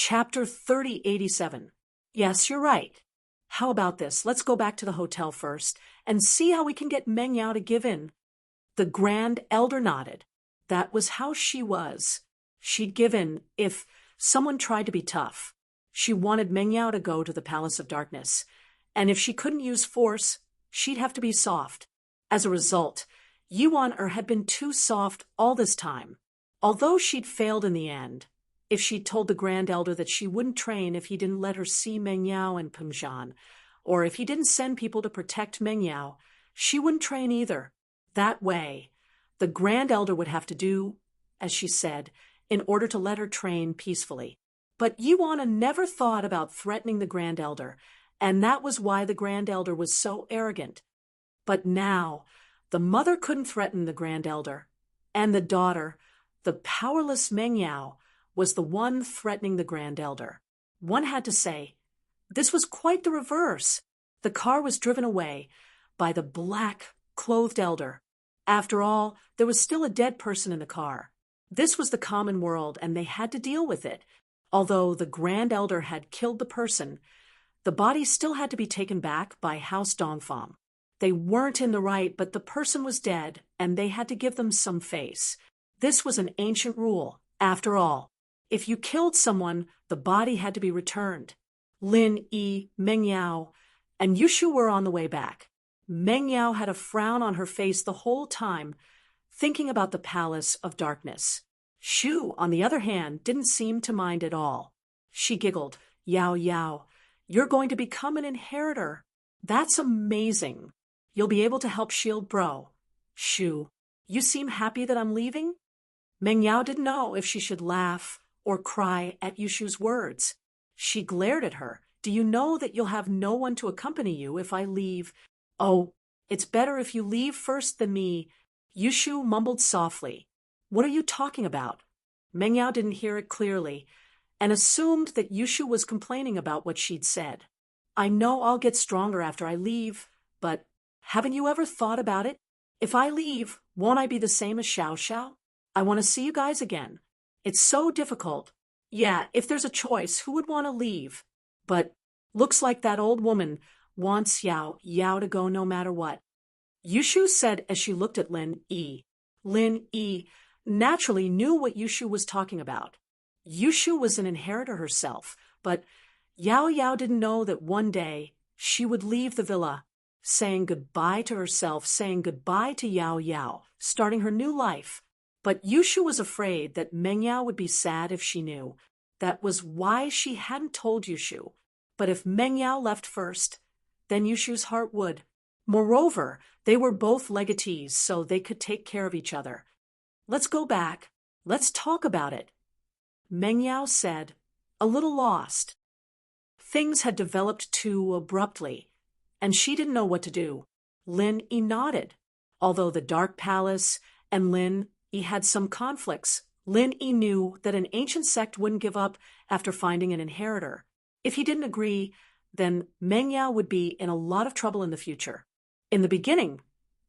Chapter 3087. Yes, you're right. How about this? Let's go back to the hotel first and see how we can get Meng Yao to give in. The Grand Elder nodded. That was how she was. She'd give in if someone tried to be tough. She wanted Meng Yao to go to the Palace of Darkness, and if she couldn't use force, she'd have to be soft. As a result, Yuan-er had been too soft all this time. Although she'd failed in the end, if she'd told the Grand Elder that she wouldn't train if he didn't let her see Meng Yao and Pengzhan, or if he didn't send people to protect Meng Yao, she wouldn't train either. That way, the Grand Elder would have to do, as she said, in order to let her train peacefully. But Yuan never thought about threatening the Grand Elder, and that was why the Grand Elder was so arrogant. But now, the mother couldn't threaten the Grand Elder, and the daughter, the powerless Meng Yao, was the one threatening the Grand Elder. One had to say, this was quite the reverse. The car was driven away by the black-clothed elder. After all, there was still a dead person in the car. This was the common world, and they had to deal with it. Although the Grand Elder had killed the person, the body still had to be taken back by House Dongfang. They weren't in the right, but the person was dead, and they had to give them some face. This was an ancient rule, after all. If you killed someone, the body had to be returned. Lin Yi, Meng Yao, and Yushu were on the way back. Meng Yao had a frown on her face the whole time, thinking about the Palace of Darkness. Shu, on the other hand, didn't seem to mind at all. She giggled, Yao Yao, you're going to become an inheritor. That's amazing. You'll be able to help shield Bro. Shu, you seem happy that I'm leaving? Meng Yao didn't know if she should laugh or cry at Yushu's words. She glared at her. Do you know that you'll have no one to accompany you if I leave? Oh, it's better if you leave first than me. Yushu mumbled softly. What are you talking about? Meng Yao didn't hear it clearly and assumed that Yushu was complaining about what she'd said. I know I'll get stronger after I leave, but haven't you ever thought about it? If I leave, won't I be the same as Xiao Xiao? I want to see you guys again. It's so difficult. Yeah, if there's a choice, who would want to leave? But looks like that old woman wants Yao to go no matter what. Yushu said as she looked at Lin Yi. Lin Yi naturally knew what Yushu was talking about. Yushu was an inheritor herself, but Yao didn't know that one day she would leave the villa, saying goodbye to herself, saying goodbye to Yao, starting her new life. But Yushu was afraid that Meng Yao would be sad if she knew. That was why she hadn't told Yushu. But if Meng Yao left first, then Yushu's heart would. Moreover, they were both legatees, so they could take care of each other. Let's go back. Let's talk about it. Meng Yao said, a little lost. Things had developed too abruptly, and she didn't know what to do. Lin Yi nodded. Although the Dark Palace and Lin Yi had some conflicts, Lin Yi knew that an ancient sect wouldn't give up after finding an inheritor. If he didn't agree, then Meng Yao would be in a lot of trouble in the future. In the beginning,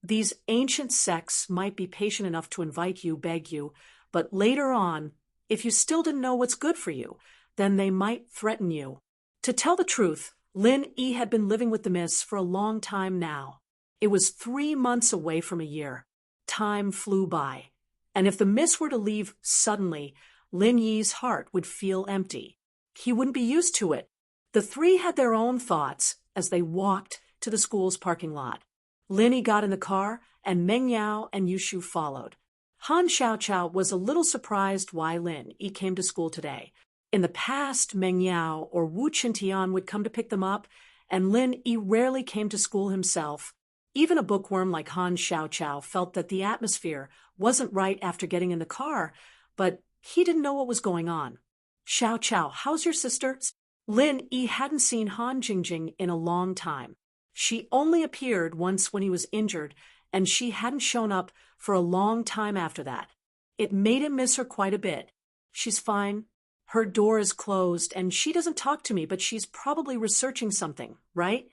these ancient sects might be patient enough to invite you, beg you, but later on, if you still didn't know what's good for you, then they might threaten you. To tell the truth, Lin Yi had been living with the Miss for a long time now. It was 3 months away from a year. Time flew by. And if the Miss were to leave suddenly, Lin Yi's heart would feel empty. He wouldn't be used to it. The three had their own thoughts as they walked to the school's parking lot. Lin Yi got in the car, and Meng Yao and Yushu followed. Han Xiaoqiao was a little surprised why Lin Yi came to school today. In the past, Meng Yao or Wu Qintian would come to pick them up, and Lin Yi rarely came to school himself. Even a bookworm like Han Xiaoqiao felt that the atmosphere wasn't right after getting in the car, but he didn't know what was going on. Xiaoqiao, how's your sister? Lin Yi hadn't seen Han Jingjing in a long time. She only appeared once when he was injured, and she hadn't shown up for a long time after that. It made him miss her quite a bit. She's fine. Her door is closed, and she doesn't talk to me, but she's probably researching something, right?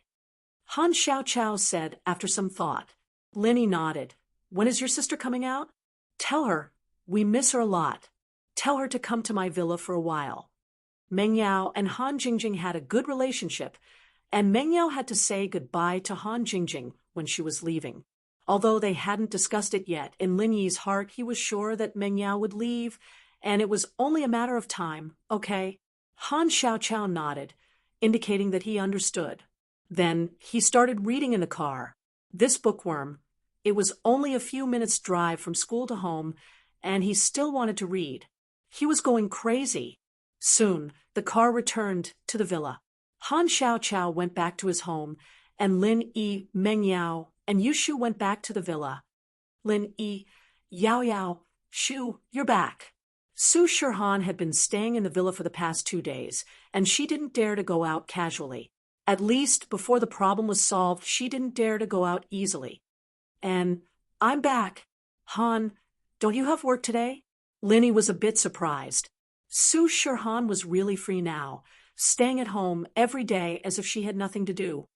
Han Xiaoqiao said after some thought. Lin Yi nodded. When is your sister coming out? Tell her we miss her a lot. Tell her to come to my villa for a while. Meng Yao and Han Jingjing had a good relationship, and Meng Yao had to say goodbye to Han Jingjing when she was leaving. Although they hadn't discussed it yet, in Lin Yi's heart he was sure that Meng Yao would leave, and it was only a matter of time, okay? Han Xiaoqiao nodded, indicating that he understood. Then he started reading in the car. This bookworm, it was only a few minutes' drive from school to home, and he still wanted to read. He was going crazy. Soon, the car returned to the villa. Han Xiaoqiao went back to his home, and Lin Yi, Meng Yao, and Yushu went back to the villa. Lin Yi, Yao Yao, Shu, you're back. Su Shirhan had been staying in the villa for the past 2 days, and she didn't dare to go out casually. At least, before the problem was solved, she didn't dare to go out easily. And I'm back. Han, don't you have work today? Linny was a bit surprised. Su Shirhan was really free now, staying at home every day as if she had nothing to do.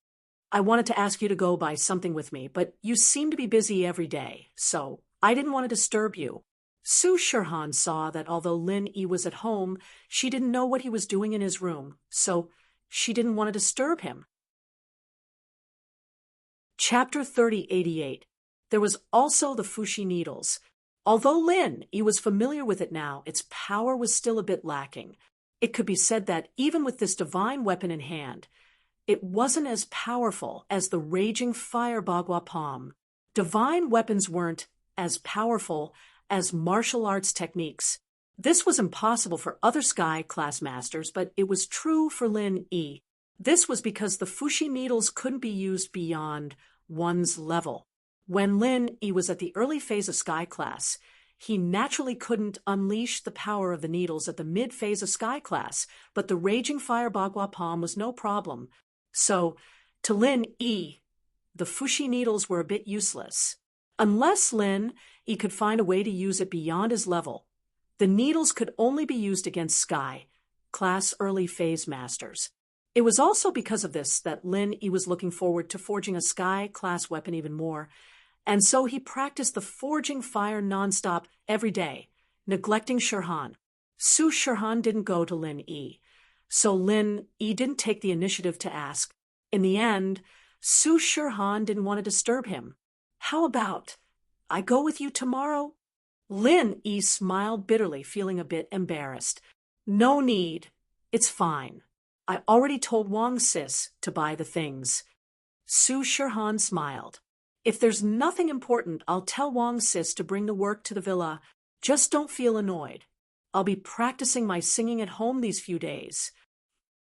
I wanted to ask you to go buy something with me, but you seem to be busy every day, so I didn't want to disturb you. Su Shirhan saw that although Lin Yi was at home, she didn't know what he was doing in his room, so she didn't want to disturb him. Chapter 3088. There was also the Fuxi needles. Although Lin Yi was familiar with it now, its power was still a bit lacking. It could be said that even with this divine weapon in hand, it wasn't as powerful as the raging fire Bagua Palm. Divine weapons weren't as powerful as martial arts techniques. This was impossible for other Sky class masters, but it was true for Lin Yi. This was because the Fuxi needles couldn't be used beyond one's level. When Lin Yi was at the early phase of Sky class, he naturally couldn't unleash the power of the needles at the mid-phase of Sky class, but the raging fire Bagua Palm was no problem. So, to Lin Yi, the Fuxi needles were a bit useless. Unless Lin Yi could find a way to use it beyond his level, the needles could only be used against Sky class early phase masters. It was also because of this that Lin Yi was looking forward to forging a Sky class weapon even more, and so he practiced the forging fire nonstop every day, neglecting Shirhan. Su Shirhan didn't go to Lin Yi, so Lin Yi didn't take the initiative to ask. In the end, Su Shirhan didn't want to disturb him. How about I go with you tomorrow? Lin Yi smiled bitterly, feeling a bit embarrassed. No need. It's fine. I already told Wang Sis to buy the things. Su Shirhan smiled. If there's nothing important, I'll tell Wang Sis to bring the work to the villa. Just don't feel annoyed. I'll be practicing my singing at home these few days.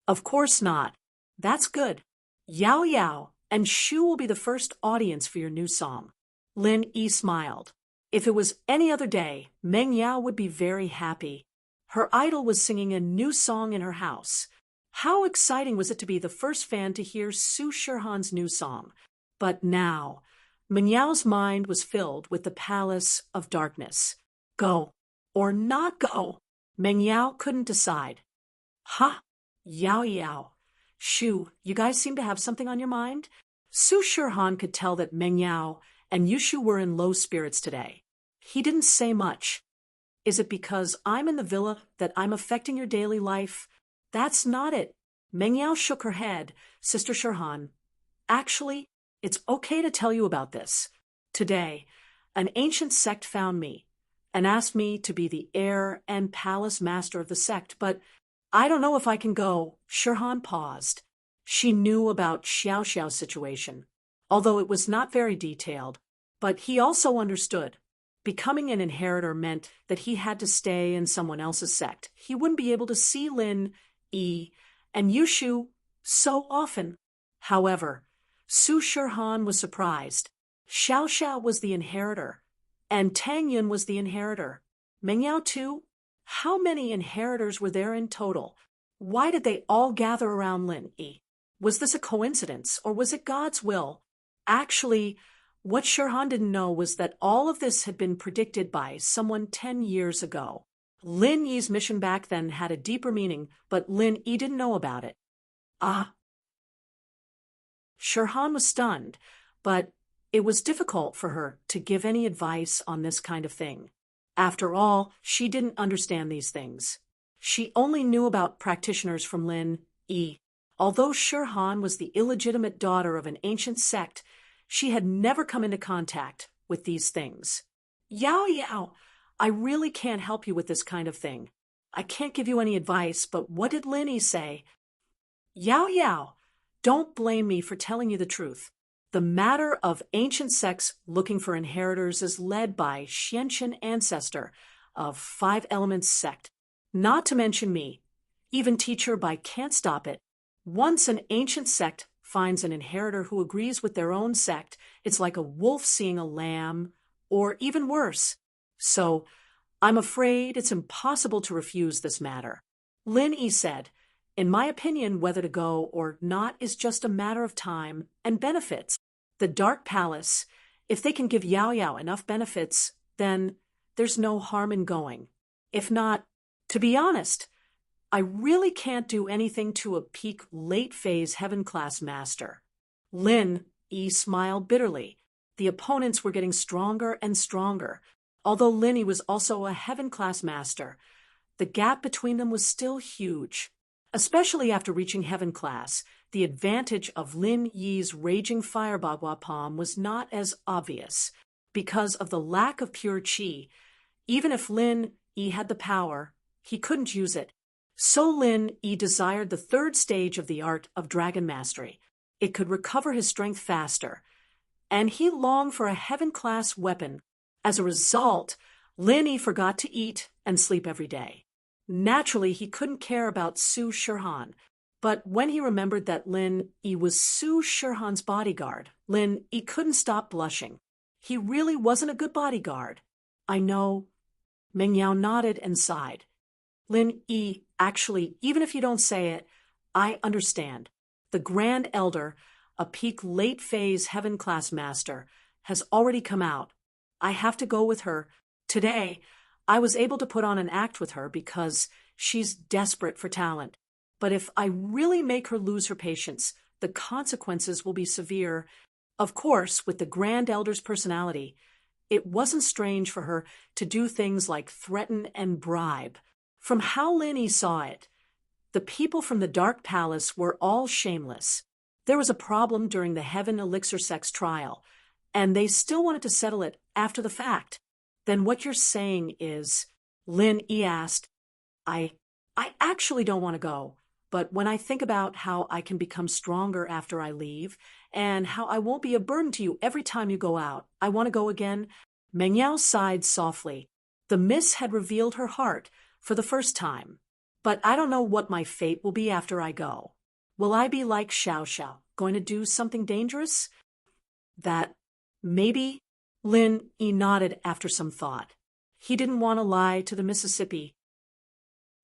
Of course not. That's good. Yao Yao and Shu will be the first audience for your new song. Lin Yi smiled. If it was any other day, Meng Yao would be very happy. Her idol was singing a new song in her house. How exciting was it to be the first fan to hear Su Shirhan's new song? But now, Meng Yao's mind was filled with the palace of darkness. Go or not go? Meng Yao couldn't decide. Ha! Yao Yao. Shu, you guys seem to have something on your mind? Su Shirhan could tell that Meng Yao and Yushu were in low spirits today. He didn't say much. Is it because I'm in the villa that I'm affecting your daily life? That's not it. Meng Yao shook her head. Sister Shirhan, actually, it's okay to tell you about this. Today, an ancient sect found me and asked me to be the heir and palace master of the sect, but I don't know if I can go. Shirhan paused. She knew about Xiao Xiao's situation, although it was not very detailed, but he also understood. Becoming an inheritor meant that he had to stay in someone else's sect. He wouldn't be able to see Lin Yi and Yushu so often. However, Su Shirhan was surprised. Xiao Xiao was the inheritor, and Tang Yun was the inheritor. Meng Yao too? How many inheritors were there in total? Why did they all gather around Lin Yi? Was this a coincidence, or was it God's will? Actually, what Shirhan didn't know was that all of this had been predicted by someone 10 years ago. Lin Yi's mission back then had a deeper meaning, but Lin Yi didn't know about it. Ah. Shirhan was stunned, but it was difficult for her to give any advice on this kind of thing. After all, she didn't understand these things. She only knew about practitioners from Lin Yi. Although Shirhan was the illegitimate daughter of an ancient sect, she had never come into contact with these things. Yao Yao, I really can't help you with this kind of thing. I can't give you any advice, but what did Lin Yi say? Yao Yao, don't blame me for telling you the truth. The matter of ancient sects looking for inheritors is led by Xianchen ancestor of Five Elements sect. Not to mention me. Even teacher by can't stop it. Once an ancient sect finds an inheritor who agrees with their own sect, it's like a wolf seeing a lamb, or even worse. So, I'm afraid it's impossible to refuse this matter. Lin Yi said, in my opinion, whether to go or not is just a matter of time and benefits. The Dark Palace, if they can give Yao Yao enough benefits, then there's no harm in going. If not, to be honest, I really can't do anything to a peak late-phase heaven-class master. Lin Yi smiled bitterly. The opponents were getting stronger and stronger. Although Lin Yi was also a heaven-class master, the gap between them was still huge. Especially after reaching heaven class, the advantage of Lin Yi's raging fire bagua palm was not as obvious. Because of the lack of pure qi, even if Lin Yi had the power, he couldn't use it. So Lin Yi desired the third stage of the art of dragon mastery. It could recover his strength faster. And he longed for a heaven-class weapon. As a result, Lin Yi forgot to eat and sleep every day. Naturally, he couldn't care about Su Shirhan, but when he remembered that Lin Yi was Su Shirhan's bodyguard, Lin Yi couldn't stop blushing. He really wasn't a good bodyguard. I know. Meng Yao nodded and sighed. Lin Yi, actually, even if you don't say it, I understand. The Grand Elder, a peak late-phase heaven-class master, has already come out. I have to go with her. Today, I was able to put on an act with her because she's desperate for talent. But if I really make her lose her patience, the consequences will be severe. Of course, with the Grand Elder's personality, it wasn't strange for her to do things like threaten and bribe. From how Lin Yi saw it, the people from the Dark Palace were all shameless. There was a problem during the Heaven Elixir Sex trial, and they still wanted to settle it after the fact. Then what you're saying is, Lin Yi asked, I actually don't want to go, but when I think about how I can become stronger after I leave, and how I won't be a burden to you every time you go out, I want to go again. Meng Yao sighed softly. The miss had revealed her heart for the first time. But I don't know what my fate will be after I go. Will I be like Xiao Xiao, going to do something dangerous? That, maybe. Lin Yi nodded after some thought. He didn't want to lie to the Mississippi.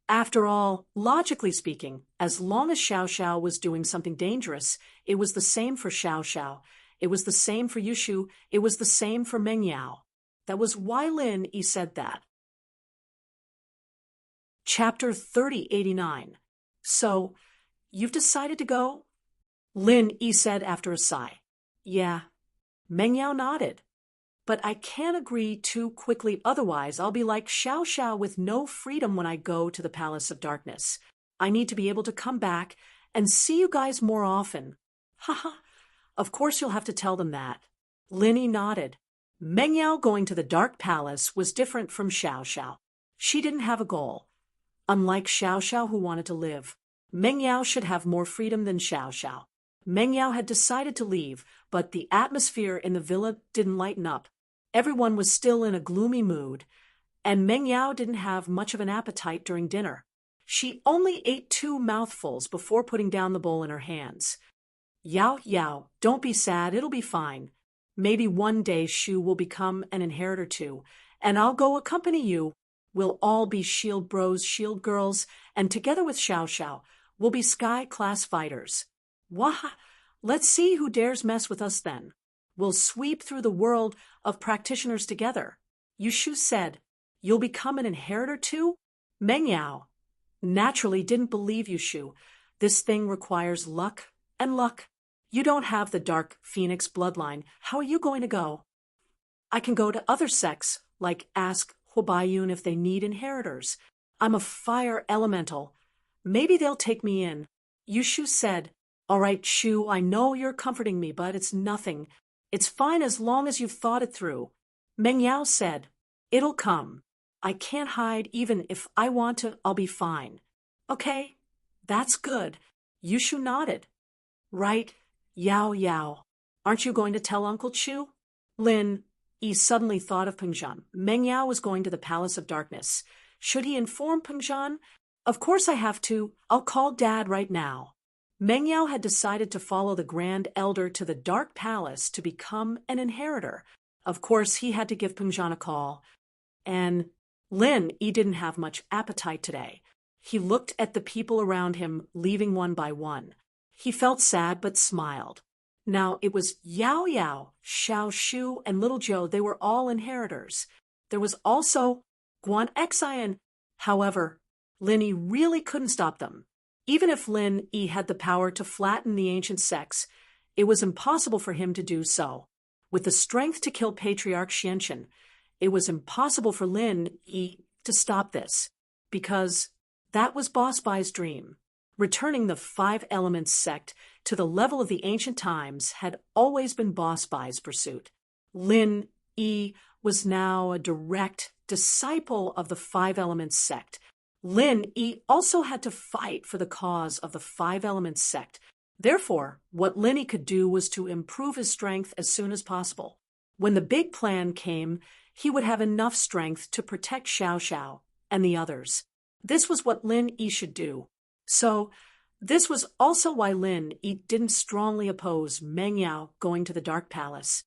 After all, logically speaking, as long as Xiao Xiao was doing something dangerous, it was the same for Xiao Xiao. It was the same for Yushu. It was the same for Meng Yao. That was why Lin Yi said that. Chapter 3089. So, you've decided to go? Lin Yi said after a sigh. Yeah. Meng Yao nodded. But I can't agree too quickly, otherwise I'll be like Xiao Xiao with no freedom when I go to the Palace of Darkness. I need to be able to come back and see you guys more often. Haha. Of course you'll have to tell them that. Lin Yi nodded. Meng Yao going to the Dark Palace was different from Xiao Xiao. She didn't have a goal. Unlike Xiao Xiao who wanted to live, Meng Yao should have more freedom than Xiao Xiao. Meng Yao had decided to leave, but the atmosphere in the villa didn't lighten up. Everyone was still in a gloomy mood, and Meng Yao didn't have much of an appetite during dinner. She only ate 2 mouthfuls before putting down the bowl in her hands. Yao Yao, don't be sad, it'll be fine. Maybe one day Shu will become an inheritor too, and I'll go accompany you. We'll all be shield bros, shield girls, and together with Xiao Xiao, we'll be sky-class fighters. Wah! Let's see who dares mess with us then. We'll sweep through the world of practitioners together. Yushu said, you'll become an inheritor too? Meng Yao naturally didn't believe Yushu. This thing requires luck and luck. You don't have the Dark Phoenix bloodline. How are you going to go? I can go to other sects, like ask Huabayun if they need inheritors. I'm a fire elemental. Maybe they'll take me in. Yushu said, All right, Shu, I know you're comforting me, but it's nothing. It's fine as long as you've thought it through. Meng Yao said, It'll come. I can't hide. Even if I want to, I'll be fine. Okay, that's good. Yushu nodded. Right, Yao Yao. Aren't you going to tell Uncle Chu? Lin Yi suddenly thought of Pengzhan. Meng Yao was going to the Palace of Darkness. Should he inform Pengzhan? Of course I have to. I'll call Dad right now. Meng Yao had decided to follow the Grand Elder to the Dark Palace to become an inheritor. Of course, he had to give Pengzhan a call. And Lin Yi didn't have much appetite today. He looked at the people around him, leaving one by one. He felt sad but smiled. Now it was Yao Yao, Xiao Shu, and Little Zhou. They were all inheritors. There was also Guan Xian. However, Lin Yi really couldn't stop them. Even if Lin Yi had the power to flatten the ancient sects, it was impossible for him to do so. With the strength to kill Patriarch Xianqian, it was impossible for Lin Yi to stop this, because that was Boss Bai's dream. Returning the Five Elements sect to the level of the ancient times had always been Boss Bai's pursuit. Lin Yi was now a direct disciple of the Five Elements sect. Lin Yi also had to fight for the cause of the Five Elements sect. Therefore, what Lin Yi could do was to improve his strength as soon as possible. When the big plan came, he would have enough strength to protect Xiao Xiao and the others. This was what Lin Yi should do. So, this was also why Lin Yi didn't strongly oppose Meng Yao going to the Dark Palace.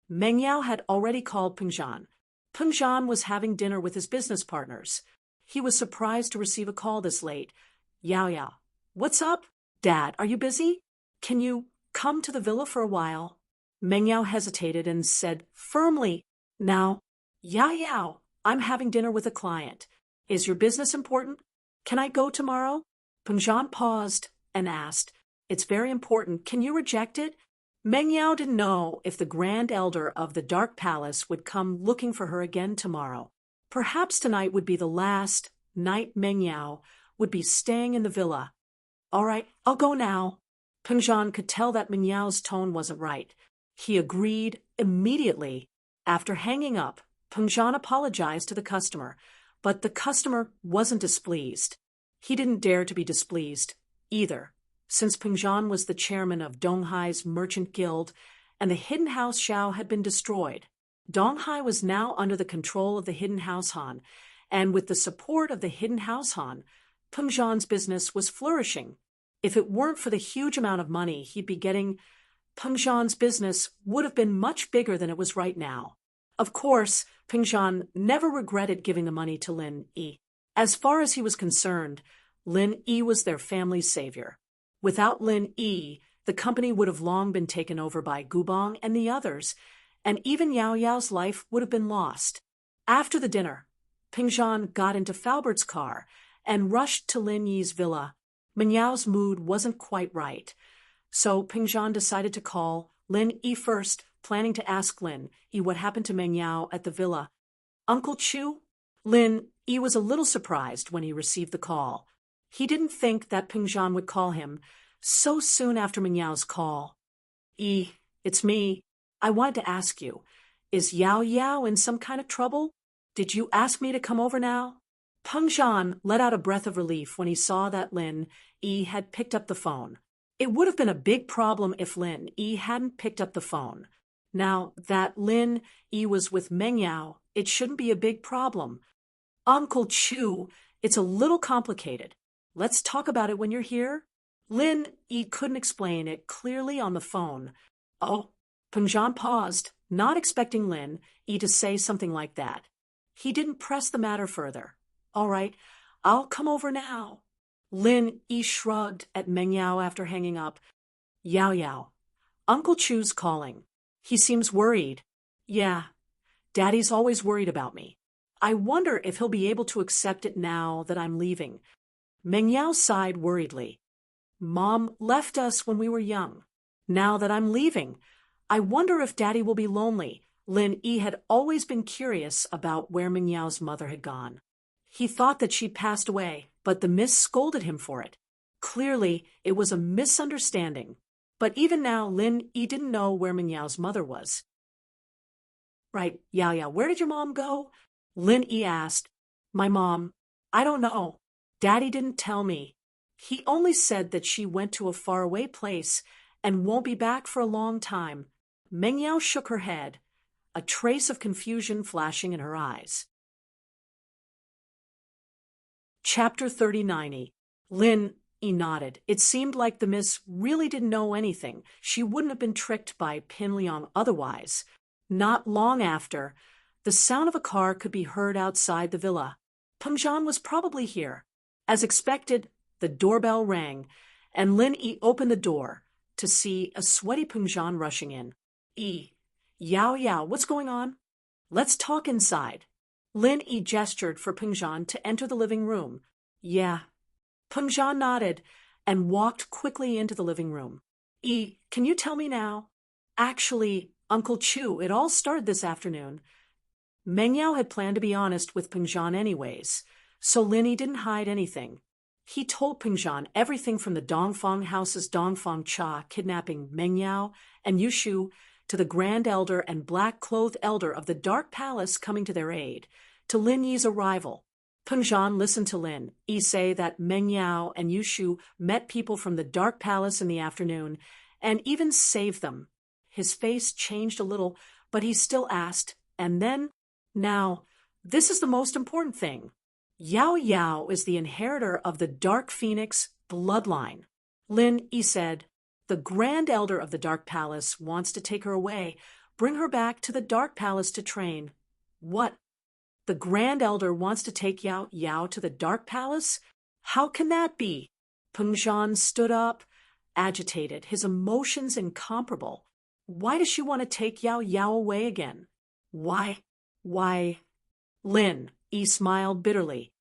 Meng Yao had already called Pengzhan. Pengzhan was having dinner with his business partners. He was surprised to receive a call this late. Yao Yao, what's up? Dad, are you busy? Can you come to the villa for a while? Meng Yao hesitated and said firmly, Now, Yao Yao, I'm having dinner with a client. Is your business important? Can I go tomorrow? Pengzhan paused and asked, It's very important. Can you reject it? Meng Yao didn't know if the Grand Elder of the Dark Palace would come looking for her again tomorrow. Perhaps tonight would be the last night Meng Yao would be staying in the villa. All right, I'll go now. Pengzhan could tell that Meng Yao's tone wasn't right. He agreed immediately. After hanging up, Pengzhan apologized to the customer, but the customer wasn't displeased. He didn't dare to be displeased either, since Pengzhan was the chairman of Donghai's Merchant Guild, and the Hidden House Xiao had been destroyed. Donghai was now under the control of the Hidden House Han, and with the support of the Hidden House Han, Pengzhan's business was flourishing. If it weren't for the huge amount of money he'd be getting, Pengzhan's business would have been much bigger than it was right now. Of course, Pengzhan never regretted giving the money to Lin Yi. As far as he was concerned, Lin Yi was their family's savior. Without Lin Yi, the company would have long been taken over by Gubong and the others, and even Yao Yao's life would have been lost. After the dinner, Pengzhan got into Falbert's car and rushed to Lin Yi's villa. Meng Yao's mood wasn't quite right, so Pengzhan decided to call Lin Yi first, planning to ask Lin Yi what happened to Meng Yao at the villa. Uncle Chu? Lin Yi was a little surprised when he received the call. He didn't think that Pengzhan would call him so soon after Meng Yao's call. Yi, it's me. I wanted to ask you, is Yao Yao in some kind of trouble? Did you ask me to come over now? Pengzhan let out a breath of relief when he saw that Lin Yi had picked up the phone. It would have been a big problem if Lin Yi hadn't picked up the phone. Now that Lin Yi was with Meng Yao, it shouldn't be a big problem. Uncle Chu, it's a little complicated. Let's talk about it when you're here. Lin Yi couldn't explain it clearly on the phone. Oh, Pengzhan paused, not expecting Lin Yi to say something like that. He didn't press the matter further. All right, I'll come over now. Lin Yi shrugged at Meng Yao after hanging up. Yao Yao, Uncle Chu's calling. He seems worried. Yeah, Daddy's always worried about me. I wonder if he'll be able to accept it now that I'm leaving. Meng Yao sighed worriedly. Mom left us when we were young. Now that I'm leaving, I wonder if Daddy will be lonely. Lin Yi had always been curious about where Meng Yao's mother had gone. He thought that she'd passed away, but the mist scolded him for it. Clearly, it was a misunderstanding. But even now, Lin Yi didn't know where Meng Yao's mother was. Right, Yao Yao, where did your mom go? Lin Yi asked. My mom, I don't know. Daddy didn't tell me. He only said that she went to a faraway place and won't be back for a long time. Meng Yao shook her head, a trace of confusion flashing in her eyes. Chapter 39. Lin Yi nodded. It seemed like the miss really didn't know anything. She wouldn't have been tricked by Pin Liang otherwise. Not long after, the sound of a car could be heard outside the villa. Peng Zhan was probably here. As expected, the doorbell rang, and Lin Yi opened the door to see a sweaty Peng Zhan rushing in. Yao Yao, what's going on? Let's talk inside. Lin Yi gestured for Peng Zhan to enter the living room. Yeah. Peng Zhan nodded and walked quickly into the living room. Can you tell me now? Actually, Uncle Chu, it all started this afternoon. Meng Yao had planned to be honest with Peng Zhan anyways, so Lin Yi didn't hide anything. He told Peng Zhan everything from the Dongfang house's Dongfang Cha kidnapping Meng Yao and Yushu to the Grand Elder and black-clothed Elder of the Dark Palace coming to their aid, to Lin Yi's arrival. Peng Zhan listened to Lin Yi say that Meng Yao and Yushu met people from the Dark Palace in the afternoon and even saved them. His face changed a little, but he still asked, and then, now, this is the most important thing. Yao Yao is the inheritor of the Dark Phoenix bloodline. Lin Yi said, the Grand Elder of the Dark Palace wants to take her away, bring her back to the Dark Palace to train. What? The Grand Elder wants to take Yao Yao to the Dark Palace? How can that be? Peng Zhan stood up, agitated, his emotions incomparable. Why does she want to take Yao Yao away again? Why? Lin Yi smiled bitterly.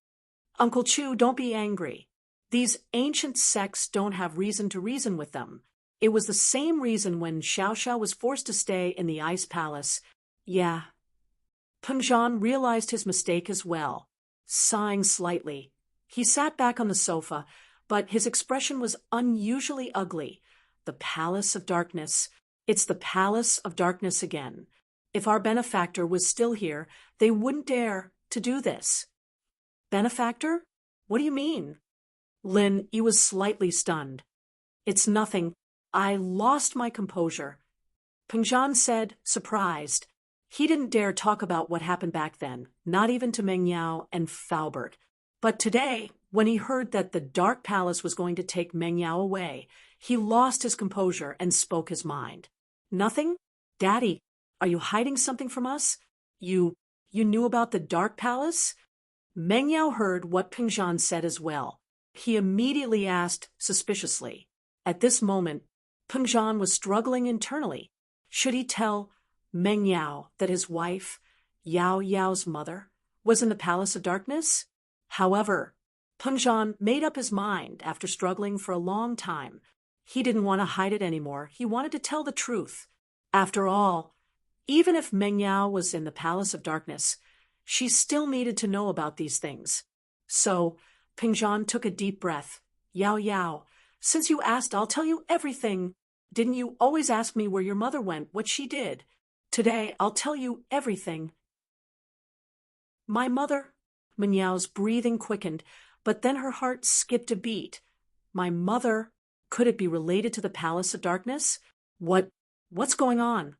Uncle Chu, don't be angry. These ancient sects don't have reason to reason with them. It was the same reason when Xiao Xiao was forced to stay in the Ice Palace. Yeah. Peng Zhan realized his mistake as well, sighing slightly. He sat back on the sofa, but his expression was unusually ugly. The Palace of Darkness. It's the Palace of Darkness again. If our benefactor was still here, they wouldn't dare to do this. Benefactor? What do you mean? Lin Yi was slightly stunned. It's nothing. I lost my composure. Peng Zhan said, surprised. He didn't dare talk about what happened back then, not even to Meng Yao and Faubert. But today, when he heard that the Dark Palace was going to take Meng Yao away, he lost his composure and spoke his mind. Nothing? Daddy, are you hiding something from us? You knew about the Dark Palace? Meng Yao heard what Peng Zhan said as well. He immediately asked suspiciously. At this moment, Peng Zhan was struggling internally. Should he tell Meng Yao that his wife, Yao Yao's mother, was in the Palace of Darkness? However, Peng Zhan made up his mind after struggling for a long time. He didn't want to hide it anymore. He wanted to tell the truth. After all, even if Meng Yao was in the Palace of Darkness, she still needed to know about these things. So, Peng Zhan took a deep breath. Yao Yao, since you asked, I'll tell you everything. Didn't you always ask me where your mother went, what she did? Today, I'll tell you everything. My mother? Meng Yao's breathing quickened, but then her heart skipped a beat. My mother? Could it be related to the Palace of Darkness? What's going on?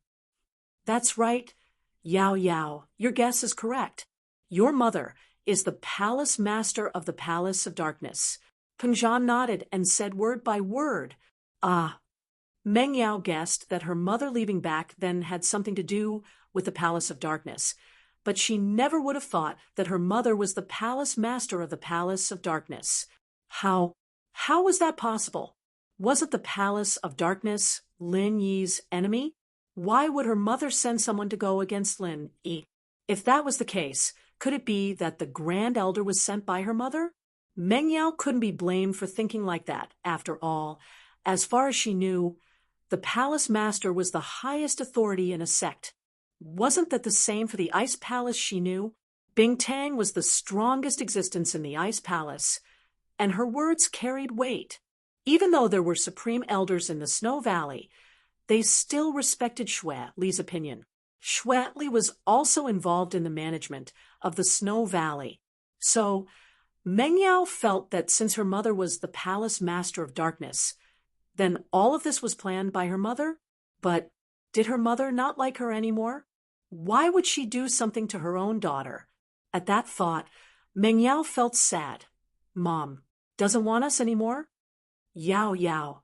That's right, Yao Yao, your guess is correct. Your mother is the Palace Master of the Palace of Darkness. Peng Zhan nodded and said word by word. Ah. Meng Yao guessed that her mother leaving back then had something to do with the Palace of Darkness, but she never would have thought that her mother was the Palace Master of the Palace of Darkness. How was that possible? Was it the Palace of Darkness Lin Yi's enemy? Why would her mother send someone to go against Lin Yi? If that was the case, could it be that the Grand Elder was sent by her mother? Meng Yao couldn't be blamed for thinking like that. After all, as far as she knew, the Palace Master was the highest authority in a sect. Wasn't that the same for the Ice Palace she knew? Bing-Tang was the strongest existence in the Ice Palace, and her words carried weight. Even though there were supreme elders in the Snow Valley, they still respected Xueli's opinion. Xueli was also involved in the management of the Snow Valley. So, Mengyao felt that since her mother was the palace master of darkness, then all of this was planned by her mother? But did her mother not like her anymore? Why would she do something to her own daughter? At that thought, Mengyao felt sad. Mom doesn't want us anymore? Yao Yao,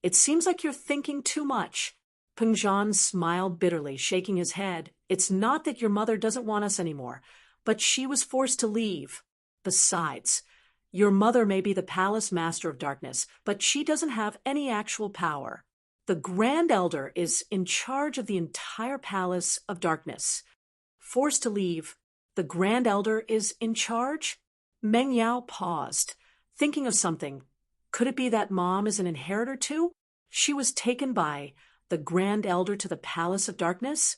it seems like you're thinking too much. Pengzhan smiled bitterly, shaking his head. It's not that your mother doesn't want us anymore, but she was forced to leave. Besides, your mother may be the palace master of darkness, but she doesn't have any actual power. The Grand Elder is in charge of the entire palace of darkness. Forced to leave, the Grand Elder is in charge? Mengyao paused, thinking of something. Could it be that Mom is an inheritor too? She was taken by the Grand Elder to the Palace of Darkness?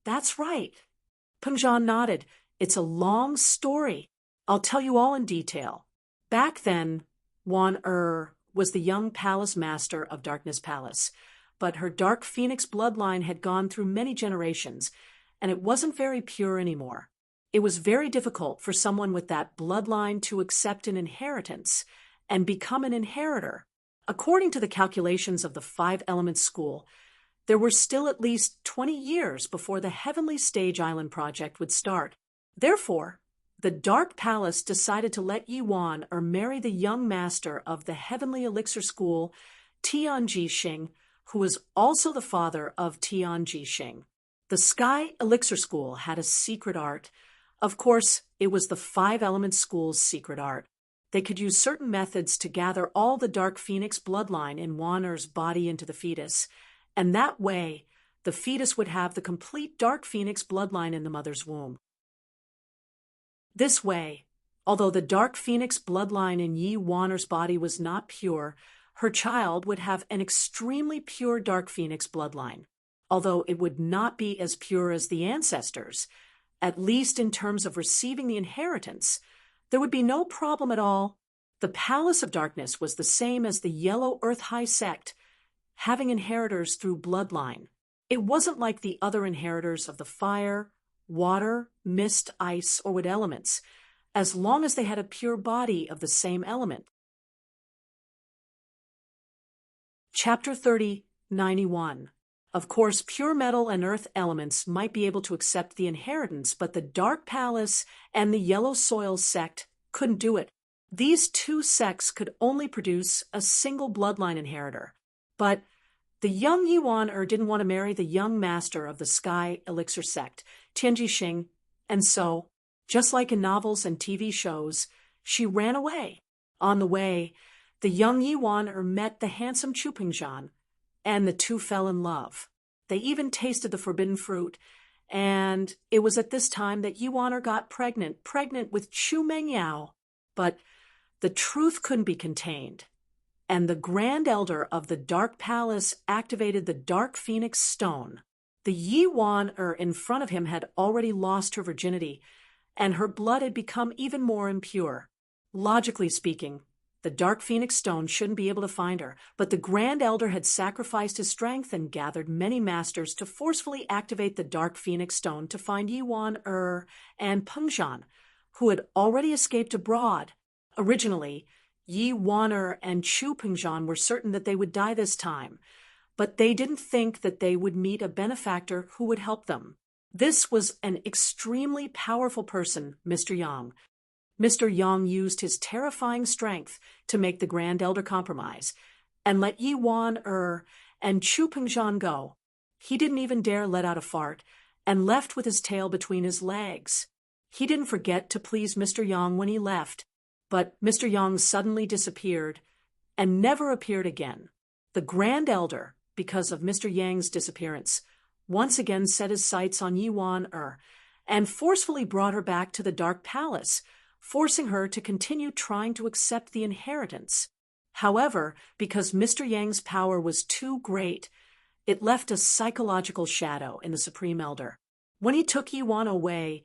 That's right. Pengzhan nodded. It's a long story. I'll tell you all in detail. Back then, Wan was the young palace master of Darkness Palace, but her Dark Phoenix bloodline had gone through many generations, and it wasn't very pure anymore. It was very difficult for someone with that bloodline to accept an inheritance and become an inheritor. According to the calculations of the Five Elements School, there were still at least 20 years before the Heavenly Stage Island project would start. Therefore, the Dark Palace decided to let Yuan marry the young master of the Heavenly Elixir School, Tianji Xing, who was also the father of Tianji Xing. The Sky Elixir School had a secret art. Of course, it was the Five Elements School's secret art. They could use certain methods to gather all the Dark Phoenix bloodline in Wan body into the fetus, and that way, the fetus would have the complete Dark Phoenix bloodline in the mother's womb. This way, although the Dark Phoenix bloodline in Yi Wanner's body was not pure, her child would have an extremely pure Dark Phoenix bloodline. Although it would not be as pure as the ancestors, at least in terms of receiving the inheritance, there would be no problem at all. The Palace of Darkness was the same as the Yellow Earth High sect, having inheritors through bloodline. It wasn't like the other inheritors of the fire, water, mist, ice, or wood elements, as long as they had a pure body of the same element. Chapter 30, 91. Of course, pure metal and earth elements might be able to accept the inheritance, but the Dark Palace and the Yellow Soil sect couldn't do it. These two sects could only produce a single bloodline inheritor. But the young Yuan didn't want to marry the young master of the Sky Elixir sect, Tianji Xing, and so, just like in novels and TV shows, she ran away. On the way, the young Yuan met the handsome Chu Pengzhan, and the two fell in love. They even tasted the forbidden fruit, and it was at this time that Yuan got pregnant with Chu Mengyao. But the truth couldn't be contained, and the Grand Elder of the Dark Palace activated the Dark Phoenix Stone. The Yuan in front of him had already lost her virginity, and her blood had become even more impure. Logically speaking, the Dark Phoenix Stone shouldn't be able to find her, but the Grand Elder had sacrificed his strength and gathered many masters to forcefully activate the Dark Phoenix Stone to find Yuan and Pengzhan, who had already escaped abroad. Originally, Yi Wanner and Chu Pengzhan were certain that they would die this time, but they didn't think that they would meet a benefactor who would help them. This was an extremely powerful person, Mr. Yang. Mr. Yang used his terrifying strength to make the Grand Elder compromise and let Yi Wanner and Chu Pengzhan go. He didn't even dare let out a fart and left with his tail between his legs. He didn't forget to please Mr. Yang when he left, but Mr. Yang suddenly disappeared and never appeared again. The Grand Elder, because of Mr. Yang's disappearance, once again set his sights on Yi Wanner and forcefully brought her back to the Dark Palace, forcing her to continue trying to accept the inheritance. However, because Mr. Yang's power was too great, it left a psychological shadow in the Supreme Elder. When he took Yuan away,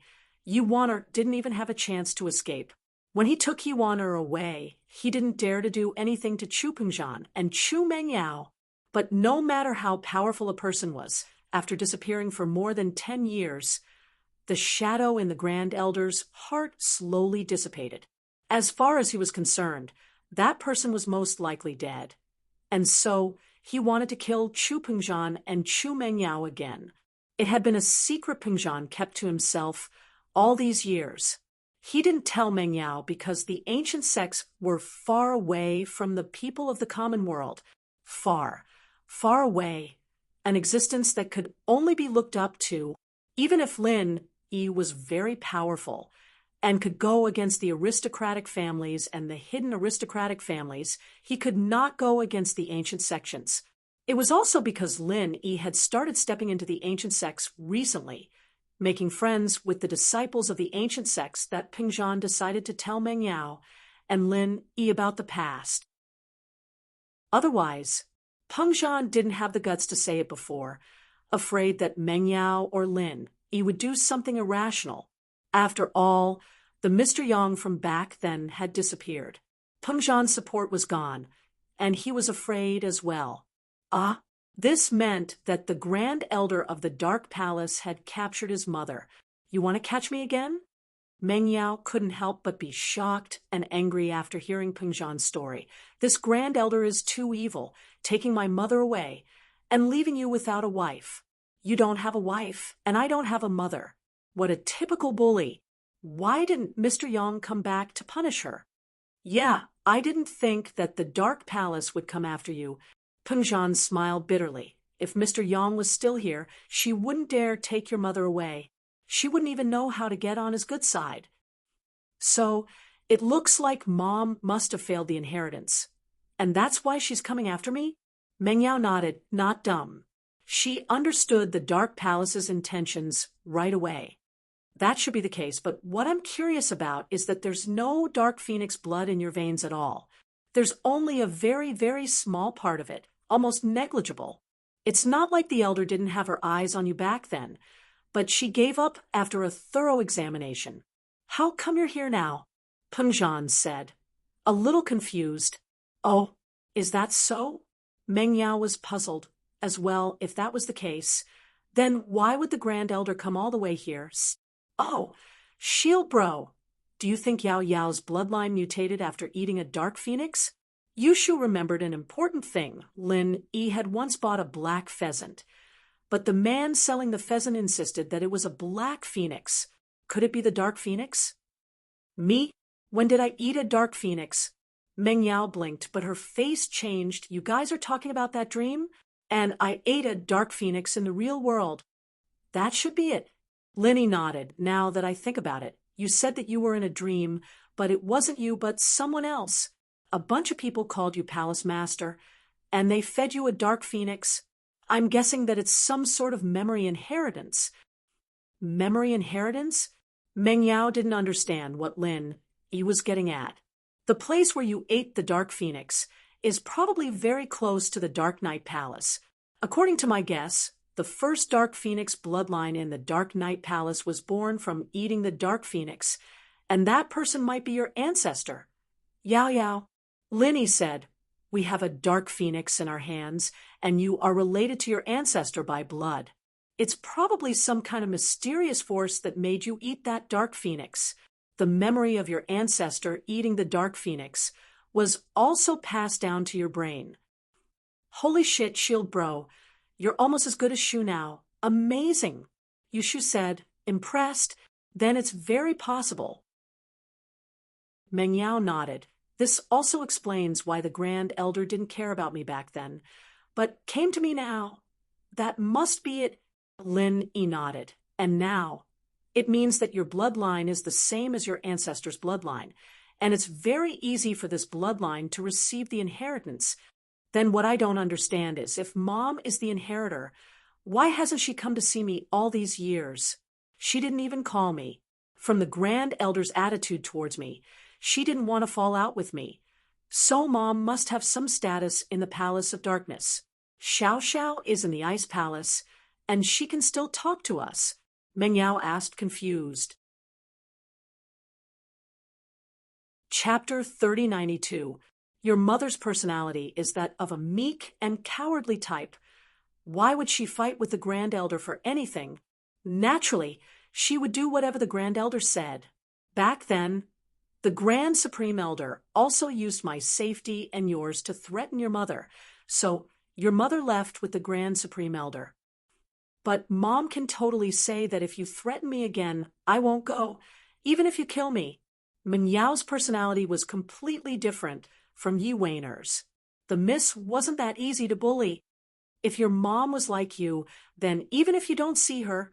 Yuaner didn't even have a chance to escape. When he took Yuaner away, he didn't dare to do anything to Chu Pengzhan and Chu Mengyao. But no matter how powerful a person was, after disappearing for more than 10 years, the shadow in the Grand Elder's heart slowly dissipated. As far as he was concerned, that person was most likely dead. And so he wanted to kill Chu Pengzhan and Chu Mengyao again. It had been a secret Pengzhan kept to himself all these years. He didn't tell Mengyao because the ancient sects were far away from the people of the common world. Far, far away. An existence that could only be looked up to, even if Lin Yi was very powerful and could go against the aristocratic families and the hidden aristocratic families. He could not go against the ancient sections. It was also because Lin Yi had started stepping into the ancient sects recently, making friends with the disciples of the ancient sects, that Pengzhan decided to tell Mengyao and Lin Yi about the past. Otherwise, Pengzhan didn't have the guts to say it before, afraid that Mengyao or Lin Yi would do something irrational. After all, the Mr. Yang from back then had disappeared. Pengzhan's support was gone, and he was afraid as well. This meant that the Grand Elder of the Dark Palace had captured his mother. You want to catch me again? Mengyao couldn't help but be shocked and angry after hearing Pengzhan's story. This Grand Elder is too evil, taking my mother away and leaving you without a wife. You don't have a wife, and I don't have a mother. What a typical bully. Why didn't Mr. Yang come back to punish her? Yeah, I didn't think that the Dark Palace would come after you. Pengzhan smiled bitterly. If Mr. Yang was still here, she wouldn't dare take your mother away. She wouldn't even know how to get on his good side. So, it looks like Mom must have failed the inheritance. And that's why she's coming after me? Mengyao nodded, not dumb. She understood the Dark Palace's intentions right away. That should be the case, but what I'm curious about is that there's no Dark Phoenix blood in your veins at all. There's only a very, very small part of it, almost negligible. It's not like the Elder didn't have her eyes on you back then, but she gave up after a thorough examination. How come you're here now? Pengzhan said, a little confused. Oh, is that so? Mengyao was puzzled. As well, if that was the case, then why would the Grand Elder come all the way here? Oh, Shield Bro, do you think Yao Yao's bloodline mutated after eating a Dark Phoenix? Yushu remembered an important thing. Lin Yi had once bought a black pheasant, but the man selling the pheasant insisted that it was a black phoenix. Could it be the Dark Phoenix? Me? When did I eat a Dark Phoenix? Mengyao blinked, but her face changed. You guys are talking about that dream? And I ate a Dark Phoenix in the real world. That should be it. Linny nodded. Now that I think about it, you said that you were in a dream, but it wasn't you but someone else. A bunch of people called you Palace Master, and they fed you a Dark Phoenix. I'm guessing that it's some sort of memory inheritance. Memory inheritance? Mengyao didn't understand what Lin Yi was getting at. The place where you ate the Dark Phoenix is probably very close to the Dark Knight Palace. According to my guess, the first Dark Phoenix bloodline in the Dark Knight Palace was born from eating the Dark Phoenix, and that person might be your ancestor. Yao Yao, Linny said, we have a Dark Phoenix in our hands, and you are related to your ancestor by blood. It's probably some kind of mysterious force that made you eat that Dark Phoenix. The memory of your ancestor eating the Dark Phoenix was also passed down to your brain. Holy shit, Shield Bro. You're almost as good as Shu now. Amazing. Yushu said, impressed. Then it's very possible. Mengyao nodded. This also explains why the Grand Elder didn't care about me back then, but came to me now. That must be it. Lin Yi nodded. And now, it means that your bloodline is the same as your ancestor's bloodline, and it's very easy for this bloodline to receive the inheritance. Then what I don't understand is, if Mom is the inheritor, why hasn't she come to see me all these years? She didn't even call me. From the Grand Elder's attitude towards me, she didn't want to fall out with me. So Mom must have some status in the Palace of Darkness. Xiao Xiao is in the Ice Palace, and she can still talk to us. Mengyao asked, confused. Chapter 3092. Your mother's personality is that of a meek and cowardly type. Why would she fight with the Grand Elder for anything? Naturally, she would do whatever the Grand Elder said. Back then, the Grand Supreme Elder also used my safety and yours to threaten your mother, so your mother left with the Grand Supreme Elder. But Mom can totally say that if you threaten me again, I won't go, even if you kill me. Meow's personality was completely different from you Wainers. The miss wasn't that easy to bully. If your mom was like you, then even if you don't see her,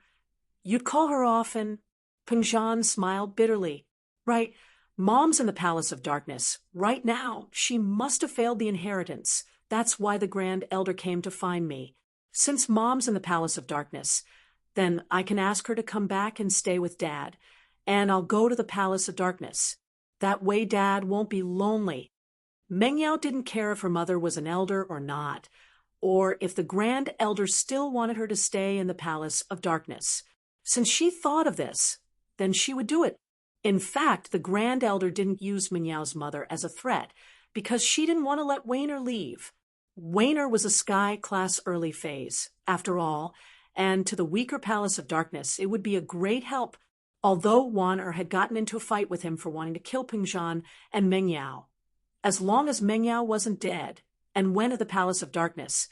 you'd call her often. Pengjan smiled bitterly. Right, Mom's in the Palace of Darkness. Right now, she must have failed the inheritance. That's why the Grand Elder came to find me. Since Mom's in the Palace of Darkness, then I can ask her to come back and stay with Dad, and I'll go to the Palace of Darkness. That way Dad won't be lonely. Mengyao didn't care if her mother was an elder or not, or if the Grand Elder still wanted her to stay in the Palace of Darkness. Since she thought of this, then she would do it. In fact, the Grand Elder didn't use Meow's mother as a threat because she didn't want to let Wainer leave. Wainer was a Sky Class early phase, after all, and to the weaker Palace of Darkness it would be a great help, although Wainer had gotten into a fight with him for wanting to kill Pengjan and Mengyao. As long as Mengyao wasn't dead and went to the Palace of Darkness,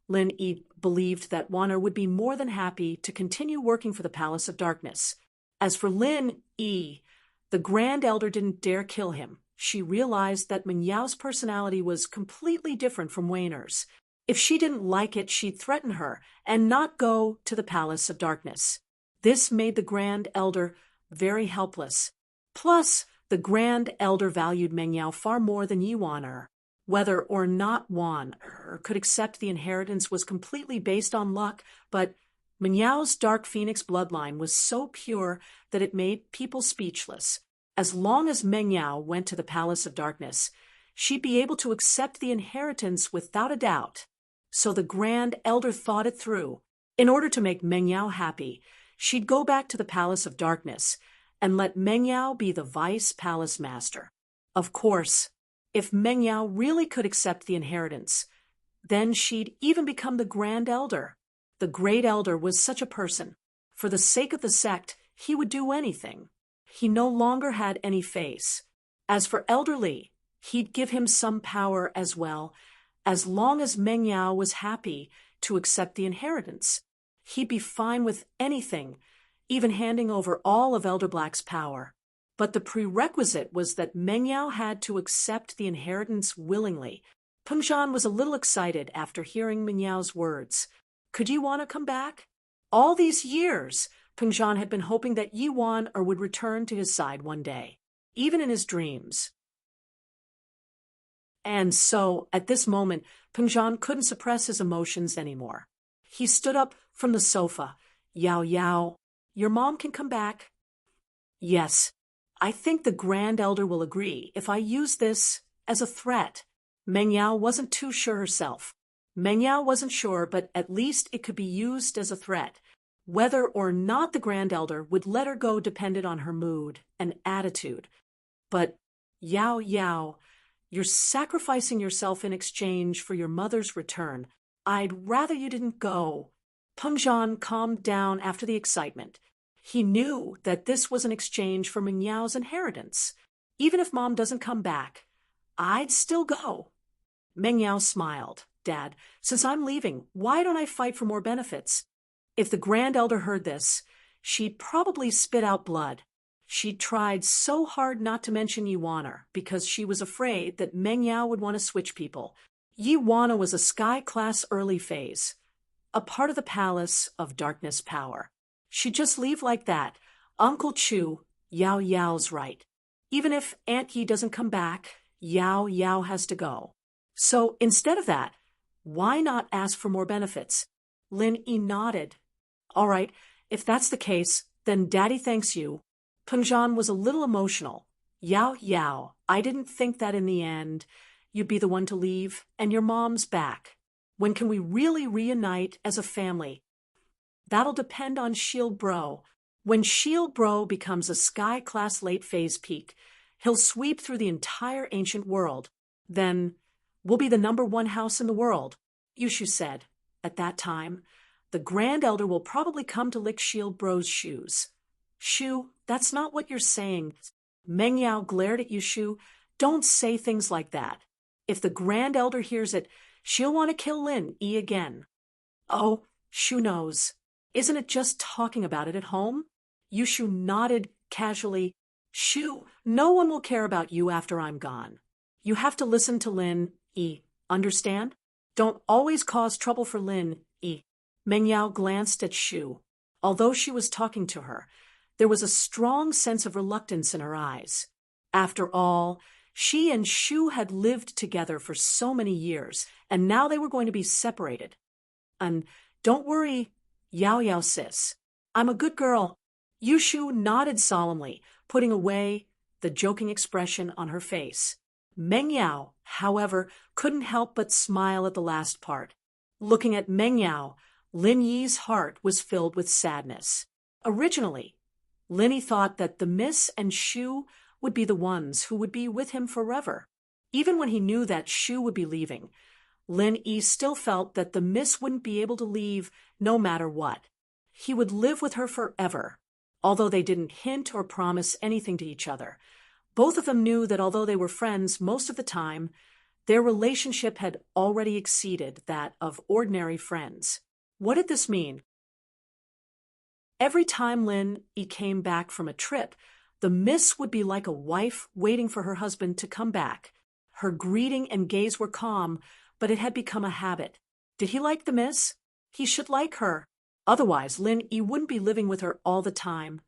Lin Yi believed that Wainer would be more than happy to continue working for the Palace of Darkness. As for Lin Yi, the Grand Elder didn't dare kill him. She realized that Menyao's personality was completely different from Wainer's. If she didn't like it, she'd threaten her and not go to the Palace of Darkness. This made the Grand Elder very helpless. Plus, the Grand Elder valued Mengyao far more than Yuan. Whether or not Wan could accept the inheritance was completely based on luck, but Menyao's Dark Phoenix bloodline was so pure that it made people speechless. As long as Mengyao went to the Palace of Darkness, she'd be able to accept the inheritance without a doubt. So the Grand Elder thought it through. In order to make Mengyao happy, she'd go back to the Palace of Darkness and let Mengyao be the Vice Palace Master. Of course, if Mengyao really could accept the inheritance, then she'd even become the Grand Elder. The Great Elder was such a person. For the sake of the sect, he would do anything. He no longer had any face. As for Elder Li, he'd give him some power as well, as long as Mengyao was happy to accept the inheritance. He'd be fine with anything, even handing over all of Elder Black's power. But the prerequisite was that Mengyao had to accept the inheritance willingly. Pengjan was a little excited after hearing Menyao's words. Could Yuan come back? All these years, Pengjan had been hoping that Yuan would return to his side one day, even in his dreams. And so, at this moment, Pengjan couldn't suppress his emotions anymore. He stood up from the sofa. Yao Yao, your mom can come back. Yes, I think the Grand Elder will agree if I use this as a threat. Mengyao wasn't too sure herself. Mengyao wasn't sure, but at least it could be used as a threat. Whether or not the Grand Elder would let her go depended on her mood and attitude. But Yao Yao, you're sacrificing yourself in exchange for your mother's return. I'd rather you didn't go. Pengjan calmed down after the excitement. He knew that this was an exchange for Menyao's inheritance. Even if Mom doesn't come back, I'd still go. Mengyao smiled. Dad, since I'm leaving, why don't I fight for more benefits? If the Grand Elder heard this, she'd probably spit out blood. She tried so hard not to mention Yuana because she was afraid that Mengyao would want to switch people. Yuana was a Sky Class early phase, a part of the Palace of Darkness power. She'd just leave like that. Uncle Chu, Yao Yao's right. Even if Aunt Yi doesn't come back, Yao Yao has to go. So instead of that, why not ask for more benefits? Lin Yi nodded. All right, if that's the case, then Daddy thanks you. Pengjan was a little emotional. Yao Yao, I didn't think that in the end you'd be the one to leave, and your mom's back. When can we really reunite as a family? That'll depend on Shield Bro. When Shield Bro becomes a Sky Class late phase peak, He'll sweep through the entire ancient world. Then we'll be the #1 house in the world, Yushu said. At that time, the Grand Elder will probably come to lick Shield Bro's shoes. Shu, that's not what you're saying. Meng Yao glared at Yushu. Don't say things like that. If the Grand Elder hears it, she'll want to kill Lin Yi again. Oh, Shu knows. Isn't it just talking about it at home? Yushu nodded casually. Shu, no one will care about you after I'm gone. You have to listen to Lin Yi, understand? Don't always cause trouble for Lin Yi. Meng Yao glanced at Shu. Although she was talking to her, there was a strong sense of reluctance in her eyes. After all, she and Shu had lived together for so many years, and now they were going to be separated. And don't worry, Yao Yao sis. I'm a good girl. Yushu nodded solemnly, putting away the joking expression on her face. Meng Yao, however, couldn't help but smile at the last part. Looking at Meng Yao, Lin Yi's heart was filled with sadness. Originally, Lin Yi thought that the Miss and Shu would be the ones who would be with him forever. Even when he knew that Shu would be leaving, Lin Yi still felt that the Miss wouldn't be able to leave no matter what. He would live with her forever. Although they didn't hint or promise anything to each other, both of them knew that although they were friends most of the time, their relationship had already exceeded that of ordinary friends. What did this mean? Every time Lin Yi came back from a trip, the Miss would be like a wife waiting for her husband to come back. Her greeting and gaze were calm, but it had become a habit. Did he like the Miss? He should like her. Otherwise, Lin Yi wouldn't be living with her all the time.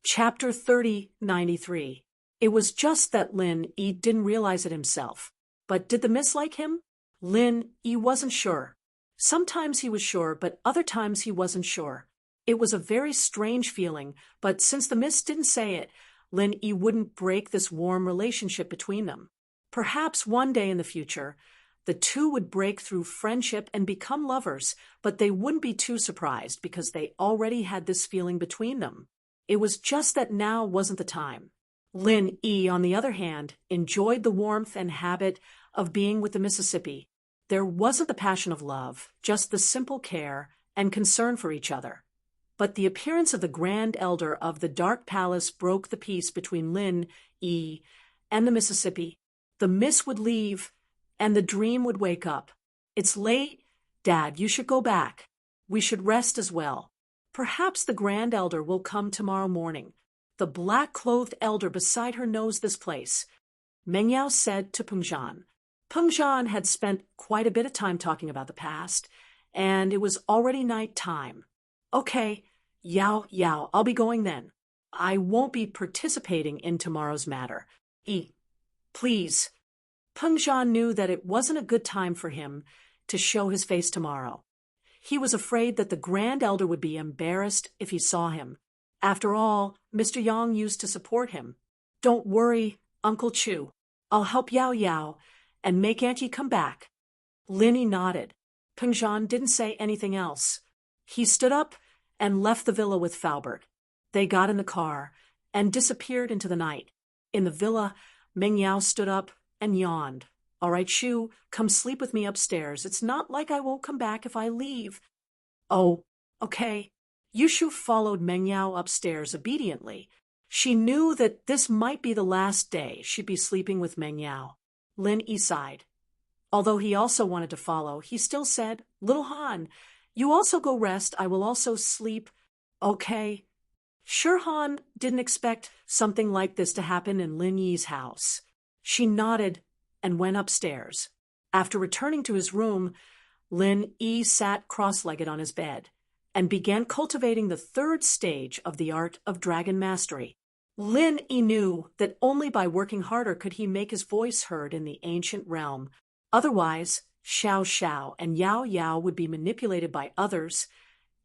Chapter 3093. It was just that Lin Yi didn't realize it himself. But did the Miss like him? Lin Yi wasn't sure. Sometimes he was sure, but other times he wasn't sure. It was a very strange feeling, but since the Miss didn't say it, Lin Yi wouldn't break this warm relationship between them. Perhaps one day in the future, the two would break through friendship and become lovers, but they wouldn't be too surprised because they already had this feeling between them. It was just that now wasn't the time. Lin Yi, on the other hand, enjoyed the warmth and habit of being with the Mississippi. There wasn't the passion of love, just the simple care and concern for each other. But the appearance of the Grand Elder of the Dark Palace broke the peace between Lin Yi and the Mississippi. The Miss would leave, and the dream would wake up. It's late, Dad, you should go back. We should rest as well. Perhaps the Grand Elder will come tomorrow morning. The black-clothed elder beside her knows this place, Meng Yao said to Pengzhan. Pengzhan had spent quite a bit of time talking about the past, and it was already night time. Okay, Yao, I'll be going then. I won't be participating in tomorrow's matter. Please. Pengzhan knew that it wasn't a good time for him to show his face tomorrow. He was afraid that the Grand Elder would be embarrassed if he saw him. After all, Mr. Yang used to support him. Don't worry, Uncle Chu. I'll help Yao and make Auntie come back. Lin Yi nodded. Pengzhan didn't say anything else. He stood up and left the villa with Faubert. They got in the car and disappeared into the night. In the villa, Meng Yao stood up and yawned. All right, Shu, come sleep with me upstairs. It's not like I won't come back if I leave. Oh, okay. Yushu followed Meng Yao upstairs obediently. She knew that this might be the last day she'd be sleeping with Meng Yao. Lin Yi sighed. Although he also wanted to follow, he still said, Little Han, you also go rest. I will also sleep. Okay. Sure, Han didn't expect something like this to happen in Lin Yi's house. She nodded and went upstairs. After returning to his room, Lin Yi sat cross-legged on his bed and began cultivating the third stage of the art of dragon mastery. Lin Yi knew that only by working harder could he make his voice heard in the ancient realm. Otherwise, Xiao and Yao would be manipulated by others,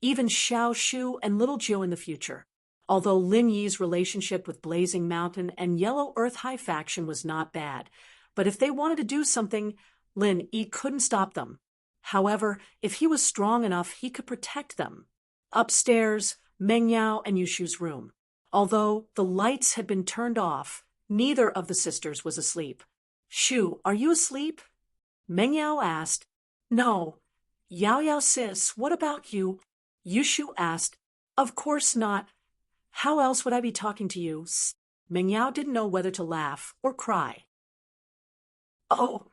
even Xiao Shu and Little Jiu in the future. Although Lin Yi's relationship with Blazing Mountain and Yellow Earth High Faction was not bad, but if they wanted to do something, Lin Yi couldn't stop them. However, if he was strong enough, he could protect them. Upstairs, Meng Yao and Yushu's room. Although the lights had been turned off, neither of the sisters was asleep. Shu, are you asleep? Meng Yao asked. No. Yao Yao sis, what about you? Yushu asked. Of course not. How else would I be talking to you? Meng Yao didn't know whether to laugh or cry. Oh,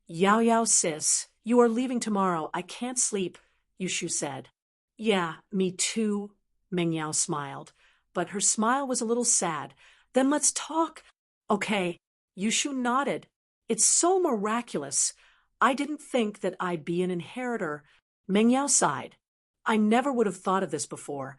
Yao Yao sis, you are leaving tomorrow. I can't sleep, Yushu said. Yeah, me too, Meng Yao smiled, but her smile was a little sad. Then let's talk. Okay, Yushu nodded. It's so miraculous. I didn't think that I'd be an inheritor. Meng Yao sighed. I never would have thought of this before.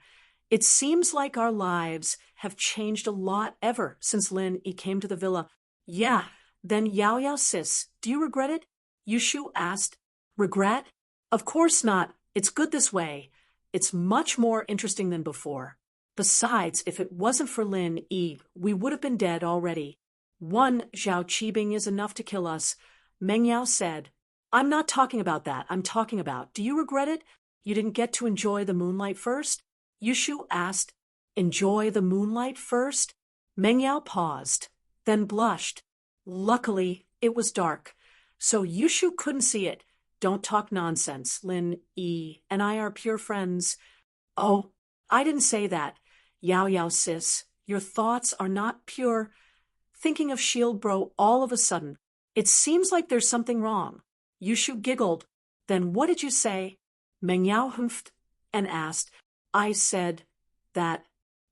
It seems like our lives have changed a lot ever since Lin Yi came to the villa. Yeah, then Yao Yao sis, do you regret it? Yushu asked. Regret? Of course not. It's good this way. It's much more interesting than before. Besides, if it wasn't for Lin Yi, we would have been dead already. One Zhao Qibing is enough to kill us, Meng Yao said. I'm not talking about that. I'm talking about, do you regret it? You didn't get to enjoy the moonlight first? Yushu asked. Enjoy the moonlight first? Meng Yao paused, then blushed. Luckily, it was dark, so Yushu couldn't see it. Don't talk nonsense. Lin Yi and I are pure friends. Oh, I didn't say that. Yao Yao sis, your thoughts are not pure. Thinking of Shield Bro all of a sudden. It seems like there's something wrong. Yushu giggled. Then what did you say? Meng Yao humphed and asked. I said that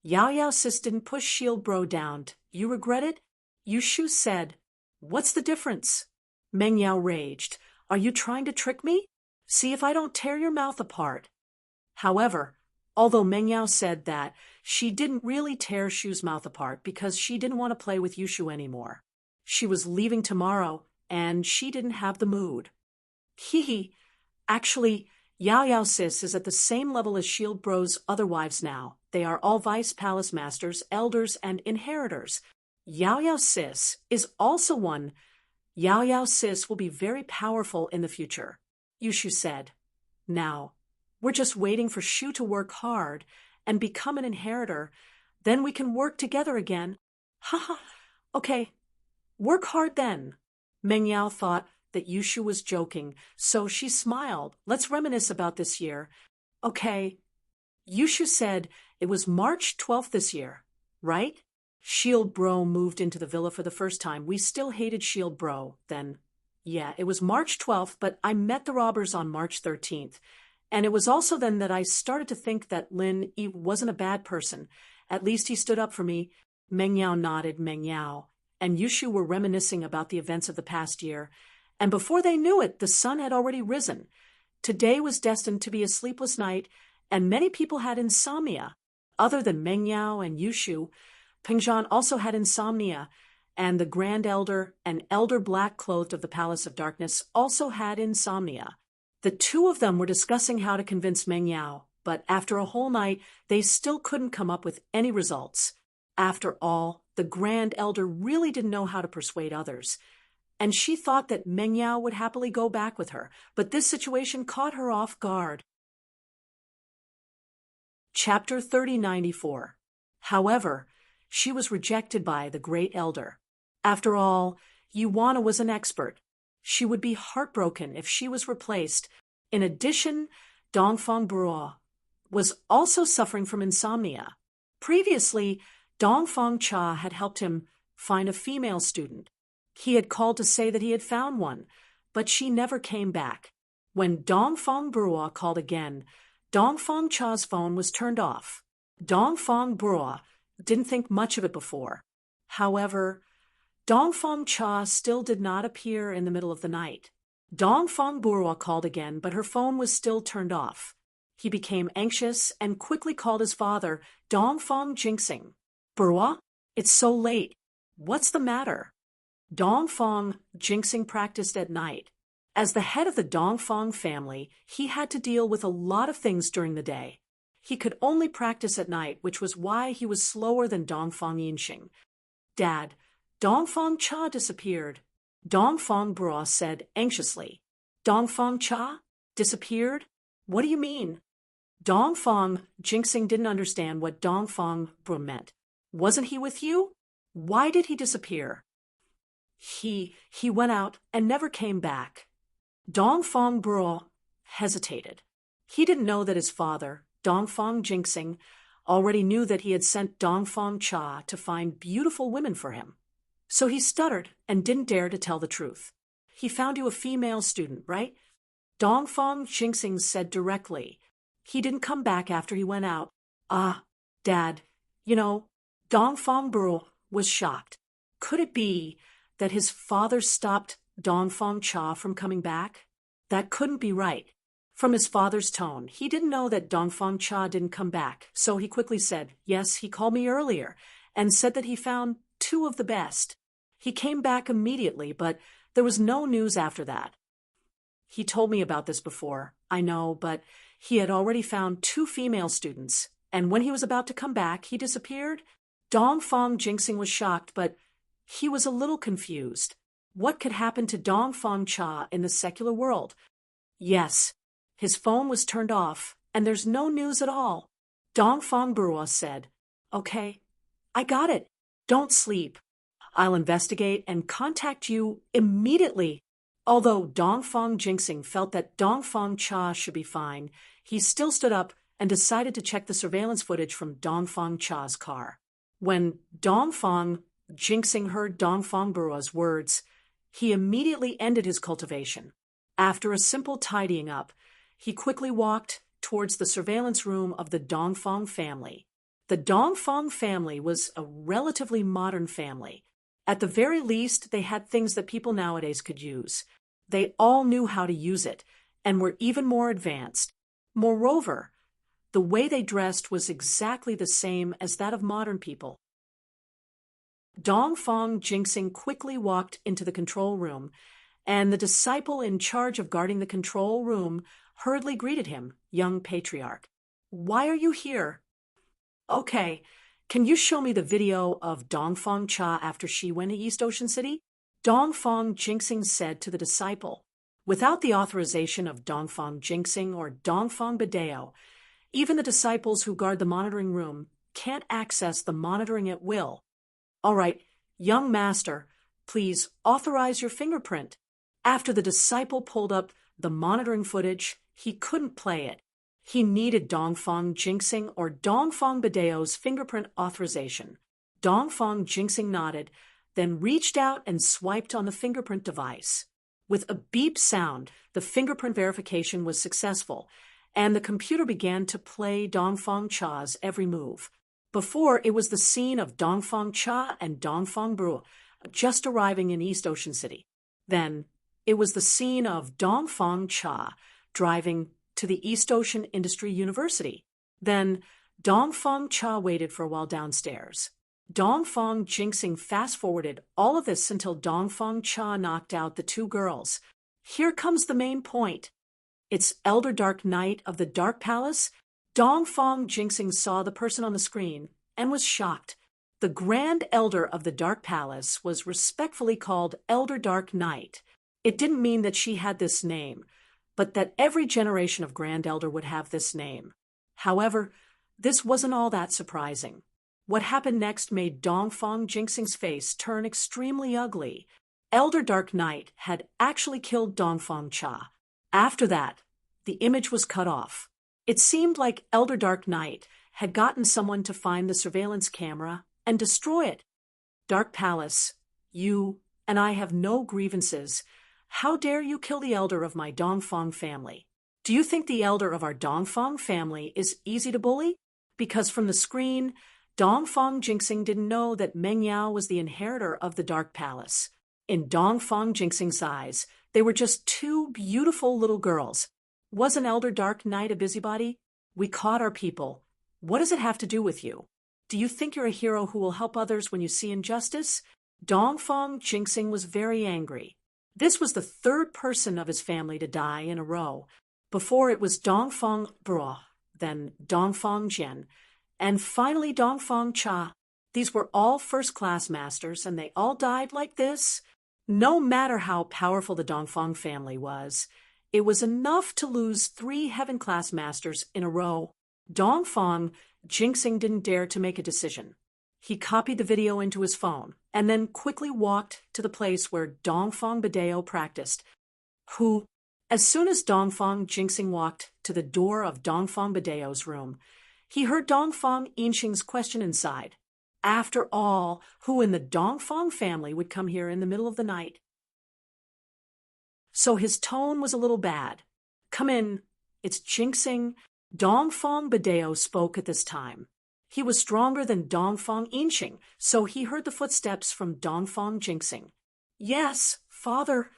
Yao Yao sis didn't push Shield Bro down. You regret it? Yushu said. What's the difference? Meng Yao raged. Are you trying to trick me? See if I don't tear your mouth apart. However, although Meng Yao said that, she didn't really tear Shu's mouth apart because she didn't want to play with Yushu anymore. She was leaving tomorrow, and she didn't have the mood. Hee. Actually, Yao Yao sis is at the same level as Shield Bro's other wives now. They are all vice palace masters, elders, and inheritors. Yao Yao sis is also one. Yao Yao sis will be very powerful in the future, Yushu said. Now, we're just waiting for Shu to work hard and become an inheritor. Then we can work together again. Ha. Okay, work hard then. Meng Yao thought that Yushu was joking, so she smiled. Let's reminisce about this year. Okay. Yushu said it was March 12th this year, right? Shield Bro moved into the villa for the first time. We still hated Shield Bro then. Yeah, it was March 12th, but I met the robbers on March 13th. And it was also then that I started to think that Lin Yi wasn't a bad person. At least he stood up for me. Meng Yao nodded. Meng Yao and Yushu were reminiscing about the events of the past year. And before they knew it, the sun had already risen. Today was destined to be a sleepless night, and many people had insomnia. Other than Meng Yao and Yushu, Pingzhan also had insomnia, and the Grand Elder and Elder Black-Clothed of the Palace of Darkness also had insomnia. The two of them were discussing how to convince Meng Yao, but after a whole night, they still couldn't come up with any results. After all, the Grand Elder really didn't know how to persuade others, and she thought that Meng Yao would happily go back with her, but this situation caught her off guard. Chapter 3094. However, she was rejected by the Great Elder. After all, Yuana was an expert. She would be heartbroken if she was replaced. In addition, Dongfang Bro was also suffering from insomnia. Previously, Dongfang Cha had helped him find a female student. He had called to say that he had found one, but she never came back. When Dongfang Bro called again, Dongfang Cha's phone was turned off. Dongfang Bro didn't think much of it before. However, Dongfang Cha still did not appear in the middle of the night. Dongfang Bro called again, but her phone was still turned off. He became anxious and quickly called his father, Dongfang Jinxing. Bro, it's so late. What's the matter? Dongfang Jinxing practiced at night. As the head of the Dongfang family, he had to deal with a lot of things during the day. He could only practice at night, which was why he was slower than Dongfang Yinxing. Dad, Dongfang Cha disappeared. Dongfang Bro said anxiously. Dongfang Cha? Disappeared? What do you mean? Dongfang Jinxing didn't understand what Dongfang Bro meant. Wasn't he with you? Why did he disappear? He went out and never came back. Dongfang Bro hesitated. He didn't know that his father, Dongfang Jinxing, already knew that he had sent Dongfang Cha to find beautiful women for him. So he stuttered and didn't dare to tell the truth. He found you a female student, right? Dongfang Jinxing said directly. He didn't come back after he went out. Ah, Dad, Dongfang Bro was shocked. Could it be that his father stopped Dongfang Cha from coming back? That couldn't be right. From his father's tone, he didn't know that Dongfang Cha didn't come back, so he quickly said, "Yes, he called me earlier, and said that he found two of the best. He came back immediately, but there was no news after that." He told me about this before, I know, but he had already found two female students, and when he was about to come back, he disappeared. Dongfang Jinxing was shocked, but he was a little confused. What could happen to Dongfang Cha in the secular world? Yes, his phone was turned off, and there's no news at all. Dongfang Bro said, "Okay, I got it. Don't sleep. I'll investigate and contact you immediately." Although Dongfang Jinxing felt that Dongfang Cha should be fine, he still stood up and decided to check the surveillance footage from Dongfang Cha's car. When Dongfang Jinxing heard Dongfang Bro's words, he immediately ended his cultivation. After a simple tidying up, he quickly walked towards the surveillance room of the Dongfang family. The Dongfang family was a relatively modern family. At the very least, they had things that people nowadays could use. They all knew how to use it and were even more advanced. Moreover, the way they dressed was exactly the same as that of modern people. Dongfang Jinxing quickly walked into the control room, and the disciple in charge of guarding the control room hurriedly greeted him, "Young patriarch. Why are you here?" "Okay, can you show me the video of Dongfang Cha after she went to East Ocean City?" Dongfang Jinxing said to the disciple. Without the authorization of Dongfang Jinxing or Dongfang Bideo, even the disciples who guard the monitoring room can't access the monitoring at will. "All right, young master, please authorize your fingerprint." After the disciple pulled up the monitoring footage, he couldn't play it. He needed Dongfang Jinxing or Dongfang Bideo's fingerprint authorization. Dongfang Jinxing nodded, then reached out and swiped on the fingerprint device. With a beep sound, the fingerprint verification was successful, and the computer began to play Dongfang Cha's every move. Before, it was the scene of Dongfang Cha and Dongfang Bro just arriving in East Ocean City. Then, it was the scene of Dongfang Cha driving to the East Ocean Industry University. Then, Dongfang Cha waited for a while downstairs. Dongfang Jinxing fast-forwarded all of this until Dongfang Cha knocked out the two girls. Here comes the main point. It's Elder Dark Knight of the Dark Palace. Dongfang Jinxing saw the person on the screen and was shocked. The Grand Elder of the Dark Palace was respectfully called Elder Dark Knight. It didn't mean that she had this name, but that every generation of Grand Elder would have this name. However, this wasn't all that surprising. What happened next made Dongfang Jinxing's face turn extremely ugly. Elder Dark Knight had actually killed Dongfang Cha. After that, the image was cut off. It seemed like Elder Dark Knight had gotten someone to find the surveillance camera and destroy it. Dark Palace, you and I have no grievances. How dare you kill the elder of my Dongfang family? Do you think the elder of our Dongfang family is easy to bully? Because from the screen, Dongfang Jinxing didn't know that Meng Yao was the inheritor of the Dark Palace. In Dongfang Jinxing's eyes, they were just two beautiful little girls. Wasn't Elder Dark Knight a busybody? We caught our people. What does it have to do with you? Do you think you're a hero who will help others when you see injustice? Dongfang Jinxing was very angry. This was the third person of his family to die in a row. Before it was Dongfang Bro, then Dongfang Jian, and finally Dongfang Cha. These were all first-class masters, and they all died like this. No matter how powerful the Dongfang family was, it was enough to lose 3 heaven-class masters in a row. Dongfang Jinxing didn't dare to make a decision. He copied the video into his phone and then quickly walked to the place where Dongfang Badeo practiced, who, as soon as Dongfang Jingxing walked to the door of Dongfang Badeo's room, he heard Dongfang Yinxing's question inside. After all, who in the Dongfang family would come here in the middle of the night? So his tone was a little bad. Come in, it's Jingxing. Dongfang Badeo spoke at this time. He was stronger than Dongfang Yinxing, so he heard the footsteps from Dongfang Jingxing. Yes, father.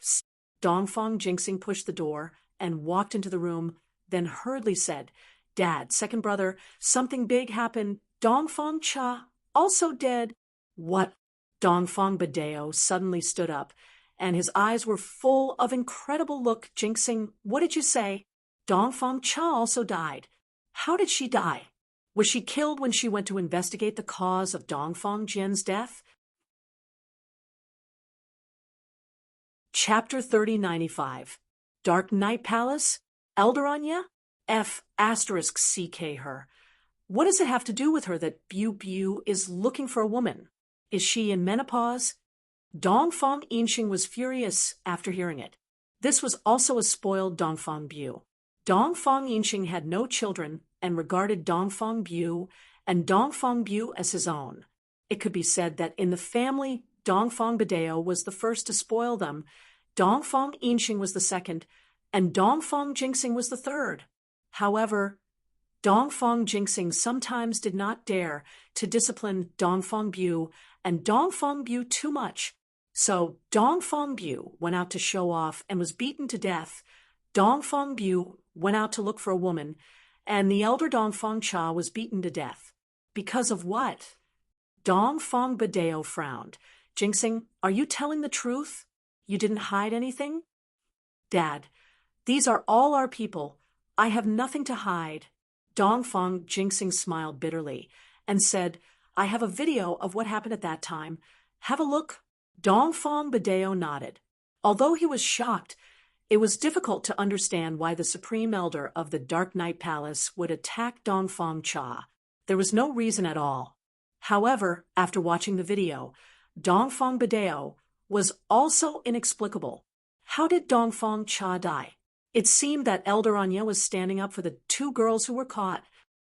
Dongfang Jingxing pushed the door and walked into the room, then hurriedly said, Dad, second brother, something big happened. Dongfang Cha, also dead. What? Dongfang Badeo suddenly stood up, and his eyes were full of incredible look. Jingxing, what did you say? Dongfang Cha also died. How did she die? Was she killed when she went to investigate the cause of Dongfang Jian's death? Chapter 3095. Dark Night Palace? Elderanya? F***CK her. What does it have to do with her that Bu is looking for a woman? Is she in menopause? Dongfang Yinxing was furious after hearing it. This was also a spoiled Dongfang Bu. Dongfang Yinxing had no children and regarded Dongfang Bu and Dongfang Bu as his own. It could be said that in the family, Dongfang Badeo was the first to spoil them, Dongfang Yinxing was the second, and Dongfang Jingxing was the third. However, Dongfang Jingxing sometimes did not dare to discipline Dongfang Bu and Dongfang Bu too much. So Dongfang Bu went out to show off and was beaten to death. Dongfang Bu went out to look for a woman, and the elder Dongfang Cha was beaten to death. Because of what? Dongfang Badeo frowned. Jingxing, are you telling the truth? You didn't hide anything? Dad, these are all our people. I have nothing to hide. Dongfang Jingxing smiled bitterly and said, I have a video of what happened at that time. Have a look. Dongfang Badeo nodded. Although he was shocked, it was difficult to understand why the Supreme Elder of the Dark Night Palace would attack Dongfang Cha. There was no reason at all. However, after watching the video, Dongfang Badeo was also inexplicable. How did Dongfang Cha die? It seemed that Elder Anya was standing up for the two girls who were caught.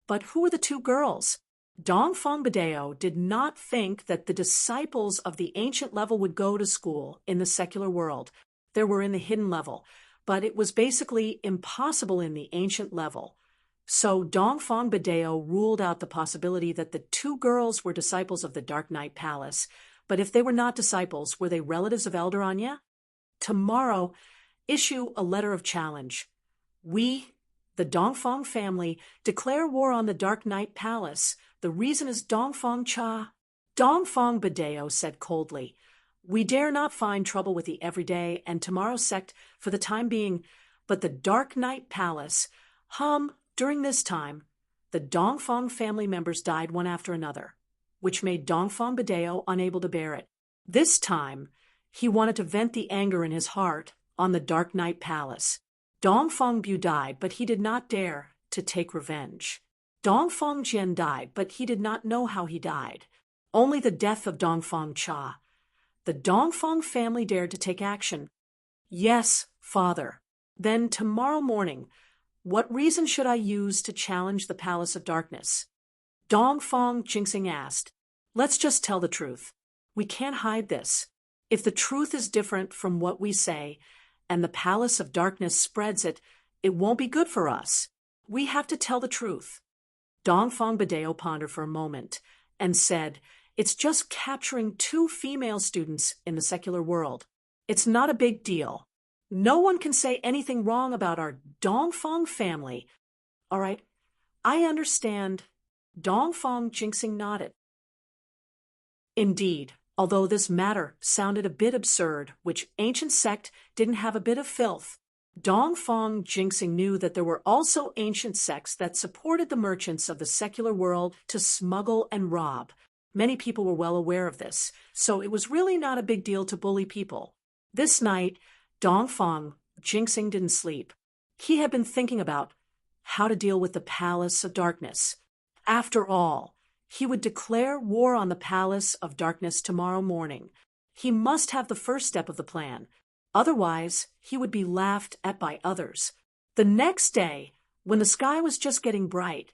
But who were the two girls? Dongfang Badeo did not think that the disciples of the ancient level would go to school in the secular world. There were in the hidden level, but it was basically impossible in the ancient level. So Dongfang Badeo ruled out the possibility that the two girls were disciples of the Dark Night Palace. But if they were not disciples, were they relatives of Elder Anya? Tomorrow, issue a letter of challenge. We, the Dongfang family, declare war on the Dark Night Palace. The reason is Dongfang Cha. Dongfang Badeo said coldly, we dare not find trouble with the everyday and tomorrow's sect for the time being, but the Dark Night Palace. During this time, the Dongfang family members died one after another, which made Dongfang Badeo unable to bear it. This time, he wanted to vent the anger in his heart on the Dark Night Palace. Dongfang Bu died, but he did not dare to take revenge. Dongfang Jian died, but he did not know how he died. Only the death of Dongfang Cha. The Dongfang family dared to take action. Yes, father. Then tomorrow morning, what reason should I use to challenge the Palace of Darkness? Dongfang Jingxing asked. Let's just tell the truth. We can't hide this. If the truth is different from what we say, and the Palace of Darkness spreads it, it won't be good for us. We have to tell the truth. Dongfang Badeo pondered for a moment and said, it's just capturing two female students in the secular world. It's not a big deal. No one can say anything wrong about our Dongfang family. All right, I understand. Dongfang Jingxing nodded. Indeed, although this matter sounded a bit absurd, which ancient sect didn't have a bit of filth, Dongfang Jingxing knew that there were also ancient sects that supported the merchants of the secular world to smuggle and rob. Many people were well aware of this, so it was really not a big deal to bully people. This night, Dongfang Jingxing didn't sleep. He had been thinking about how to deal with the Palace of Darkness. After all, He would declare war on the Palace of Darkness tomorrow morning. He must have the first step of the plan. Otherwise, he would be laughed at by others. The next day, when the sky was just getting bright,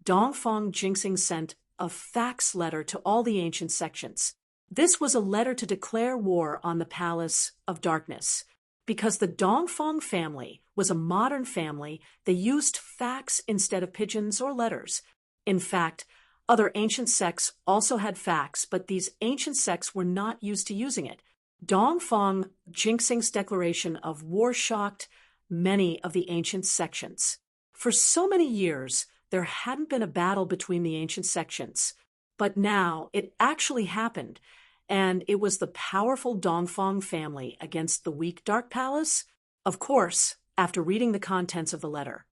Dongfang Jingxing sent a fax letter to all the ancient sections. This was a letter to declare war on the Palace of Darkness. Because the Dongfang family was a modern family, they used fax instead of pigeons or letters. In fact, other ancient sects also had fax, but these ancient sects were not used to using it. Dongfang Jingxing's declaration of war shocked many of the ancient sections. For so many years, there hadn't been a battle between the ancient sections. But now it actually happened, and it was the powerful Dongfang family against the weak Dark Palace. Of course, after reading the contents of the letter,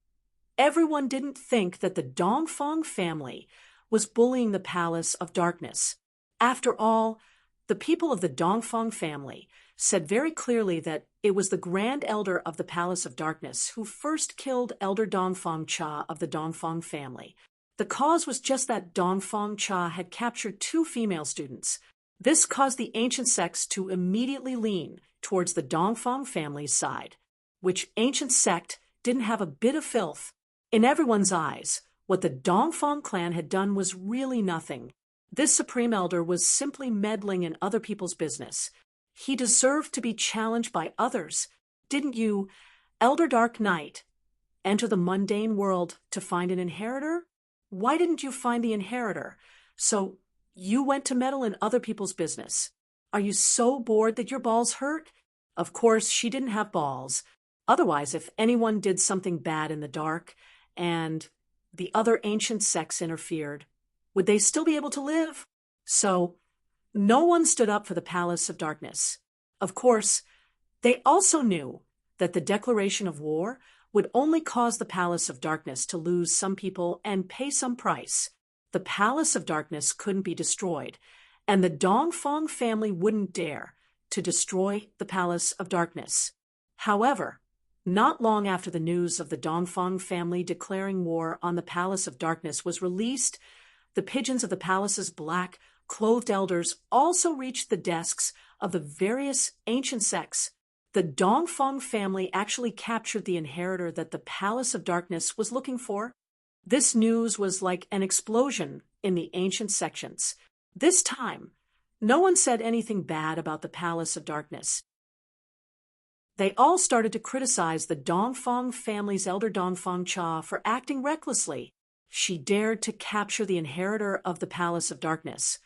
everyone didn't think that the Dongfang family was bullying the Palace of Darkness. After all, the people of the Dongfang family said very clearly that it was the Grand Elder of the Palace of Darkness who first killed Elder Dongfang Cha of the Dongfang family. The cause was just that Dongfang Cha had captured 2 female students. This caused the ancient sects to immediately lean towards the Dongfang family's side, which ancient sect didn't have a bit of filth. In everyone's eyes, what the Dongfang clan had done was really nothing. This supreme elder was simply meddling in other people's business. He deserved to be challenged by others. Didn't you, Elder Dark Knight, enter the mundane world to find an inheritor? Why didn't you find the inheritor? So you went to meddle in other people's business. Are you so bored that your balls hurt? Of course, she didn't have balls. Otherwise, if anyone did something bad in the dark and the other ancient sects interfered, would they still be able to live? So, no one stood up for the Palace of Darkness. Of course, they also knew that the declaration of war would only cause the Palace of Darkness to lose some people and pay some price. The Palace of Darkness couldn't be destroyed, and the Dongfang family wouldn't dare to destroy the Palace of Darkness. However, not long after the news of the Dongfang family declaring war on the Palace of Darkness was released, the pigeons of the palace's black-clothed elders also reached the desks of the various ancient sects. The Dongfang family actually captured the inheritor that the Palace of Darkness was looking for. This news was like an explosion in the ancient sections. This time, no one said anything bad about the Palace of Darkness. They all started to criticize the Dongfang family's elder Dongfang Cha for acting recklessly. She dared to capture the inheritor of the Palace of Darkness.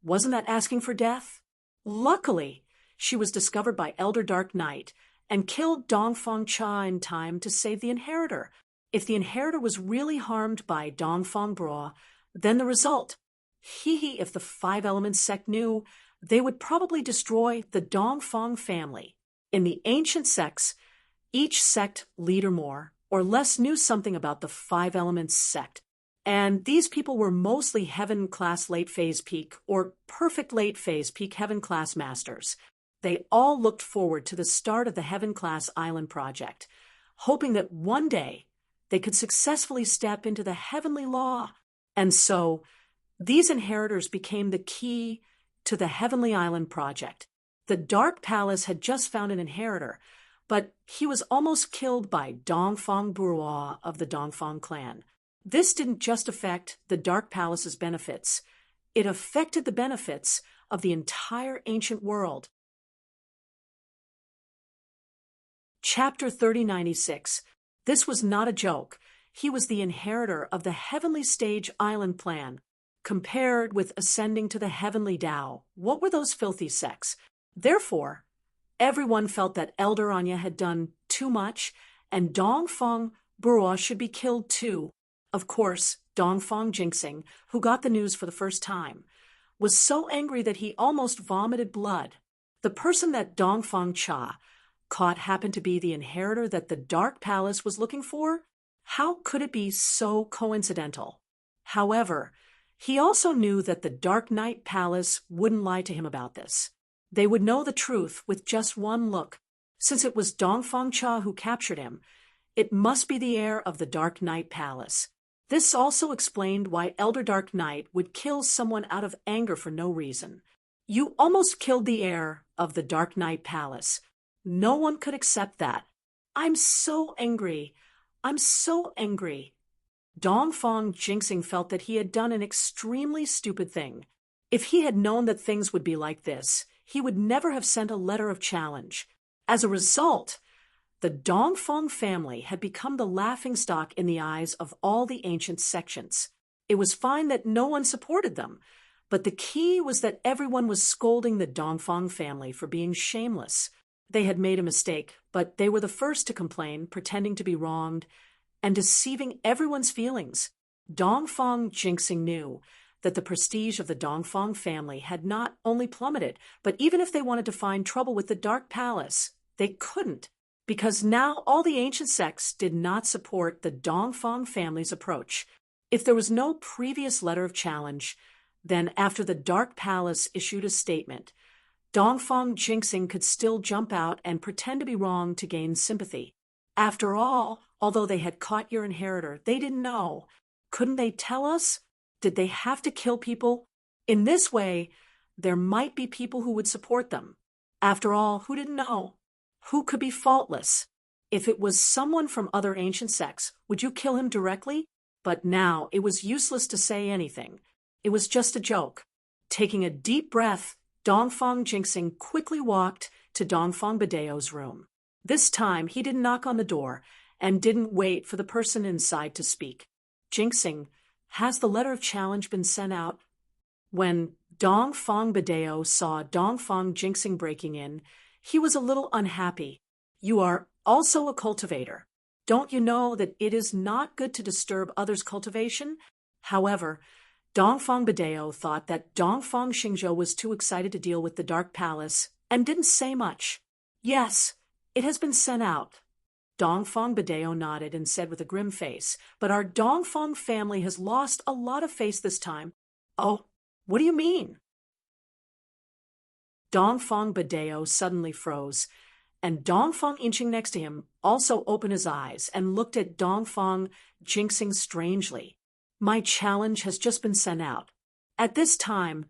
Wasn't that asking for death? Luckily, she was discovered by Elder Dark Knight and killed Dongfang Cha in time to save the inheritor. If the inheritor was really harmed by Dongfang Bra, then the result. If the 5 Elements sect knew, they would probably destroy the Dongfang family. In the ancient sects, each sect leader more or less knew something about the 5 Elements sect, and these people were mostly Heaven-class late-phase peak or perfect late-phase peak Heaven-class masters. They all looked forward to the start of the Heaven-class Island project, hoping that one day they could successfully step into the heavenly law. And so, these inheritors became the key to the Heavenly Island project. The Dark Palace had just found an inheritor, but he was almost killed by Dongfang Bourgeois of the Dongfang clan. This didn't just affect the Dark Palace's benefits. It affected the benefits of the entire ancient world. Chapter 3096. This was not a joke. He was the inheritor of the Heavenly Stage Island plan. Compared with ascending to the Heavenly Tao, what were those filthy sects? Therefore, everyone felt that Elder Anya had done too much, and Dongfang Bourgeois should be killed too. Of course, Dongfang Jingxing, who got the news for the first time, was so angry that he almost vomited blood. The person that Dongfang Cha caught happened to be the inheritor that the Dark Palace was looking for? How could it be so coincidental? However, he also knew that the Dark Knight Palace wouldn't lie to him about this. They would know the truth with just one look. Since it was Dongfang Cha who captured him, it must be the heir of the Dark Knight Palace. This also explained why Elder Dark Knight would kill someone out of anger for no reason. You almost killed the heir of the Dark Knight Palace. No one could accept that. I'm so angry. I'm so angry. Dongfang Jinxing felt that he had done an extremely stupid thing. If he had known that things would be like this, he would never have sent a letter of challenge. As a result, the Dongfang family had become the laughingstock in the eyes of all the ancient sections. It was fine that no one supported them, but the key was that everyone was scolding the Dongfang family for being shameless. They had made a mistake, but they were the first to complain, pretending to be wronged, and deceiving everyone's feelings. Dongfang Jinxing knew that the prestige of the Dongfang family had not only plummeted, but even if they wanted to find trouble with the Dark Palace, they couldn't, because now all the ancient sects did not support the Dongfang family's approach. If there was no previous letter of challenge, then after the Dark Palace issued a statement, Dongfang Jinxing could still jump out and pretend to be wrong to gain sympathy. After all, although they had caught your inheritor, they didn't know. Couldn't they tell us? Did they have to kill people? In this way, there might be people who would support them. After all, who didn't know? Who could be faultless? If it was someone from other ancient sects, would you kill him directly? But now it was useless to say anything. It was just a joke. Taking a deep breath, Dongfang Jinxing quickly walked to Dongfang Badeo's room. This time he didn't knock on the door and didn't wait for the person inside to speak. Jinxing, has the letter of challenge been sent out? When Dongfang Badeo saw Dongfang Jinxing breaking in, he was a little unhappy. You are also a cultivator. Don't you know that it is not good to disturb others' cultivation? However, Dongfang Badeo thought that Dongfang Xingzhou was too excited to deal with the Dark Palace and didn't say much. Yes, it has been sent out. Dongfang Badeo nodded and said with a grim face, but our Dongfang family has lost a lot of face this time. Oh, what do you mean? Dongfang Badeo suddenly froze, and Dongfang inching next to him also opened his eyes and looked at Dongfang Jinxing strangely. My challenge has just been sent out. At this time,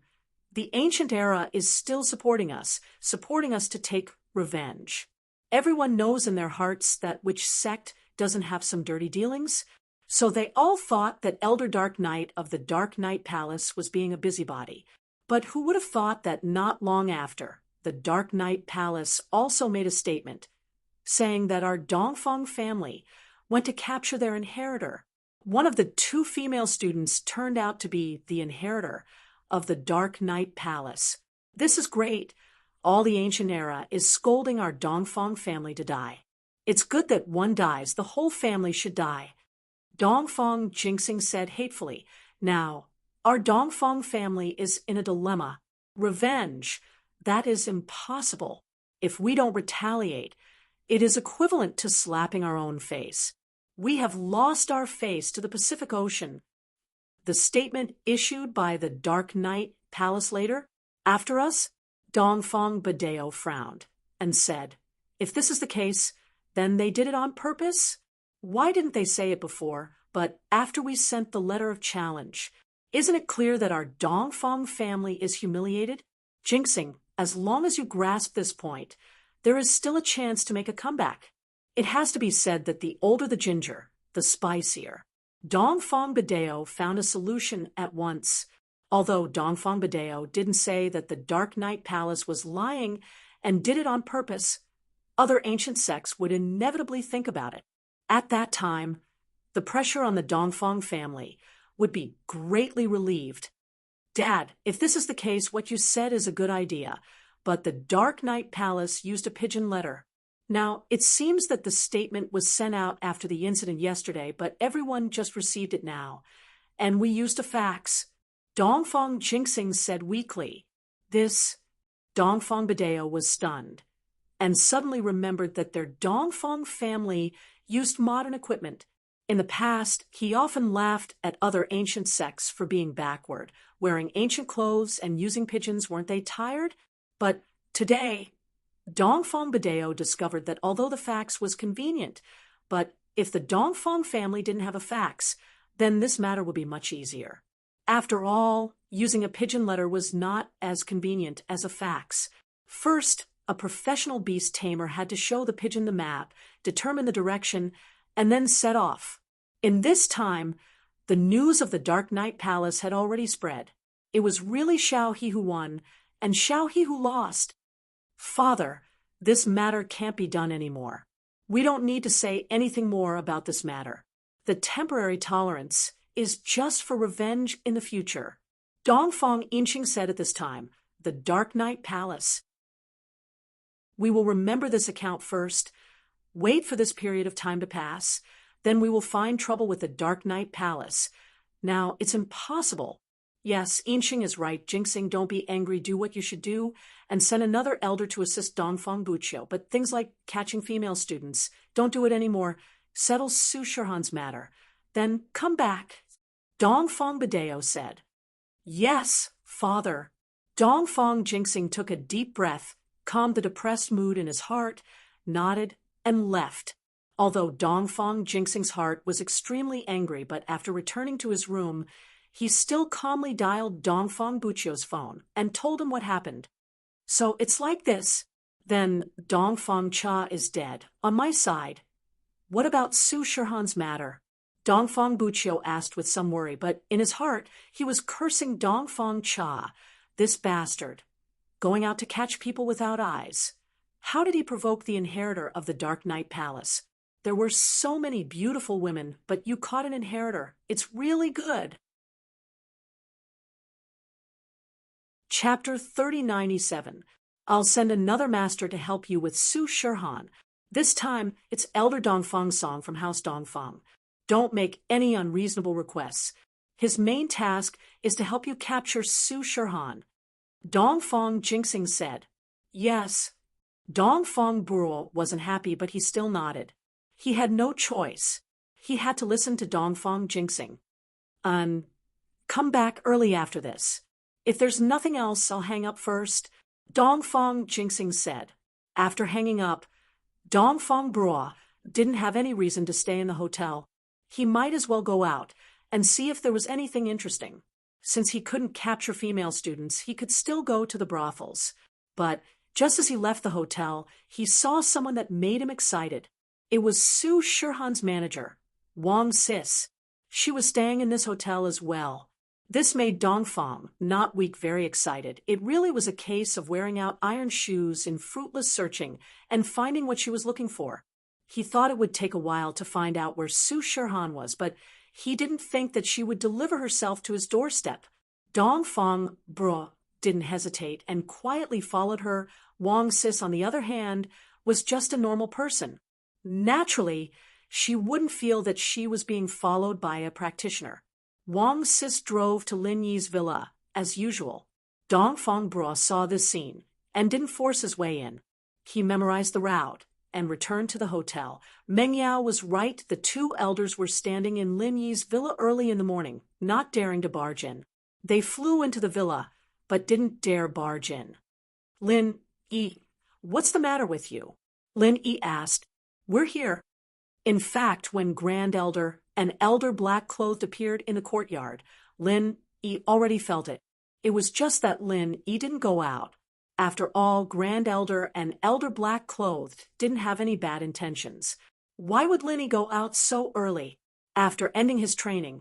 the ancient era is still supporting us to take revenge. Everyone knows in their hearts that which sect doesn't have some dirty dealings, so they all thought that Elder Dark Knight of the Dark Knight Palace was being a busybody. But who would have thought that not long after, the Dark Knight Palace also made a statement, saying that our Dongfang family went to capture their inheritor. One of the 2 female students turned out to be the inheritor of the Dark Knight Palace. This is great. All the ancient era is scolding our Dongfang family to die. It's good that one dies. The whole family should die. Dongfang Jinxing said hatefully. Now, our Dongfang family is in a dilemma. Revenge. That is impossible. If we don't retaliate, it is equivalent to slapping our own face. We have lost our face to the Pacific Ocean. The statement issued by the Dark Knight Palace later, after us, Dongfang Badeo frowned and said, if this is the case, then they did it on purpose? Why didn't they say it before, but after we sent the letter of challenge? Isn't it clear that our Dongfang family is humiliated? Jinxing, as long as you grasp this point, there is still a chance to make a comeback. It has to be said that the older the ginger, the spicier. Dongfang Badeo found a solution at once. Although Dongfang Badeo didn't say that the Dark Knight Palace was lying and did it on purpose, other ancient sects would inevitably think about it. At that time, the pressure on the Dongfang family would be greatly relieved. Dad, if this is the case, what you said is a good idea, but the Dark Knight Palace used a pigeon letter. Now, it seems that the statement was sent out after the incident yesterday, but everyone just received it now, and we used a fax. Dongfang Jinxing said weakly. This, Dongfang Badeo was stunned, and suddenly remembered that their Dongfang family used modern equipment. In the past, he often laughed at other ancient sects for being backward, wearing ancient clothes and using pigeons. Weren't they tired? But today, Dongfang Badeo discovered that although the fax was convenient, but if the Dongfang family didn't have a fax, then this matter would be much easier. After all, using a pigeon letter was not as convenient as a fax. First, a professional beast tamer had to show the pigeon the map, determine the direction, and then set off. In this time, the news of the Dark Knight Palace had already spread. It was really Xiao He who won, and Xiao He who lost. Father, this matter can't be done anymore. We don't need to say anything more about this matter. The temporary tolerance is just for revenge in the future. Dongfang Yinqing said at this time, the Dark Knight Palace. We will remember this account first, wait for this period of time to pass, then we will find trouble with the Dark Knight Palace. Now, it's impossible. Yes, Yinqing is right. Jinxing, don't be angry, do what you should do, and send another elder to assist Dongfang Buqiu. But things like catching female students, don't do it anymore. Settle Su Shihan's matter. Then come back. Dongfang Bideo said. Yes, father. Dongfang Jinxing took a deep breath, calmed the depressed mood in his heart, nodded, and left. Although Dongfang Jinxing's heart was extremely angry, but after returning to his room, he still calmly dialed Dongfang Buqiu's phone and told him what happened. So it's like this. Then Dongfang Cha is dead. On my side. What about Su Shihan's matter? Dongfang Buqiu asked with some worry, but in his heart, he was cursing Dongfang Cha, this bastard, going out to catch people without eyes. How did he provoke the inheritor of the Dark Knight Palace? There were so many beautiful women, but you caught an inheritor. It's really good. Chapter 3097. I'll send another master to help you with Su Shihan. This time, it's Elder Dongfang's song from House Dongfang. Don't make any unreasonable requests. His main task is to help you capture Su Shihan. Dongfang Jinxing said. Yes. Dongfang Buqiu wasn't happy, but he still nodded. He had no choice. He had to listen to Dongfang Jinxing. Come back early after this. If there's nothing else, I'll hang up first, Dongfang Jinxing said. After hanging up, Dongfang Buqiu didn't have any reason to stay in the hotel. He might as well go out and see if there was anything interesting. Since he couldn't capture female students, he could still go to the brothels. But just as he left the hotel, he saw someone that made him excited. It was Su Shihan's manager, Wang Sis. She was staying in this hotel as well. This made Dongfang, not weak, very excited. It really was a case of wearing out iron shoes in fruitless searching and finding what she was looking for. He thought it would take a while to find out where Su Shihan was, but he didn't think that she would deliver herself to his doorstep. Dongfang Buqiu didn't hesitate and quietly followed her. Wang Sis, on the other hand, was just a normal person. Naturally, she wouldn't feel that she was being followed by a practitioner. Wang Sis drove to Lin Yi's villa, as usual. Dongfang Buqiu saw this scene and didn't force his way in. He memorized the route and returned to the hotel. Meng Yao was right. The two elders were standing in Lin Yi's villa early in the morning, not daring to barge in. They flew into the villa, but didn't dare barge in. Lin Yi, what's the matter with you? Lin Yi asked. We're here. In fact, when Grand Elder, an elder black-clothed, appeared in the courtyard, Lin Yi already felt it. It was just that Lin Yi didn't go out. After all, Grand Elder and Elder black-clothed didn't have any bad intentions. Why would Lin Yi go out so early? After ending his training,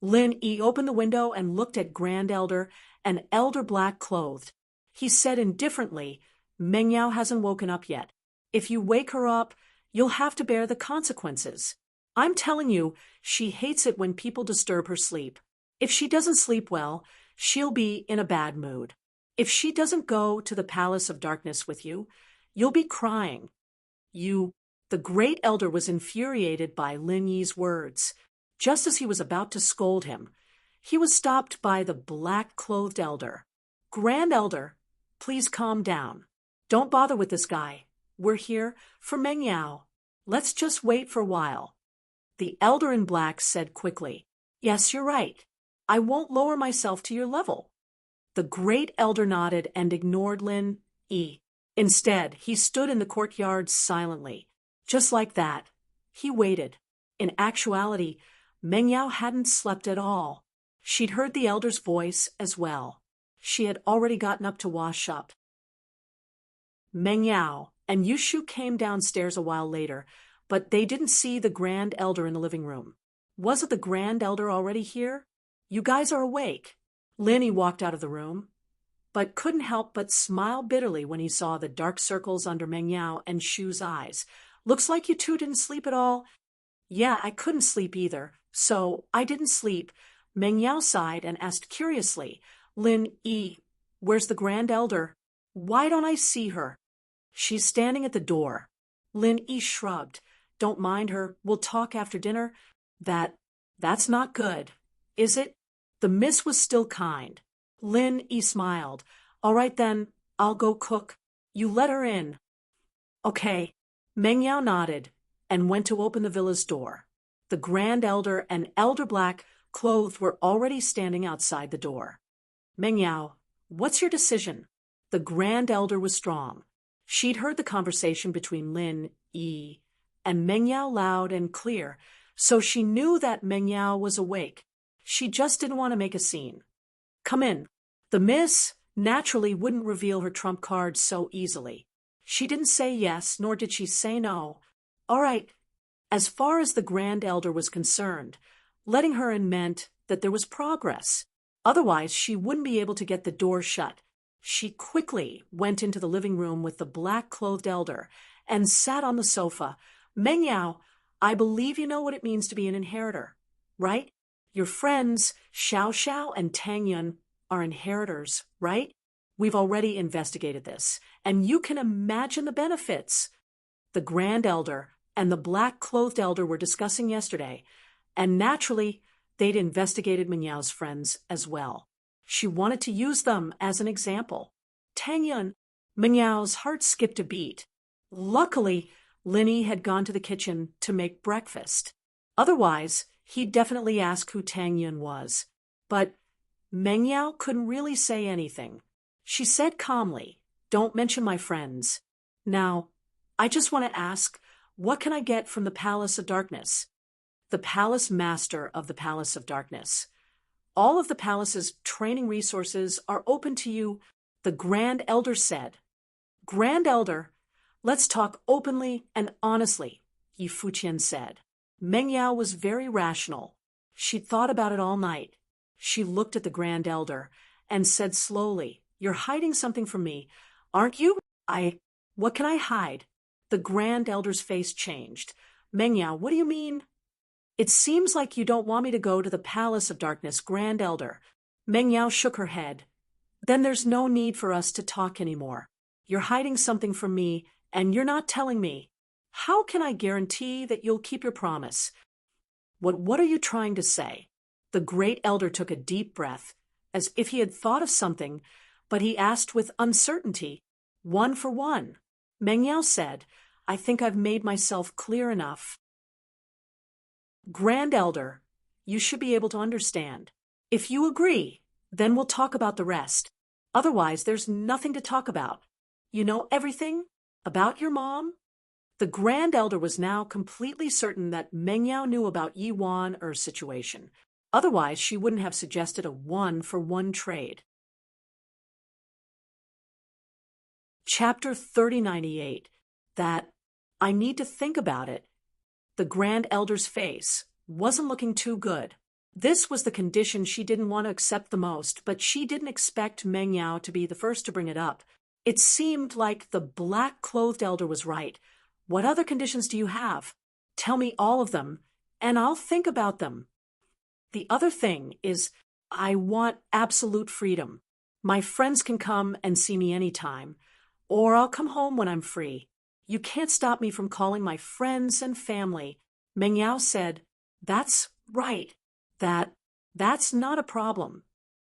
Lin Yi opened the window and looked at Grand Elder and Elder black-clothed. He said indifferently, Meng Yao hasn't woken up yet. If you wake her up, you'll have to bear the consequences. I'm telling you, she hates it when people disturb her sleep. If she doesn't sleep well, she'll be in a bad mood. If she doesn't go to the Palace of Darkness with you, you'll be crying. The great elder was infuriated by Lin Yi's words. Just as he was about to scold him, he was stopped by the black-clothed elder. Grand Elder, please calm down. Don't bother with this guy. We're here for Meng Yao. Let's just wait for a while. The elder in black said quickly, Yes, you're right. I won't lower myself to your level. The great elder nodded and ignored Lin Yi. Instead, he stood in the courtyard silently. Just like that, he waited. In actuality, Meng Yao hadn't slept at all. She'd heard the elder's voice as well. She had already gotten up to wash up. Meng Yao and Yushu came downstairs a while later, but they didn't see the Grand Elder in the living room. Wasn't the Grand Elder already here? You guys are awake. Linny walked out of the room, but couldn't help but smile bitterly when he saw the dark circles under Meng Yao and Shu's eyes. Looks like you two didn't sleep at all. Yeah, I couldn't sleep either, so I didn't sleep. Meng Yao sighed and asked curiously, Lin Yi, where's the Grand Elder? Why don't I see her? She's standing at the door. Lin Yi shrugged. Don't mind her, we'll talk after dinner. That's not good, is it? The miss was still kind. Lin Yi smiled. All right then, I'll go cook. You let her in. Okay. Meng Yao nodded and went to open the villa's door. The Grand Elder and Elder Black, clothed, were already standing outside the door. Meng Yao, what's your decision? The Grand Elder was strong. She'd heard the conversation between Lin Yi and Meng Yao loud and clear, so she knew that Meng Yao was awake. She just didn't want to make a scene. Come in. The miss naturally wouldn't reveal her trump cards so easily. She didn't say yes, nor did she say no. All right. As far as the Grand Elder was concerned, letting her in meant that there was progress. Otherwise, she wouldn't be able to get the door shut. She quickly went into the living room with the black-clothed elder and sat on the sofa. Meng Yao, I believe you know what it means to be an inheritor, right? Your friends, Xiao Xiao and Tang Yun, are inheritors, right? We've already investigated this, and you can imagine the benefits. The Grand Elder and the black-clothed elder were discussing yesterday, and naturally, they'd investigated Meng Yao's friends as well. She wanted to use them as an example. Tang Yun, Meng Yao's heart skipped a beat. Luckily, Linny had gone to the kitchen to make breakfast. Otherwise, he'd definitely ask who Tang Yun was. But Meng Yao couldn't really say anything. She said calmly, Don't mention my friends. Now, I just want to ask, what can I get from the Palace of Darkness? The Palace Master of the Palace of Darkness. All of the palace's training resources are open to you, the Grand Elder said. Grand Elder, let's talk openly and honestly, Yi Fuqian said. Meng Yao was very rational. She'd thought about it all night. She looked at the Grand Elder and said slowly, You're hiding something from me, aren't you? What can I hide? The Grand Elder's face changed. Meng Yao, what do you mean? It seems like you don't want me to go to the Palace of Darkness, Grand Elder. Meng Yao shook her head. Then there's no need for us to talk anymore. You're hiding something from me, and you're not telling me. How can I guarantee that you'll keep your promise? What are you trying to say? The Great Elder took a deep breath, as if he had thought of something, but he asked with uncertainty. One for one. Meng Yao said, I think I've made myself clear enough. Grand Elder, you should be able to understand. If you agree, then we'll talk about the rest. Otherwise, there's nothing to talk about. You know everything about your mom? The Grand Elder was now completely certain that Meng Yao knew about Yi Wan-er's situation. Otherwise, she wouldn't have suggested a one-for-one trade. Chapter 3098. That I need to think about it. The Grand Elder's face wasn't looking too good. This was the condition she didn't want to accept the most, but she didn't expect Meng Yao to be the first to bring it up. It seemed like the black-clothed elder was right. What other conditions do you have? Tell me all of them, and I'll think about them. The other thing is, I want absolute freedom. My friends can come and see me anytime, or I'll come home when I'm free. You can't stop me from calling my friends and family. Meng Yao said, That's right. That's not a problem.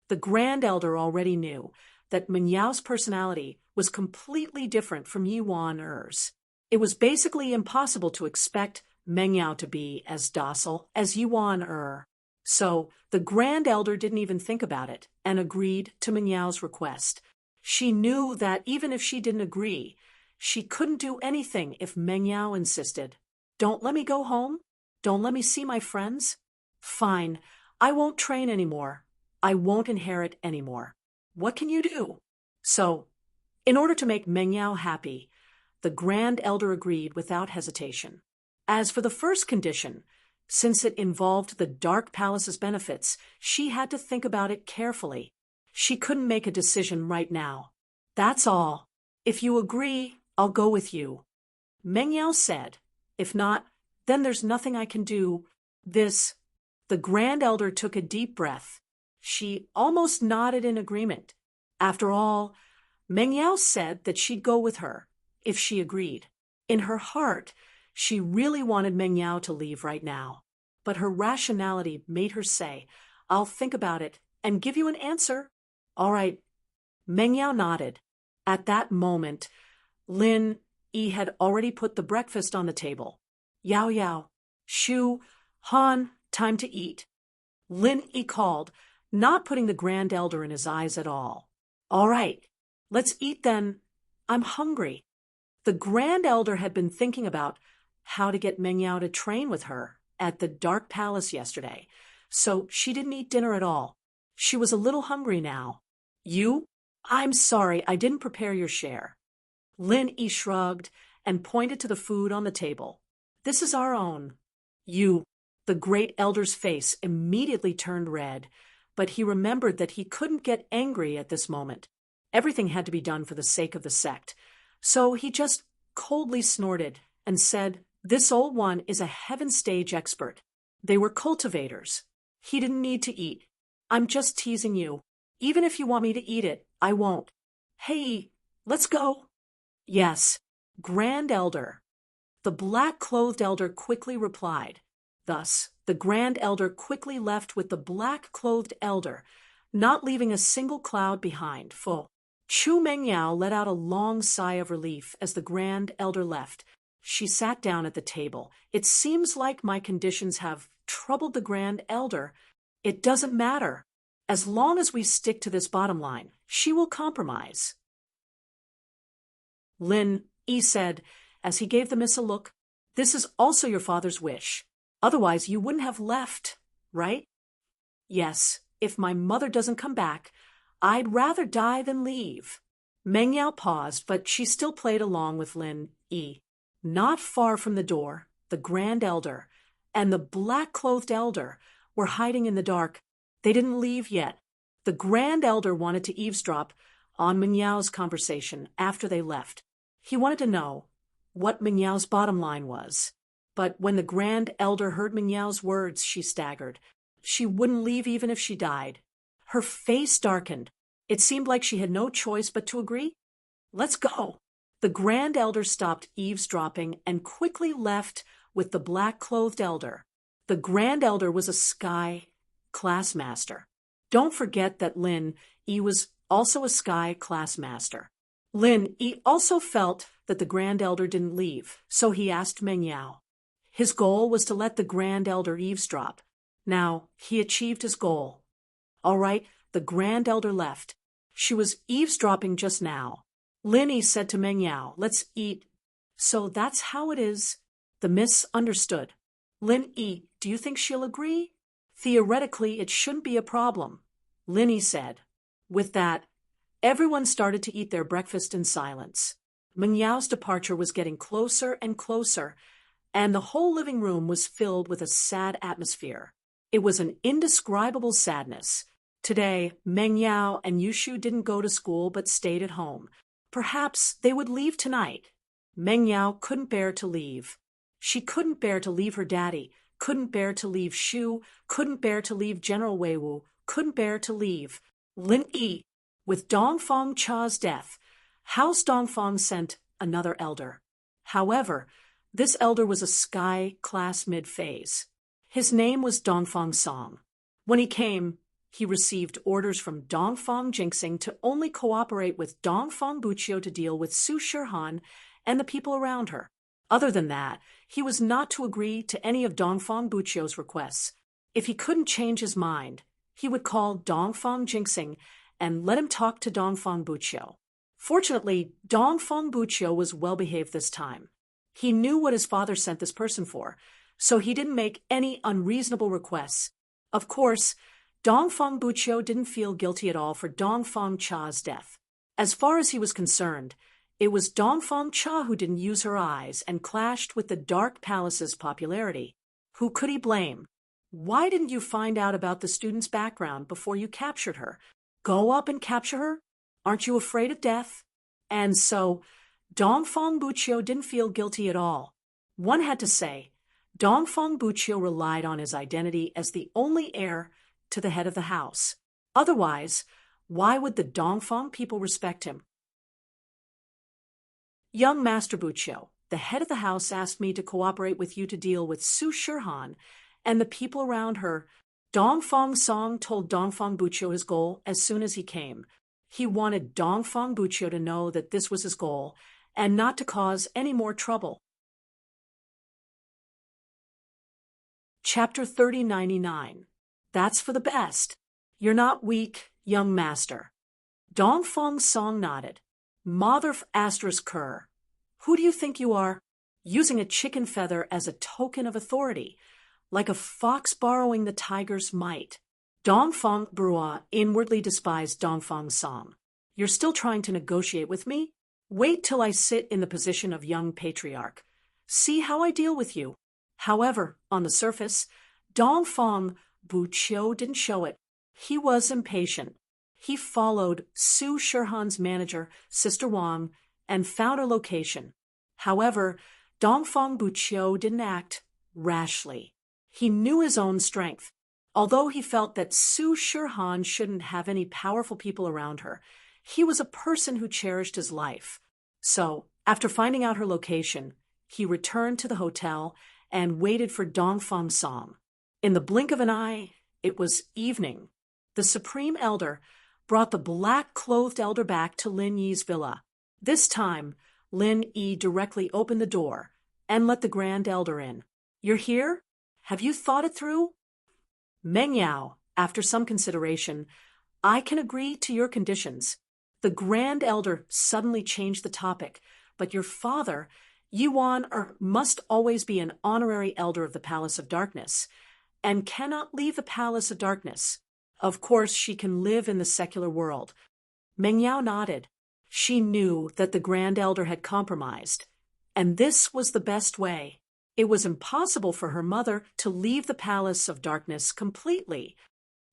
The Grand Elder already knew that Meng Yao's personality was completely different from Yi Wan-er's. It was basically impossible to expect Meng Yao to be as docile as Yi Wan-er. So the Grand Elder didn't even think about it and agreed to Meng Yao's request. She knew that even if she didn't agree, she couldn't do anything if Meng Yao insisted. Don't let me go home? Don't let me see my friends? Fine, I won't train anymore. I won't inherit anymore. What can you do? So, in order to make Meng Yao happy, the Grand Elder agreed without hesitation. As for the first condition, since it involved the Dark Palace's benefits, she had to think about it carefully. She couldn't make a decision right now. That's all. If you agree, I'll go with you. Meng Yao said. If not, then there's nothing I can do. The Grand Elder took a deep breath. She almost nodded in agreement. After all, Meng Yao said that she'd go with her, if she agreed. In her heart, she really wanted Meng Yao to leave right now. But her rationality made her say, I'll think about it and give you an answer. All right. Meng Yao nodded. At that moment, Lin Yi had already put the breakfast on the table. Yao Yao, Shu, Han, time to eat. Lin Yi called, not putting the Grand Elder in his eyes at all. All right, let's eat then. I'm hungry. The Grand Elder had been thinking about how to get Meng Yao to train with her at the Dark Palace yesterday, so she didn't eat dinner at all. She was a little hungry now. You? I'm sorry, I didn't prepare your share. Lin Yi shrugged and pointed to the food on the table. This is our own. You. The Great Elder's face immediately turned red, but he remembered that he couldn't get angry at this moment. Everything had to be done for the sake of the sect. So he just coldly snorted and said, This old one is a heaven stage expert. They were cultivators. He didn't need to eat. I'm just teasing you. Even if you want me to eat it, I won't. Hey, let's go. Yes, Grand Elder. The black-clothed elder quickly replied. Thus, the Grand Elder quickly left with the black-clothed elder, not leaving a single cloud behind. Chu Meng Yao let out a long sigh of relief as the Grand Elder left. She sat down at the table. It seems like my conditions have troubled the Grand Elder. It doesn't matter. As long as we stick to this bottom line, she will compromise. Lin Yi said, as he gave the miss a look, This is also your father's wish. Otherwise, you wouldn't have left, right? Yes, if my mother doesn't come back, I'd rather die than leave. Meng Yao paused, but she still played along with Lin Yi. Not far from the door, the Grand Elder and the black-clothed elder were hiding in the dark. They didn't leave yet. The Grand Elder wanted to eavesdrop on Meng Yao's conversation after they left. He wanted to know what Meng Yao's bottom line was. But when the Grand Elder heard Meng Yao's words, she staggered. She wouldn't leave even if she died. Her face darkened. It seemed like she had no choice but to agree. Let's go. The Grand Elder stopped eavesdropping and quickly left with the black-clothed elder. The Grand Elder was a Sky class master. Don't forget that Lin Yi was also a Sky class master. Lin Yi also felt that the Grand Elder didn't leave, so he asked Meng Yao. His goal was to let the Grand Elder eavesdrop. Now, he achieved his goal. All right, the Grand Elder left. She was eavesdropping just now. Lin Yi said to Meng Yao, Let's eat. So that's how it is. The miss understood. Lin Yi, do you think she'll agree? Theoretically, it shouldn't be a problem, Lin Yi said. With that, everyone started to eat their breakfast in silence. Meng Yao's departure was getting closer and closer, and the whole living room was filled with a sad atmosphere. It was an indescribable sadness. Today, Meng Yao and Yushu didn't go to school but stayed at home. Perhaps they would leave tonight. Meng Yao couldn't bear to leave. She couldn't bear to leave her daddy, couldn't bear to leave Shu, couldn't bear to leave General Weiwu, couldn't bear to leave Lin Yi. With Dongfang Cha's death, House Dongfang sent another elder. However, this elder was a Sky class mid-phase. His name was Dongfang Song. When he came, he received orders from Dongfang Jinxing to only cooperate with Dongfang Buqiu to deal with Su Shihan and the people around her. Other than that, he was not to agree to any of Dongfang Buqiu's requests. If he couldn't change his mind, he would call Dongfang Jinxing and let him talk to Dongfang Buqiu. Fortunately, Dongfang Buqiu was well-behaved this time. He knew what his father sent this person for, so he didn't make any unreasonable requests. Of course, Dongfang Buqiu didn't feel guilty at all for Dongfang Cha's death. As far as he was concerned, it was Dongfang Cha who didn't use her eyes and clashed with the Dark Palace's popularity. Who could he blame? Why didn't you find out about the student's background before you captured her? Go up and capture her? Aren't you afraid of death? And so, Dongfang Buqiu didn't feel guilty at all. One had to say, Dongfang Buqiu relied on his identity as the only heir to the head of the house. Otherwise, why would the Dongfang people respect him? Young Master Buqiu, the head of the house asked me to cooperate with you to deal with Su Shihan and the people around her. Dongfang Song told Dongfang Buqiu his goal as soon as he came. He wanted Dongfang Buqiu to know that this was his goal and not to cause any more trouble. Chapter 3099. That's for the best. You're not weak, young master. Dongfang Song nodded. Mother asterisk Kerr. Who do you think you are? Using a chicken feather as a token of authority, like a fox borrowing the tiger's might. Dongfang Brua inwardly despised Dongfang Song. You're still trying to negotiate with me? Wait till I sit in the position of young patriarch. See how I deal with you. However, on the surface, Dongfang Buqiu didn't show it. He was impatient. He followed Su Shihan's manager, Sister Wang, and found her location. However, Dongfang Buqiu didn't act rashly. He knew his own strength. Although he felt that Su Shihan shouldn't have any powerful people around her, he was a person who cherished his life. So, after finding out her location, he returned to the hotel and waited for Dongfang Song. In the blink of an eye, it was evening. The Supreme Elder brought the black-clothed elder back to Lin Yi's villa. This time, Lin Yi directly opened the door and let the Grand Elder in. You're here? Have you thought it through? Meng Yao, after some consideration, I can agree to your conditions. The Grand Elder suddenly changed the topic, but your father, Yuan, must always be an honorary elder of the Palace of Darkness, and cannot leave the Palace of Darkness. Of course, she can live in the secular world. Meng Yao nodded. She knew that the Grand Elder had compromised, and this was the best way. It was impossible for her mother to leave the Palace of Darkness completely.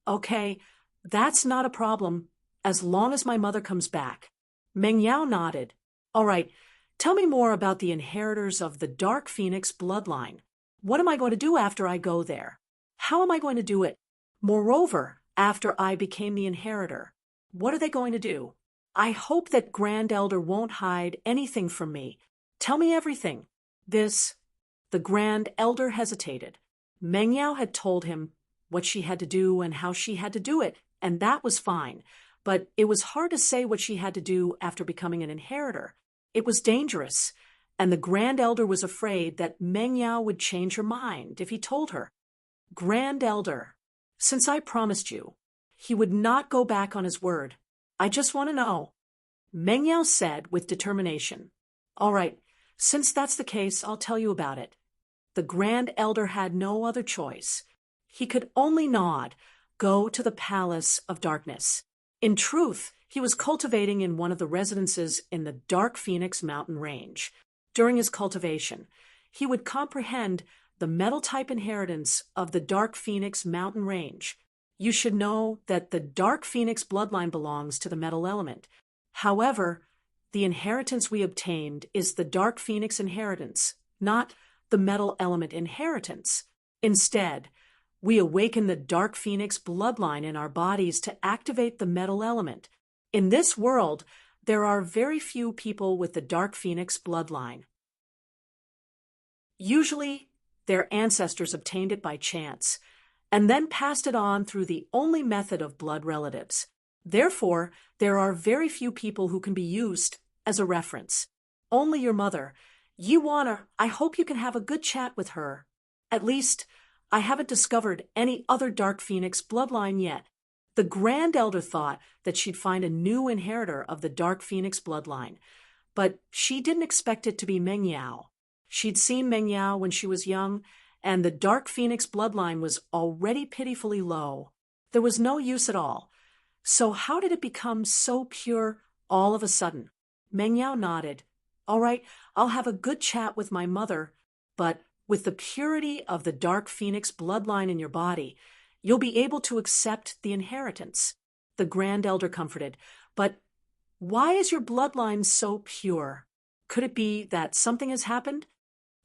Okay, that's not a problem, as long as my mother comes back. Meng Yao nodded. All right, tell me more about the inheritors of the Dark Phoenix bloodline. What am I going to do after I go there? How am I going to do it? Moreover, after I became the inheritor, what are they going to do? I hope that Grand Elder won't hide anything from me. Tell me everything. The Grand Elder hesitated. Meng Yao had told him what she had to do and how she had to do it, and that was fine. But it was hard to say what she had to do after becoming an inheritor. It was dangerous, and the Grand Elder was afraid that Meng Yao would change her mind if he told her. Grand Elder, since I promised you, he would not go back on his word. I just want to know. Meng Yao said with determination. All right, since that's the case, I'll tell you about it. The Grand Elder had no other choice. He could only nod, go to the Palace of Darkness. In truth, he was cultivating in one of the residences in the Dark Phoenix mountain range. During his cultivation, he would comprehend the metal-type inheritance of the Dark Phoenix mountain range. You should know that the Dark Phoenix bloodline belongs to the metal element. However, the inheritance we obtained is the Dark Phoenix inheritance, not the metal element inheritance. Instead, we awaken the Dark Phoenix bloodline in our bodies to activate the metal element. In this world, there are very few people with the Dark Phoenix bloodline. Usually, their ancestors obtained it by chance, and then passed it on through the only method of blood relatives. Therefore, there are very few people who can be used as a reference. Only your mother. I hope you can have a good chat with her. At least, I haven't discovered any other Dark Phoenix bloodline yet. The Grand Elder thought that she'd find a new inheritor of the Dark Phoenix bloodline, but she didn't expect it to be Meng Yao. She'd seen Meng Yao when she was young, and the Dark Phoenix bloodline was already pitifully low. There was no use at all. So how did it become so pure all of a sudden? Meng Yao nodded. All right, I'll have a good chat with my mother, but with the purity of the Dark Phoenix bloodline in your body, you'll be able to accept the inheritance. The Grand Elder comforted. But why is your bloodline so pure? Could it be that something has happened?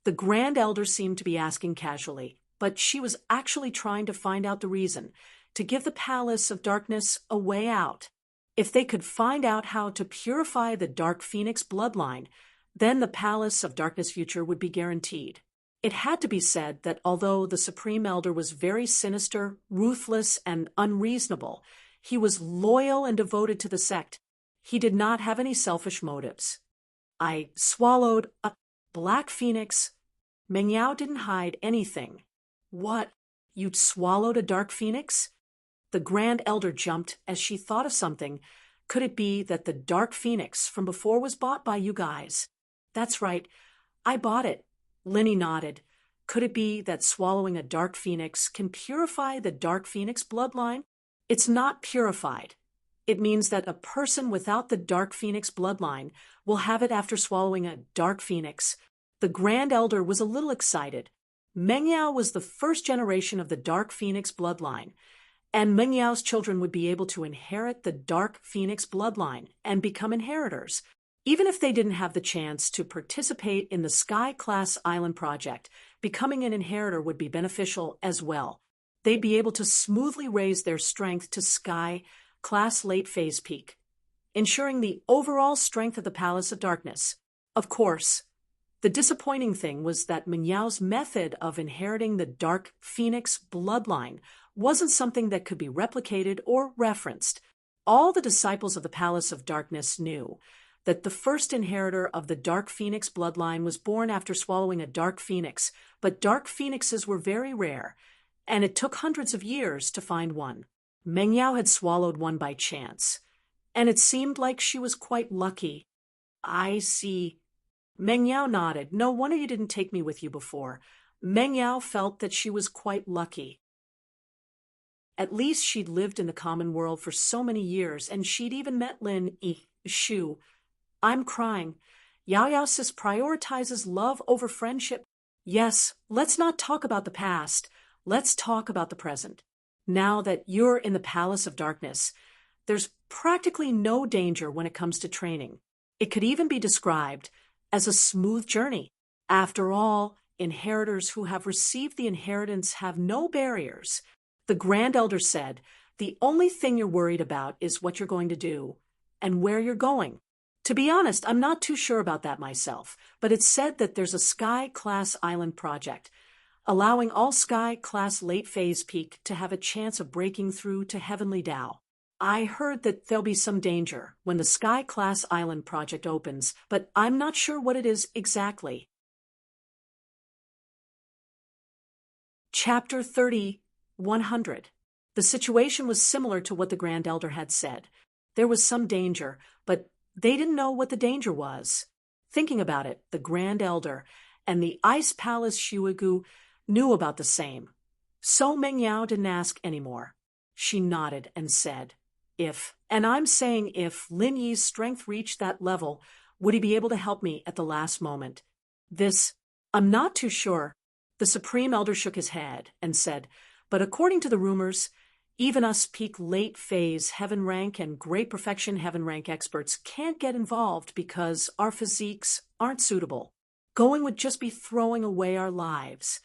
The Grand Elder seemed to be asking casually, but she was actually trying to find out the reason, to give the Palace of Darkness a way out. If they could find out how to purify the Dark Phoenix bloodline, then the Palace of Darkness future would be guaranteed. It had to be said that although the Supreme Elder was very sinister, ruthless, and unreasonable, he was loyal and devoted to the sect. He did not have any selfish motives. I swallowed a Black Phoenix. Meng Yao didn't hide anything. What? You'd swallowed a Dark Phoenix? The Grand Elder jumped as she thought of something. Could it be that the Dark Phoenix from before was bought by you guys? That's right. I bought it. Linny nodded. Could it be that swallowing a Dark Phoenix can purify the Dark Phoenix bloodline? It's not purified. It means that a person without the Dark Phoenix bloodline will have it after swallowing a Dark Phoenix. The Grand Elder was a little excited. Meng Yao was the first generation of the Dark Phoenix bloodline, and Meng Yao's children would be able to inherit the Dark Phoenix bloodline and become inheritors. Even if they didn't have the chance to participate in the Sky-class island project, becoming an inheritor would be beneficial as well. They'd be able to smoothly raise their strength to Sky-class late phase peak, ensuring the overall strength of the Palace of Darkness. Of course, the disappointing thing was that Meng Yao's method of inheriting the Dark Phoenix bloodline wasn't something that could be replicated or referenced. All the disciples of the Palace of Darkness knew that the first inheritor of the Dark Phoenix bloodline was born after swallowing a Dark Phoenix, but Dark Phoenixes were very rare, and it took hundreds of years to find one. Meng Yao had swallowed one by chance, and it seemed like she was quite lucky. I see. Meng Yao nodded. No wonder you didn't take me with you before. Meng Yao felt that she was quite lucky. At least she'd lived in the common world for so many years, and she'd even met Lin Shu. I'm crying. Yao Yao sis prioritizes love over friendship. Yes, let's not talk about the past. Let's talk about the present. Now that you're in the Palace of Darkness, there's practically no danger when it comes to training. It could even be described as a smooth journey. After all, inheritors who have received the inheritance have no barriers. The Grand Elder said, the only thing you're worried about is what you're going to do and where you're going. To be honest, I'm not too sure about that myself, but it's said that there's a Sky-class island project, allowing all Sky-class late phase peak to have a chance of breaking through to Heavenly Tao. I heard that there'll be some danger when the Sky-class island project opens, but I'm not sure what it is exactly. Chapter 30, 100. The situation was similar to what the Grand Elder had said. There was some danger, but they didn't know what the danger was. Thinking about it, the Grand Elder and the Ice Palace Shuigu knew about the same. So Meng Yao didn't ask anymore. She nodded and said, and I'm saying if Lin Yi's strength reached that level, would he be able to help me at the last moment? I'm not too sure. The Supreme Elder shook his head and said, but according to the rumors, even us peak late phase heaven rank and great perfection heaven rank experts can't get involved because our physiques aren't suitable. Going would just be throwing away our lives.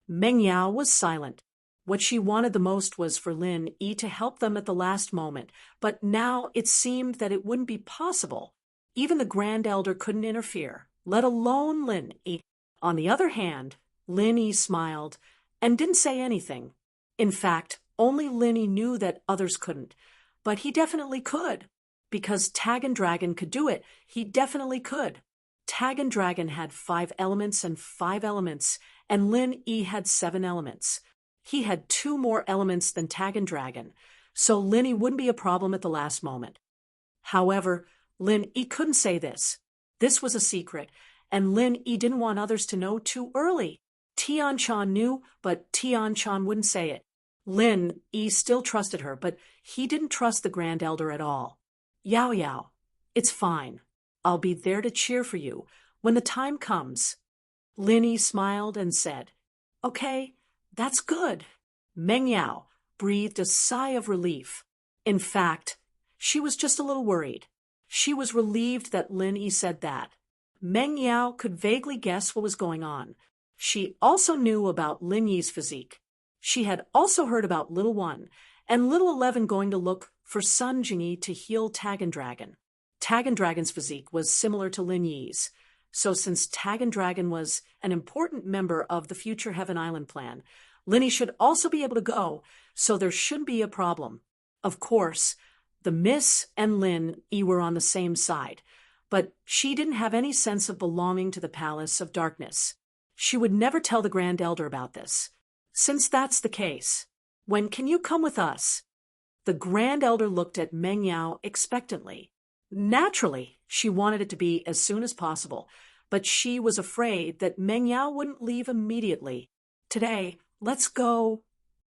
Meng Yao was silent. What she wanted the most was for Lin Yi to help them at the last moment, but now it seemed that it wouldn't be possible. Even the Grand Elder couldn't interfere, let alone Lin Yi. On the other hand, Lin Yi smiled and didn't say anything. In fact, only Lin Yi knew that others couldn't, but he definitely could. Because Tag and Dragon could do it, he definitely could. Tag and Dragon had 5 elements and 5 elements, and Lin Yi had 7 elements. He had 2 more elements than Tag and Dragon, so Lin Yi wouldn't be a problem at the last moment. However, Lin Yi couldn't say this. This was a secret, and Lin Yi didn't want others to know too early. Tian Chan knew, but Tian Chan wouldn't say it. Lin Yi still trusted her, but he didn't trust the Grand Elder at all. Yao Yao, it's fine. I'll be there to cheer for you when the time comes. Lin Yi smiled and said, Okay, that's good. Meng Yao breathed a sigh of relief. In fact, she was just a little worried. She was relieved that Lin Yi said that. Meng Yao could vaguely guess what was going on. She also knew about Lin Yi's physique. She had also heard about Little One and Little 11 going to look for Sun Jingyi to heal Tagan Dragon. Tagan Dragon's physique was similar to Lin Yi's. So since Tagan Dragon was an important member of the future Heaven Island plan, Lin Yi should also be able to go, so there shouldn't be a problem. Of course, the Miss and Lin Yi were on the same side, but she didn't have any sense of belonging to the Palace of Darkness. She would never tell the Grand Elder about this. Since that's the case, when can you come with us? The Grand Elder looked at Meng Yao expectantly. Naturally, she wanted it to be as soon as possible, but she was afraid that Meng Yao wouldn't leave immediately. Today, let's go.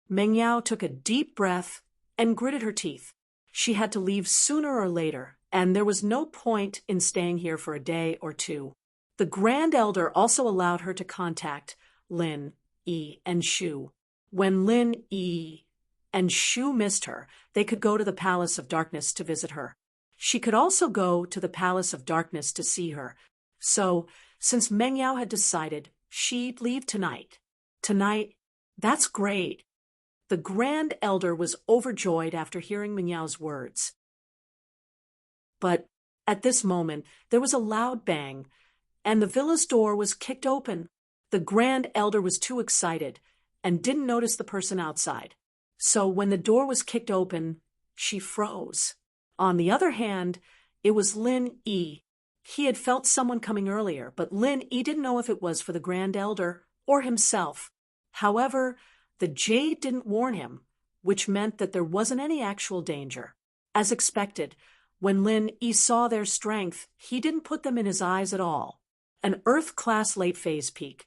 Meng Yao took a deep breath and gritted her teeth. She had to leave sooner or later, and there was no point in staying here for a day or two. The Grand Elder also allowed her to contact Lin Yi and Shu. When Lin Yi and Shu missed her, they could go to the Palace of Darkness to visit her. She could also go to the Palace of Darkness to see her. So, since Meng Yao had decided she'd leave tonight. Tonight, that's great. The Grand Elder was overjoyed after hearing Meng Yao's words. But at this moment, there was a loud bang, and the villa's door was kicked open. The Grand Elder was too excited and didn't notice the person outside. So when the door was kicked open, she froze. On the other hand, it was Lin Yi. He had felt someone coming earlier, but Lin Yi didn't know if it was for the Grand Elder or himself. However, the Jade didn't warn him, which meant that there wasn't any actual danger. As expected, when Lin Yi saw their strength, he didn't put them in his eyes at all. An Earth-class late-phase peak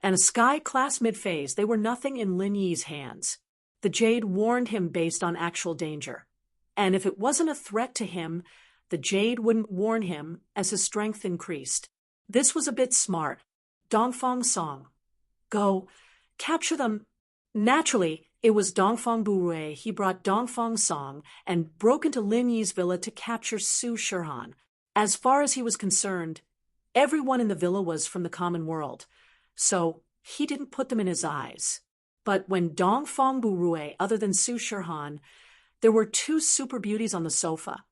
and a Sky-class mid-phase, they were nothing in Lin Yi's hands. The Jade warned him based on actual danger. And if it wasn't a threat to him, the Jade wouldn't warn him as his strength increased. This was a bit smart. Dongfang Song. Go. Capture them. Naturally, it was Dongfang Burui. He brought Dongfang Song and broke into Lin Yi's villa to capture Su Shirhan. As far as he was concerned, everyone in the villa was from the common world, so he didn't put them in his eyes. But when Dongfang Burui, other than Su Shirhan, there were two super beauties on the sofa,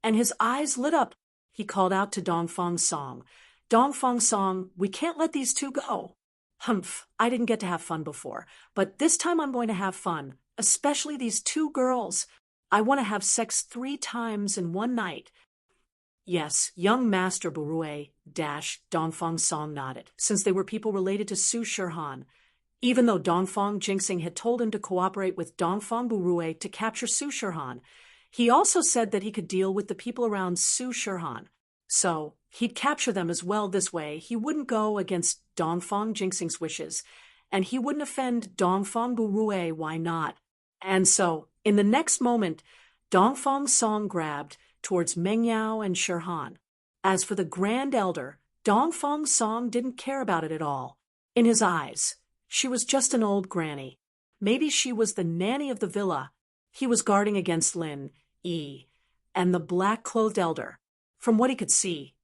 and his eyes lit up. He called out to Dongfang Song, Dongfang Song, we can't let these two go. Humph, I didn't get to have fun before, but this time I'm going to have fun, especially these two girls. I want to have sex 3 times in one night. Yes, young Master Burui Dongfang Song nodded, since they were people related to Su Shirhan. Even though Dongfang Jingxing had told him to cooperate with Dongfang Burui to capture Su Shirhan, he also said that he could deal with the people around Su Shirhan. So, he'd capture them as well this way. He wouldn't go against Dongfang Jingxing's wishes, and he wouldn't offend Dongfang Burui, why not? And so, in the next moment, Dongfang Song grabbed towards Meng Yao and Shirhan. As for the Grand Elder, Dongfang Song didn't care about it at all. In his eyes, she was just an old granny. Maybe she was the nanny of the villa. He was guarding against Lin Yi and the black-clothed elder. From what he could see,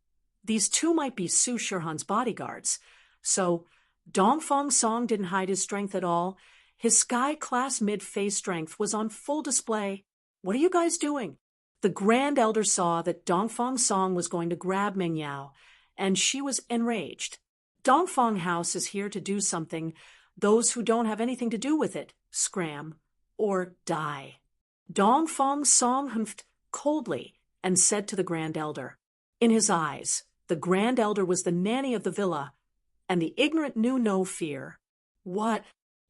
these two might be Su Shirhan's bodyguards. So, Dongfang Song didn't hide his strength at all. His Sky-class mid-phase strength was on full display. What are you guys doing? The Grand Elder saw that Dongfang Song was going to grab Meng Yao, and she was enraged. Dongfang House is here to do something. Those who don't have anything to do with it, scram or die. Dongfang Song humphed coldly and said to the Grand Elder. In his eyes, the Grand Elder was the nanny of the villa, and the ignorant knew no fear. What?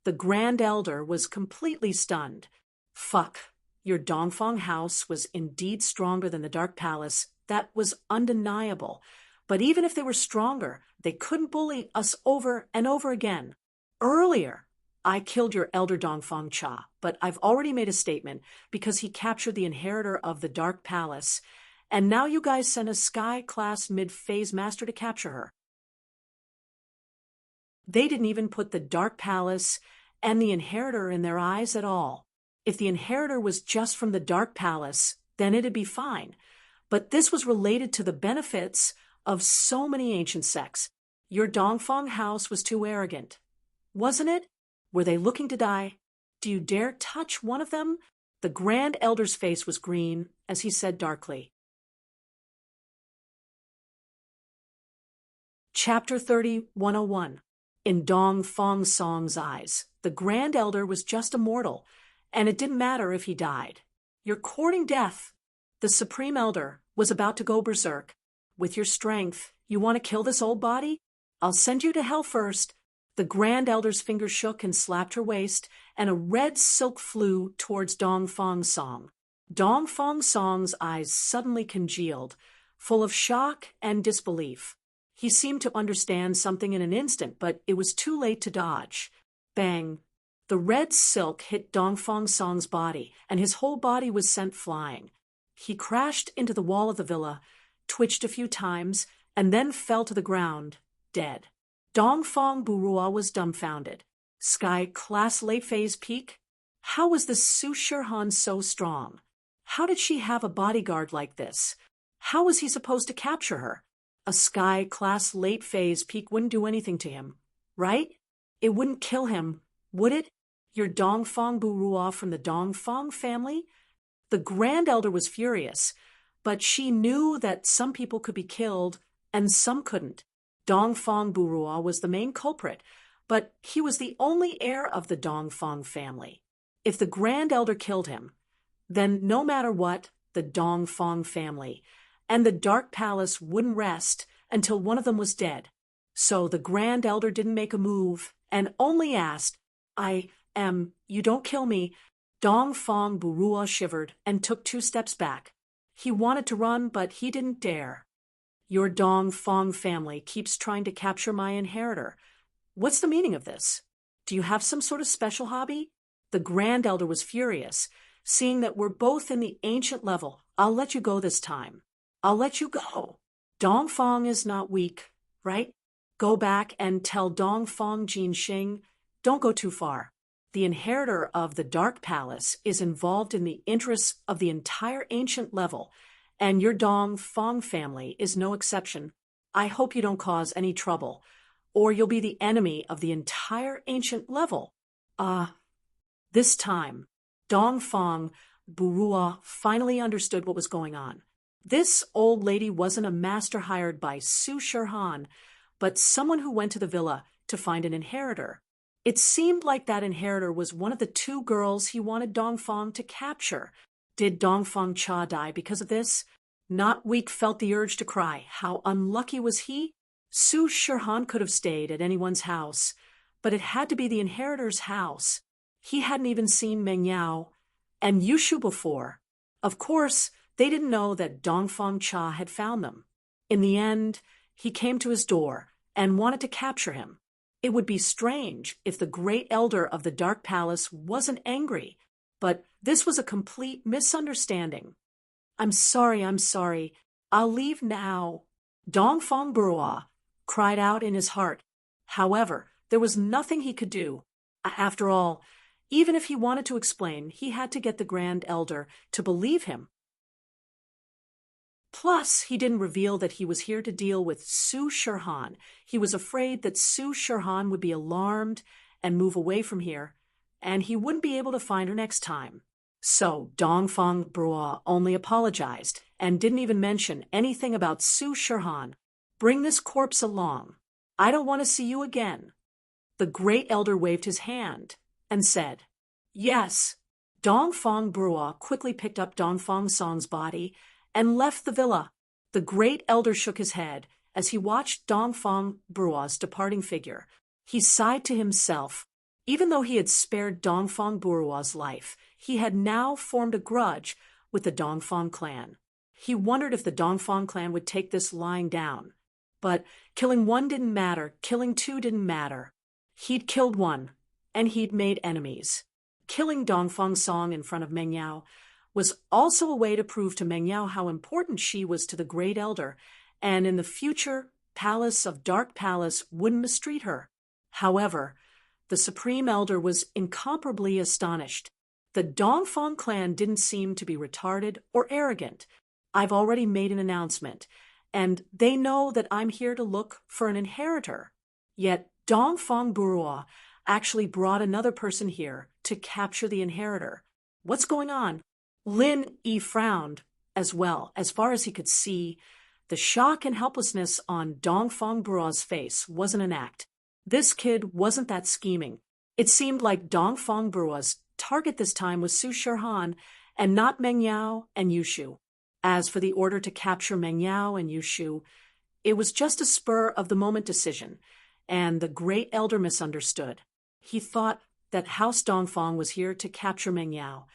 The Grand Elder was completely stunned. Fuck. Your Dongfang House was indeed stronger than the Dark Palace. That was undeniable. But even if they were stronger, they couldn't bully us over and over again. Earlier, I killed your elder Dongfang Cha, but I've already made a statement because he captured the inheritor of the Dark Palace, and now you guys send a Sky-class mid-phase master to capture her. They didn't even put the Dark Palace and the inheritor in their eyes at all. If the inheritor was just from the Dark Palace, then it'd be fine. But this was related to the benefits of so many ancient sects. Your Dongfang house was too arrogant, wasn't it? Were they looking to die? Do you dare touch one of them? The Grand Elder's face was green as he said darkly. Chapter 30, 101. In Dongfang Song's eyes, the Grand Elder was just a mortal, and it didn't matter if he died. You're courting death. The Supreme Elder was about to go berserk. With your strength, you want to kill this old body? I'll send you to hell first. The Grand Elder's fingers shook and slapped her waist, and a red silk flew towards Dongfang Song. Dongfang Song's eyes suddenly congealed, full of shock and disbelief. He seemed to understand something in an instant, but it was too late to dodge. Bang! The red silk hit Dongfang Song's body, and his whole body was sent flying. He crashed into the wall of the villa, twitched a few times, and then fell to the ground, dead. Dongfang Burua was dumbfounded. Sky-class late-phase peak? How was the Su Shirhan so strong? How did she have a bodyguard like this? How was he supposed to capture her? A Sky-class late-phase peak wouldn't do anything to him, right? It wouldn't kill him, would it? Your Dongfang Burua from the Dongfang family? The Grand Elder was furious, but she knew that some people could be killed and some couldn't. Dongfang Burua was the main culprit, but he was the only heir of the Dongfang family. If the Grand Elder killed him, then no matter what, the Dongfang family and the Dark Palace wouldn't rest until one of them was dead. So the Grand Elder didn't make a move and only asked, you don't kill me. Dongfang Burua shivered and took 2 steps back. He wanted to run, but he didn't dare. Your Dongfang family keeps trying to capture my inheritor. What's the meaning of this? Do you have some sort of special hobby? The Grand Elder was furious, seeing that we're both in the ancient level. I'll let you go this time. I'll let you go. Dongfang is not weak, right? Go back and tell Dongfang Jinxing, don't go too far. The inheritor of the Dark Palace is involved in the interests of the entire ancient level, and your Dongfang family is no exception. I hope you don't cause any trouble, or you'll be the enemy of the entire ancient level. This time, Dongfang Burua finally understood what was going on. This old lady wasn't a master hired by Su Shirhan, but someone who went to the villa to find an inheritor. It seemed like that inheritor was one of the 2 girls he wanted Dongfang to capture. Did Dongfang Cha die because of this? Not Weak felt the urge to cry. How unlucky was he? Su Shirhan could have stayed at anyone's house, but it had to be the inheritor's house. He hadn't even seen Meng Yao and Yushu before. Of course, they didn't know that Dongfang Cha had found them. In the end, he came to his door and wanted to capture him. It would be strange if the Great Elder of the Dark Palace wasn't angry, but this was a complete misunderstanding. I'm sorry. I'll leave now. Dongfang Burua cried out in his heart. However, there was nothing he could do. After all, even if he wanted to explain, he had to get the Grand Elder to believe him. Plus, he didn't reveal that he was here to deal with Su Shirhan. He was afraid that Su Shirhan would be alarmed and move away from here, and he wouldn't be able to find her next time. So Dongfang Burua only apologized and didn't even mention anything about Su Shirhan. Bring this corpse along. I don't want to see you again. The Great Elder waved his hand and said, Yes. Dongfang Burua quickly picked up Dongfang Song's body and left the villa. The Great Elder shook his head as he watched Dongfang Burua's departing figure. He sighed to himself. Even though he had spared Dongfang Burua's life, he had now formed a grudge with the Dongfang clan. He wondered if the Dongfang clan would take this lying down. But killing one didn't matter, killing two didn't matter. He'd killed one, and he'd made enemies. Killing Dongfang Song in front of Meng Yao was also a way to prove to Meng Yao how important she was to the Great Elder, and in the future, Palace of Dark Palace wouldn't mistreat her. However, the Supreme Elder was incomparably astonished. The Dongfang clan didn't seem to be retarded or arrogant. I've already made an announcement, and they know that I'm here to look for an inheritor. Yet Dongfang Burua actually brought another person here to capture the inheritor. What's going on? Lin Yi frowned as well. As far as he could see, the shock and helplessness on Dongfang Burua's face wasn't an act. This kid wasn't that scheming. It seemed like Dongfang Burua's target this time was Su Shihan and not Meng Yao and Yushu. As for the order to capture Meng Yao and Yushu, it was just a spur-of-the-moment decision, and the Great Elder misunderstood. He thought that House Dongfang was here to capture Meng Yao,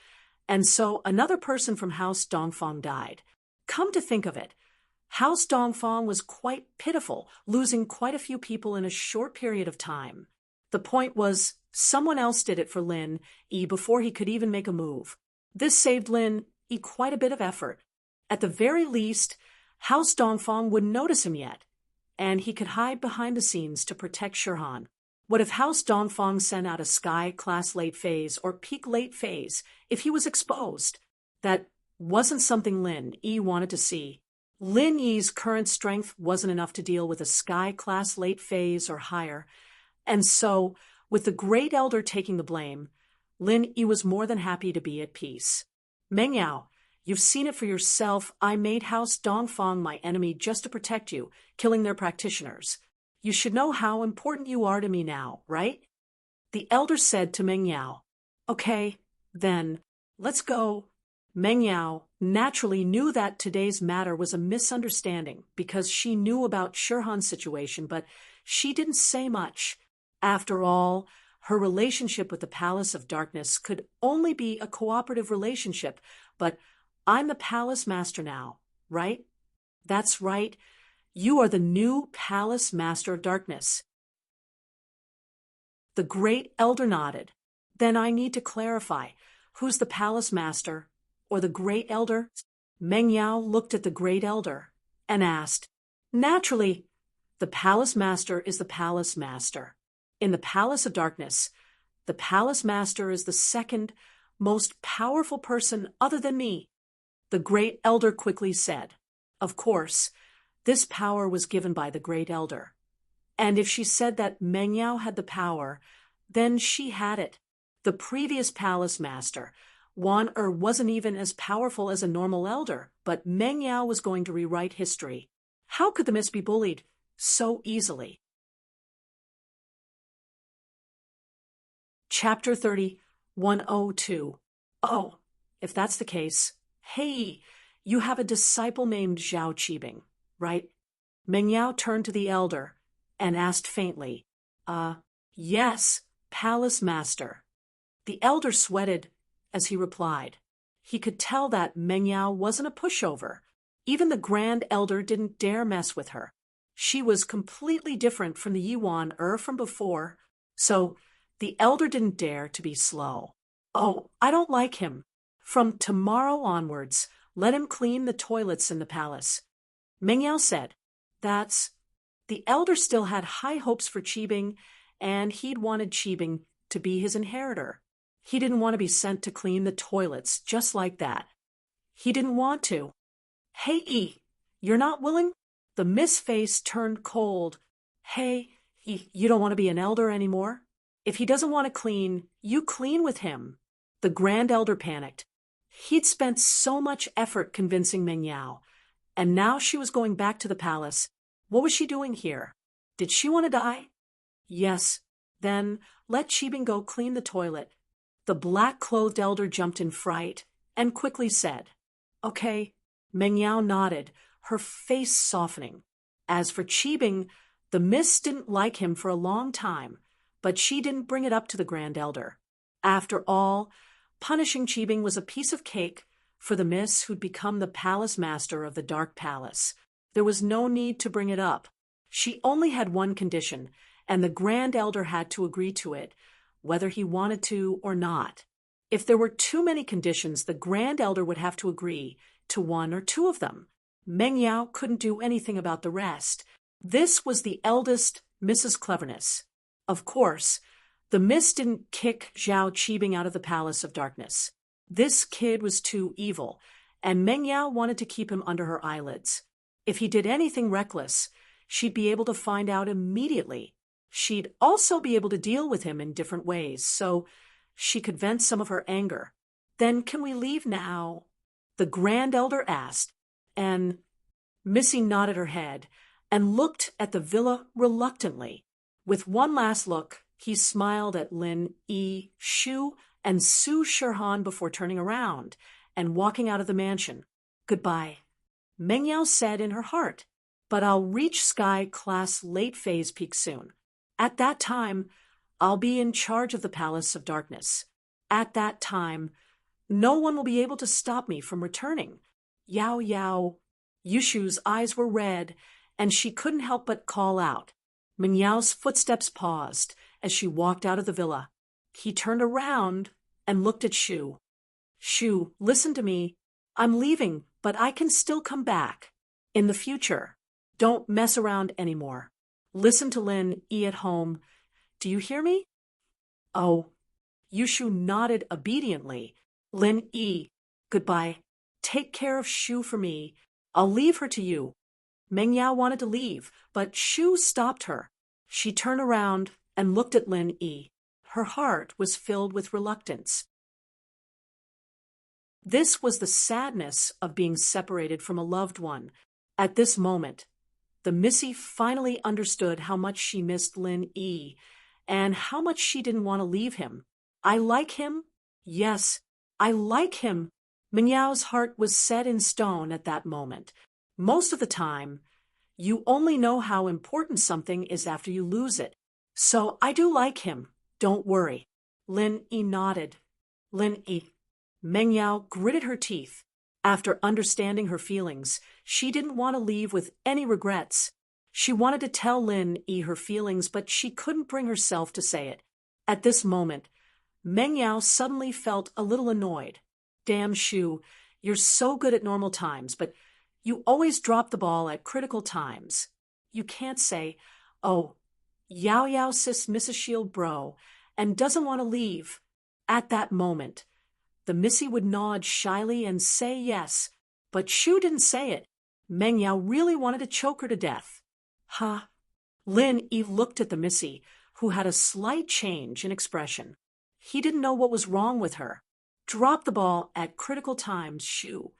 and so another person from House Dongfang died. Come to think of it, House Dongfang was quite pitiful, losing quite a few people in a short period of time. The point was, someone else did it for Lin Yi before he could even make a move. This saved Lin Yi quite a bit of effort. At the very least, House Dongfang wouldn't notice him yet, and he could hide behind the scenes to protect Shihan. What if House Dongfang sent out a Sky-class late phase or peak late phase if he was exposed? That wasn't something Lin Yi wanted to see. Lin Yi's current strength wasn't enough to deal with a Sky-class late phase or higher, and so, with the Great Elder taking the blame, Lin Yi was more than happy to be at peace. Meng Yao, you've seen it for yourself. I made House Dongfang my enemy just to protect you, killing their practitioners. You should know how important you are to me now, right? The elder said to Meng Yao. Okay, then, let's go. Meng Yao naturally knew that today's matter was a misunderstanding because she knew about Shihan's situation, but she didn't say much. After all, her relationship with the Palace of Darkness could only be a cooperative relationship, but I'm the Palace Master now, right? That's right. You are the new Palace Master of Darkness. The Great Elder nodded. Then I need to clarify, who's the Palace Master or the Great Elder? Meng Yao looked at the Great Elder and asked, Naturally, the Palace Master is the Palace Master. In the Palace of Darkness, the Palace Master is the second most powerful person other than me. The Great Elder quickly said. Of course, this power was given by the Great Elder. And if she said that Meng Yao had the power, then she had it. The previous Palace Master, wasn't even as powerful as a normal elder, but Meng Yao was going to rewrite history. How could the Miss be bullied so easily? Chapter 30, 102. Oh, if that's the case, hey, you have a disciple named Zhao Qibing, right? Meng Yao turned to the elder and asked faintly, yes, Palace Master. The elder sweated as he replied. He could tell that Meng Yao wasn't a pushover. Even the Grand Elder didn't dare mess with her. She was completely different from the Yuan from before, so the elder didn't dare to be slow. Oh, I don't like him. From tomorrow onwards, let him clean the toilets in the palace. Meng Yao said. The elder still had high hopes for Qibing, and he'd wanted Qibing to be his inheritor. He didn't want to be sent to clean the toilets just like that. He didn't want to. Hey, you're not willing? The Miss face turned cold. Hey, you don't want to be an elder anymore? If he doesn't want to clean, you clean with him. The Grand Elder panicked. He'd spent so much effort convincing Meng Yao, and now she was going back to the palace. What was she doing here? Did she want to die? Yes. Then let Qibing go clean the toilet. The black-clothed elder jumped in fright and quickly said, Okay. Meng Yao nodded, her face softening. As for Qibing, the Miss didn't like him for a long time, but she didn't bring it up to the Grand Elder. After all, punishing Qibing was a piece of cake for the Miss who'd become the Palace Master of the Dark Palace. There was no need to bring it up. She only had one condition, and the Grand Elder had to agree to it, whether he wanted to or not. If there were too many conditions, the Grand Elder would have to agree to one or two of them. Meng Yao couldn't do anything about the rest. This was the eldest Mrs. Cleverness. Of course, the Miss didn't kick Zhao Qibing out of the Palace of Darkness. This kid was too evil, and Meng Yao wanted to keep him under her eyelids. If he did anything reckless, she'd be able to find out immediately. She'd also be able to deal with him in different ways, so she could vent some of her anger. "Then can we leave now?" the Grand Elder asked, and Missy nodded her head and looked at the villa reluctantly. With one last look, he smiled at Lin Yi, Shu, and Su Shirhan before turning around and walking out of the mansion. "Goodbye," Meng Yao said in her heart, "but I'll reach Sky Class late phase peak soon. At that time, I'll be in charge of the Palace of Darkness. At that time, no one will be able to stop me from returning." Yao Yao. Yushu's eyes were red, and she couldn't help but call out. Meng Yao's footsteps paused as she walked out of the villa. He turned around and looked at Shu. "Shu, listen to me. I'm leaving, but I can still come back. In the future, don't mess around anymore. Listen to Lin Yi at home. Do you hear me?" "Oh." Yushu nodded obediently. "Lin Yi, goodbye. Take care of Shu for me. I'll leave her to you." Meng Yao wanted to leave, but Shu stopped her. She turned around and looked at Lin Yi. Her heart was filled with reluctance. This was the sadness of being separated from a loved one. At this moment, the Missy finally understood how much she missed Lin Yi and how much she didn't want to leave him. "I like him. Yes, I like him." Meng Yao's heart was set in stone at that moment. Most of the time, you only know how important something is after you lose it. "So I do like him. Don't worry." Lin Yi nodded. "Lin Yi." Meng Yao gritted her teeth. After understanding her feelings, she didn't want to leave with any regrets. She wanted to tell Lin Yi her feelings, but she couldn't bring herself to say it. At this moment, Meng Yao suddenly felt a little annoyed. "Damn Shu, you're so good at normal times, but you always drop the ball at critical times. You can't say, 'Oh, Yao Yao sis Mrs. Shield bro,' and doesn't want to leave." At that moment, the Missy would nod shyly and say yes, but Shu didn't say it. Meng Yao really wanted to choke her to death. "Ha!" Lin Yi looked at the Missy, who had a slight change in expression. He didn't know what was wrong with her. "Drop the ball at critical times, Shu."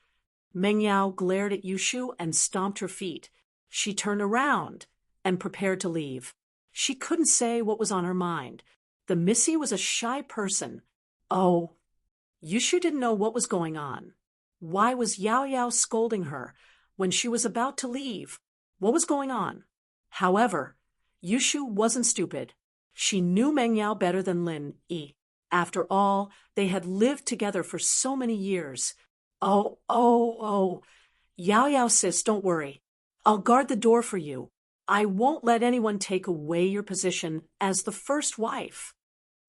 Meng Yao glared at Yushu and stomped her feet. She turned around and prepared to leave. She couldn't say what was on her mind. The Missy was a shy person. Oh, Yushu didn't know what was going on. Why was Yao Yao scolding her when she was about to leave? What was going on? However, Yushu wasn't stupid. She knew Meng Yao better than Lin Yi. After all, they had lived together for so many years. Oh. Yao Yao sis, don't worry. I'll guard the door for you. I won't let anyone take away your position as the first wife.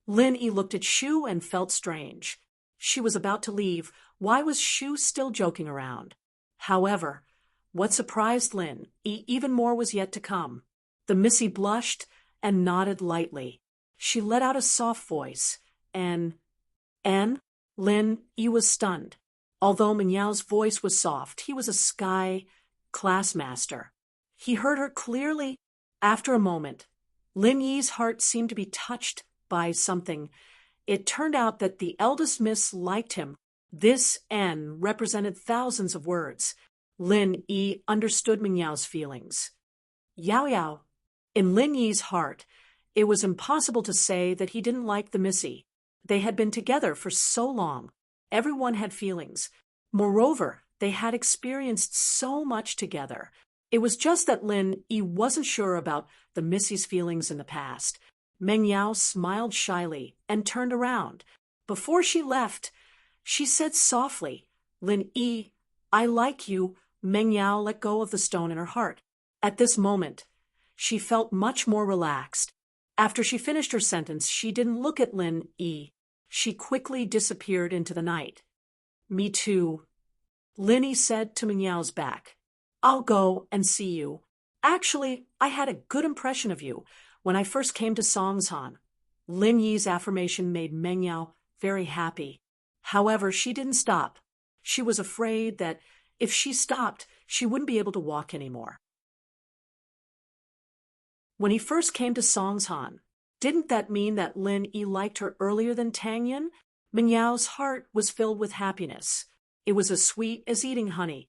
Lin Yi looked at Shu and felt strange. She was about to leave. Why was Shu still joking around? However, what surprised Lin Yi even more was yet to come. The Missy blushed and nodded lightly. She let out a soft voice. N. Lin Yi was stunned. Although Meng Yao's voice was soft, he was a Sky class master. He heard her clearly. After a moment, Lin Yi's heart seemed to be touched by something. It turned out that the eldest miss liked him. This N represented thousands of words. Lin Yi understood Meng Yao's feelings. Yao Yao. In Lin Yi's heart, it was impossible to say that he didn't like the Missy. They had been together for so long. Everyone had feelings. Moreover, they had experienced so much together. It was just that Lin Yi wasn't sure about the Missy's feelings in the past. Meng Yao smiled shyly and turned around. Before she left, she said softly, "Lin Yi, I like you." Meng Yao let go of the stone in her heart. At this moment, she felt much more relaxed. After she finished her sentence, she didn't look at Lin Yi. She quickly disappeared into the night. Me too, Lin Yi said to Meng Yao's back. I'll go and see you. Actually, I had a good impression of you when I first came to Songshan. Lin Yi's affirmation made Meng Yao very happy. However, she didn't stop. She was afraid that if she stopped, she wouldn't be able to walk anymore. When he first came to Songshan, didn't that mean that Lin Yi liked her earlier than Tang Yin? Meng Yao's heart was filled with happiness. It was as sweet as eating honey.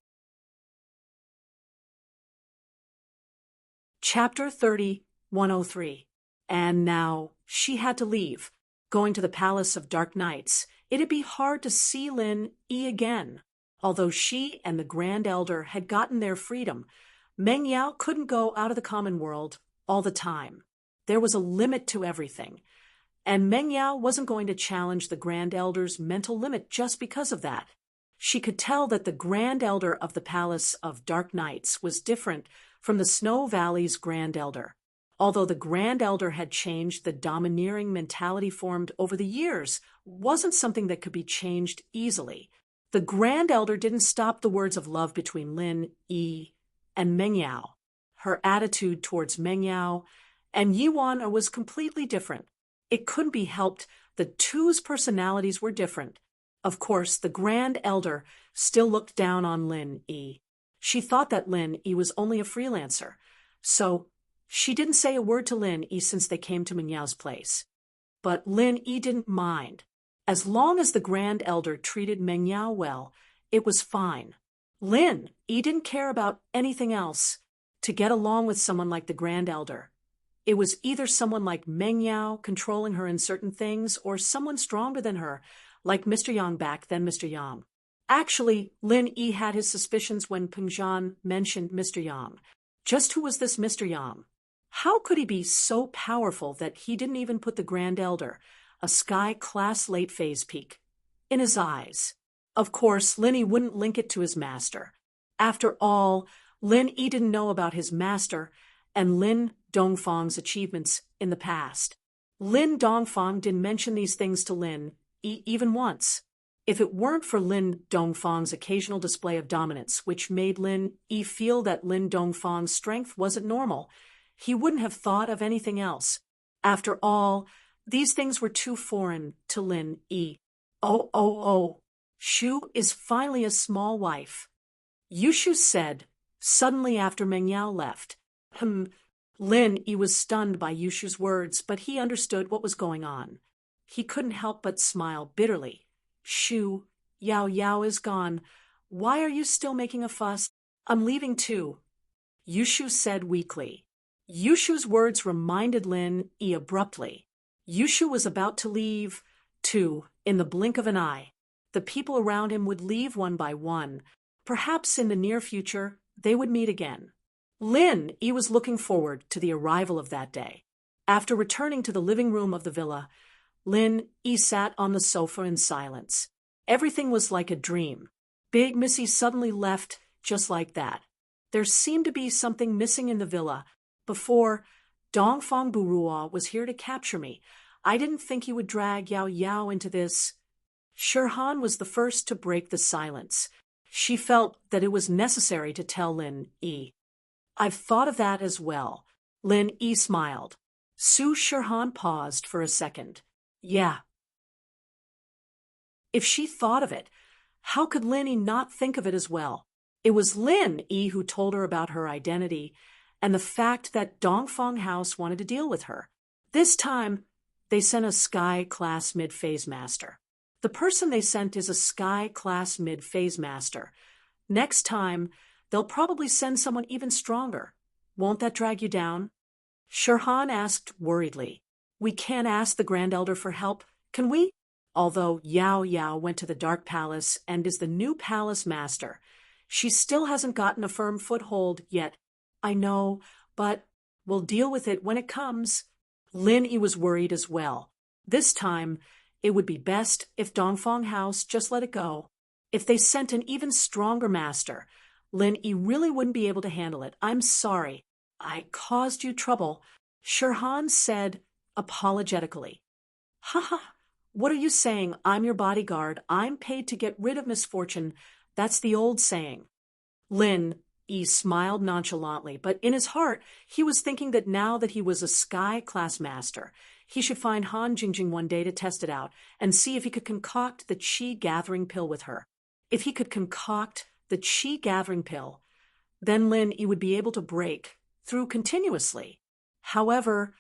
Chapter 30:103. And now she had to leave. Going to the Palace of Dark Nights, it'd be hard to see Lin Yi again. Although she and the Grand Elder had gotten their freedom, Meng Yao couldn't go out of the common world all the time. There was a limit to everything. And Meng Yao wasn't going to challenge the Grand Elder's mental limit just because of that. She could tell that the Grand Elder of the Palace of Dark Nights was different from the Snow Valley's Grand Elder. Although the Grand Elder had changed, the domineering mentality formed over the years wasn't something that could be changed easily. The Grand Elder didn't stop the words of love between Lin Yi and Meng Yao. Her attitude towards Meng Yao and Yiwan was completely different. It couldn't be helped. The two's personalities were different. Of course, the Grand Elder still looked down on Lin Yi. She thought that Lin Yi was only a freelancer, so she didn't say a word to Lin Yi since they came to Meng Yao's place. But Lin Yi didn't mind. As long as the Grand Elder treated Meng Yao well, it was fine. Lin Yi didn't care about anything else. To get along with someone like the Grand Elder, it was either someone like Meng Yao controlling her in certain things or someone stronger than her, like Mr. Yang back then Mr. Yang. Actually, Lin Yi had his suspicions when Peng Zhan mentioned Mr. Yang. Just who was this Mr. Yang? How could he be so powerful that he didn't even put the Grand Elder, a sky-class late-phase peak, in his eyes? Of course, Lin Yi wouldn't link it to his master. After all, Lin Yi didn't know about his master and Lin Dongfang's achievements in the past. Lin Dongfang didn't mention these things to Lin Yi even once. If it weren't for Lin Dongfang's occasional display of dominance, which made Lin Yi feel that Lin Dongfang's strength wasn't normal, he wouldn't have thought of anything else. After all, these things were too foreign to Lin Yi. Oh. Shu is finally a small wife, Yushu said, suddenly after Meng Yao left. Lin Yi was stunned by Yushu's words, but he understood what was going on. He couldn't help but smile bitterly. Shu, Yao is gone. Why are you still making a fuss? I'm leaving too, Yushu said weakly. Yushu's words reminded Lin Yi abruptly. Yushu was about to leave, too, in the blink of an eye. The people around him would leave one by one. Perhaps in the near future, they would meet again. Lin Yi was looking forward to the arrival of that day. After returning to the living room of the villa, Lin Yi sat on the sofa in silence. Everything was like a dream. Big Missy suddenly left just like that. There seemed to be something missing in the villa. Before, Dongfang Burua was here to capture me. I didn't think he would drag Yao into this. Shirhan was the first to break the silence. She felt that it was necessary to tell Lin Yi. I've thought of that as well. Lin Yi smiled. Su Shirhan paused for a second. Yeah. If she thought of it, how could Lin Yi not think of it as well? It was Lin Yi who told her about her identity and the fact that Dongfang House wanted to deal with her. This time, they sent a Sky-class mid-phase master. The person they sent is a Sky-class mid-phase master. Next time, they'll probably send someone even stronger. Won't that drag you down? Shirhan asked worriedly. We can't ask the Grand Elder for help, can we? Although Yao went to the Dark Palace and is the new palace master, she still hasn't gotten a firm foothold yet. I know, but we'll deal with it when it comes. Lin Yi was worried as well. This time, it would be best if Dongfang House just let it go. If they sent an even stronger master, Lin Yi really wouldn't be able to handle it. I'm sorry. I caused you trouble, Shirhan said apologetically. Ha ha, what are you saying? I'm your bodyguard. I'm paid to get rid of misfortune. That's the old saying. Lin Yi smiled nonchalantly, but in his heart he was thinking that now that he was a Sky Class Master, he should find Han Jingjing one day to test it out and see if he could concoct the Qi-gathering pill with her. If he could concoct the Qi-gathering pill, then Lin Yi would be able to break through continuously. However,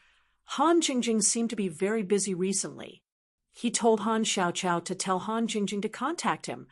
Han Jingjing seemed to be very busy recently. He told Han Xiaoqiao to tell Han Jingjing to contact him,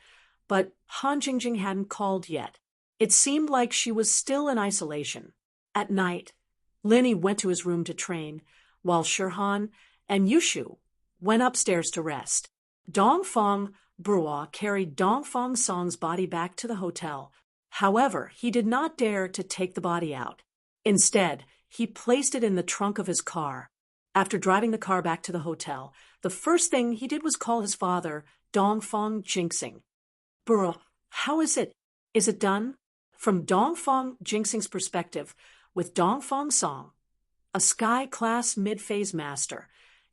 but Han Jingjing hadn't called yet. It seemed like she was still in isolation. At night, Lin Yi went to his room to train, while Shirhan and Yushu went upstairs to rest. Dongfang Brua carried Dongfang Song's body back to the hotel. However, he did not dare to take the body out. Instead, he placed it in the trunk of his car. After driving the car back to the hotel, the first thing he did was call his father, Dongfang Jinxing. Brua, how is it? Is it done? From Dongfang Jinxing's perspective, with Dongfang Song, a Sky Class mid-phase master,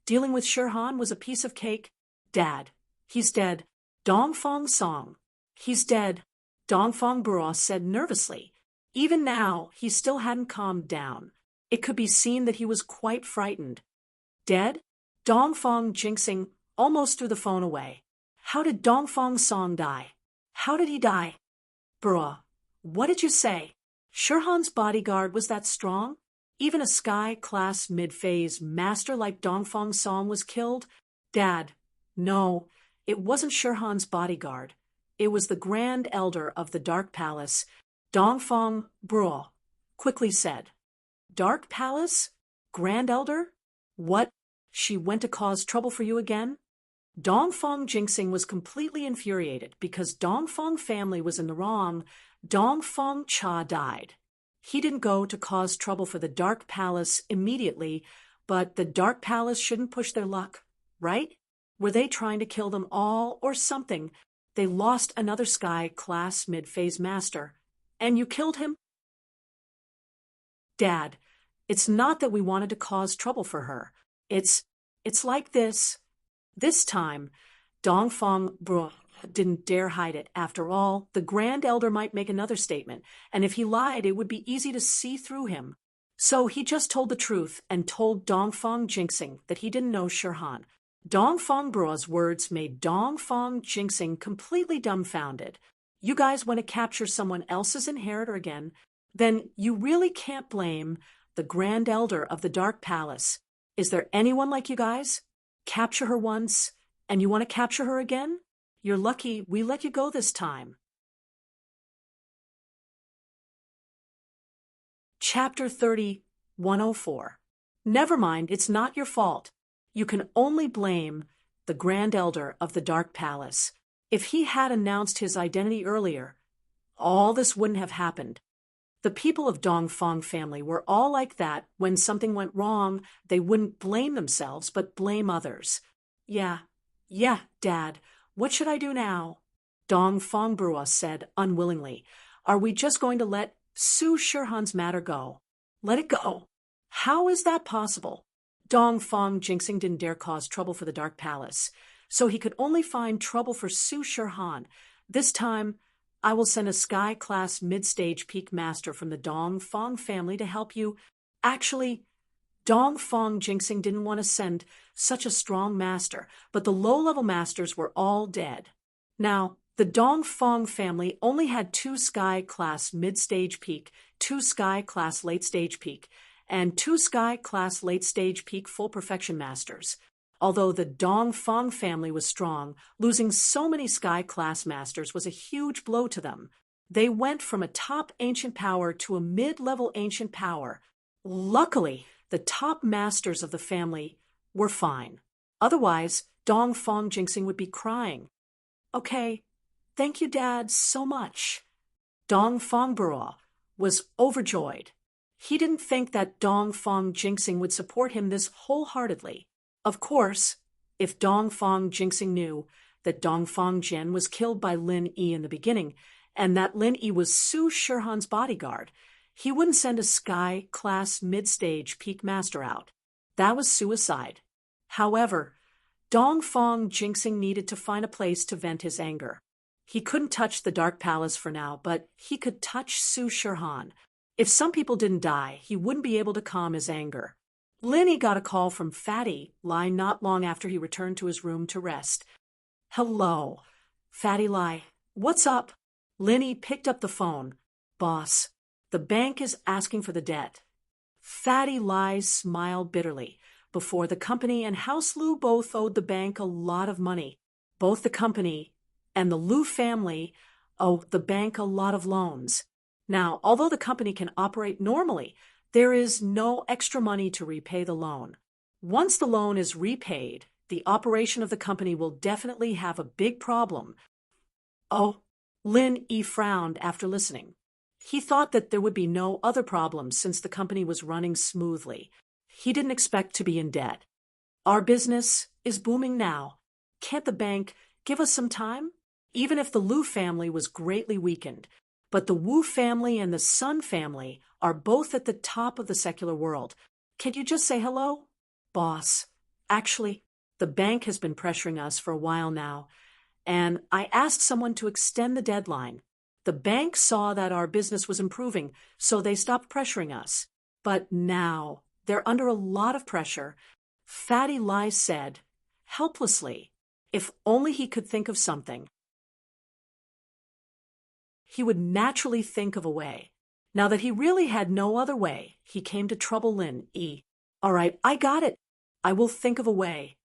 dealing with Shirhan was a piece of cake. Dad, he's dead. Dongfang Song, he's dead, Dongfang Brua said nervously. Even now, he still hadn't calmed down. It could be seen that he was quite frightened. Dead? Dongfang Jinxing almost threw the phone away. How did Dongfang Song die? How did he die? Brua, what did you say? Shirhan's bodyguard was that strong? Even a Sky Class mid-phase master like Dongfang Song was killed? Dad, no, it wasn't Shirhan's bodyguard. It was the Grand Elder of the Dark Palace, Dongfang Brua quickly said. Dark Palace? Grand Elder? What? She went to cause trouble for you again? Dongfang Jinxing was completely infuriated because Dongfang family was in the wrong. Dongfang Cha died. He didn't go to cause trouble for the Dark Palace immediately, but the Dark Palace shouldn't push their luck, right? Were they trying to kill them all or something? They lost another Sky Class mid-phase master. And you killed him? Dad, it's not that we wanted to cause trouble for her. It's like this. This time, Dongfang Brua didn't dare hide it. After all, the Grand Elder might make another statement, and if he lied, it would be easy to see through him. So he just told the truth and told Dongfang Jinxing that he didn't know Shirhan. Dongfang Brua's words made Dongfang Jinxing completely dumbfounded. You guys want to capture someone else's inheritor again? Then you really can't blame the Grand Elder of the Dark Palace. Is there anyone like you guys? Capture her once, and you want to capture her again? You're lucky we let you go this time. Chapter 30, 104. Never mind, it's not your fault. You can only blame the Grand Elder of the Dark Palace. If he had announced his identity earlier, all this wouldn't have happened. The people of Dongfang family were all like that. When something went wrong, they wouldn't blame themselves, but blame others. Yeah, Dad, what should I do now? Dongfang Brua said unwillingly. Are we just going to let Su Shirhan's matter go? Let it go. How is that possible? Dongfang Jinxing didn't dare cause trouble for the Dark Palace, so he could only find trouble for Su Shirhan. This time, I will send a Sky Class mid-stage peak master from the Dongfang family to help you. Actually, Dongfang Jinxing didn't want to send such a strong master, but the low-level masters were all dead. Now, the Dongfang family only had 2 Sky Class mid-stage peak, 2 Sky Class late-stage peak, and 2 Sky Class late-stage peak full perfection masters. Although the Dongfang family was strong, losing so many Sky Class masters was a huge blow to them. They went from a top ancient power to a mid-level ancient power. Luckily, the top masters of the family were fine. Otherwise, Dongfang Jinxing would be crying. Okay, thank you, Dad, so much. Dongfang Brua was overjoyed. He didn't think that Dongfang Jinxing would support him this wholeheartedly. Of course, if Dongfang Jinxing knew that Dongfang Jian was killed by Lin Yi in the beginning, and that Lin Yi was Su Shirhan's bodyguard, He wouldn't send a Sky-class mid-stage peak master out. That was suicide. However, Dongfang Jinxing needed to find a place to vent his anger. He couldn't touch the Dark Palace for now, but he could touch Su Shirhan. If some people didn't die, he wouldn't be able to calm his anger. Linny got a call from Fatty Lai not long after he returned to his room to rest. "Hello, Fatty Lai. What's up?" Linny picked up the phone. "Boss, the bank is asking for the debt." Fatty Lai smiled bitterly. Before, the company and House Liu both owed the bank a lot of money. Both the company and the Liu family owe the bank a lot of loans. Now, although the company can operate normally, there is no extra money to repay the loan. Once the loan is repaid, the operation of the company will definitely have a big problem. Oh, Lin Yi frowned after listening. He thought that there would be no other problems since the company was running smoothly. He didn't expect to be in debt. "Our business is booming now. Can't the bank give us some time?" Even if the Liu family was greatly weakened, but the Wu family and the Sun family are both at the top of the secular world. "Can't you just say hello?" "Boss, actually, the bank has been pressuring us for a while now, and I asked someone to extend the deadline. The bank saw that our business was improving, so they stopped pressuring us. But now they're under a lot of pressure." Fatty Lai said, helplessly. If only he could think of something. He would naturally think of a way. Now that he really had no other way, he came to trouble Lin Yi. "All right, I got it. I will think of a way."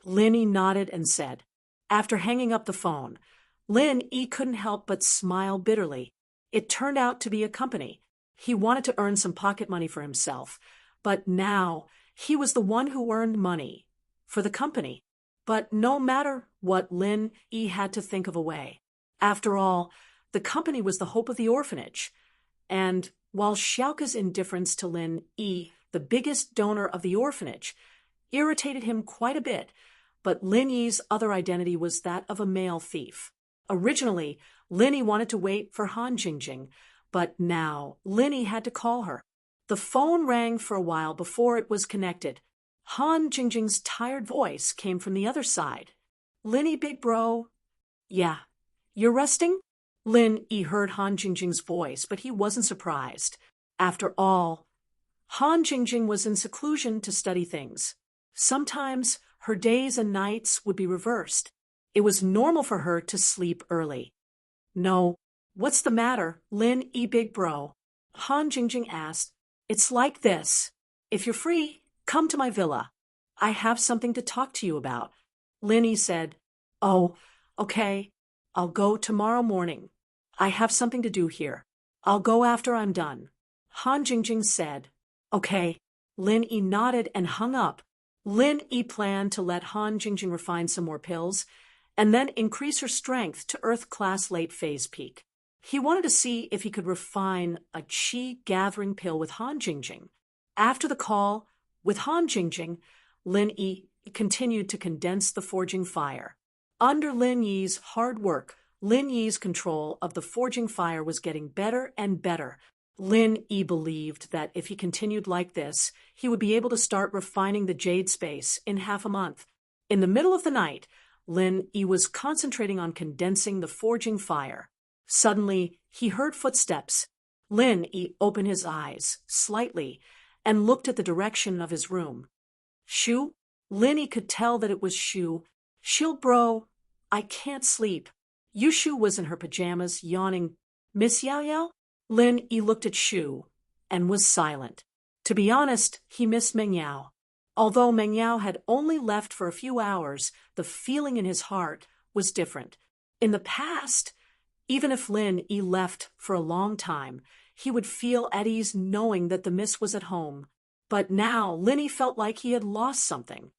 Lin Yi nodded and said. After hanging up the phone, Lin Yi couldn't help but smile bitterly. It turned out to be a company. He wanted to earn some pocket money for himself, but now he was the one who earned money for the company. But no matter what, Lin Yi had to think of a way. After all, the company was the hope of the orphanage. And while Xiaoke's indifference to Lin Yi, the biggest donor of the orphanage, irritated him quite a bit, but Lin Yi's other identity was that of a male thief. Originally, Lin Yi wanted to wait for Han Jingjing, but now Lin Yi had to call her. The phone rang for a while before it was connected. Han Jingjing's tired voice came from the other side. "Lin Yi, big bro." "Yeah. You're resting?" Lin Yi heard Han Jingjing's voice, but he wasn't surprised. After all, Han Jingjing was in seclusion to study things. Sometimes her days and nights would be reversed. It was normal for her to sleep early. "No, what's the matter, Lin Yi, big bro?" Han Jingjing asked. "It's like this. If you're free, come to my villa. I have something to talk to you about." Lin Yi said, "Oh, okay. I'll go tomorrow morning. I have something to do here. I'll go after I'm done." Han Jingjing said, "Okay." Lin Yi nodded and hung up. Lin Yi planned to let Han Jingjing refine some more pills and then increase her strength to Earth-class late-phase peak. He wanted to see if he could refine a qi-gathering pill with Han Jingjing. After the call with Han Jingjing, Lin Yi continued to condense the forging fire. Under Lin Yi's hard work, Lin Yi's control of the forging fire was getting better and better. Lin Yi believed that if he continued like this, he would be able to start refining the jade space in half a month. In the middle of the night, Lin Yi was concentrating on condensing the forging fire. Suddenly, he heard footsteps. Lin Yi opened his eyes slightly and looked at the direction of his room. "Shu?" Lin Yi could tell that it was Shu. "Shield bro, I can't sleep." Yushu was in her pajamas, yawning. "Miss Yao Yao?" Lin Yi looked at Shu and was silent. To be honest, he missed Meng Yao. Although Meng Yao had only left for a few hours, the feeling in his heart was different. In the past, even if Lin Yi left for a long time, he would feel at ease knowing that the miss was at home. But now Lin Yi felt like he had lost something.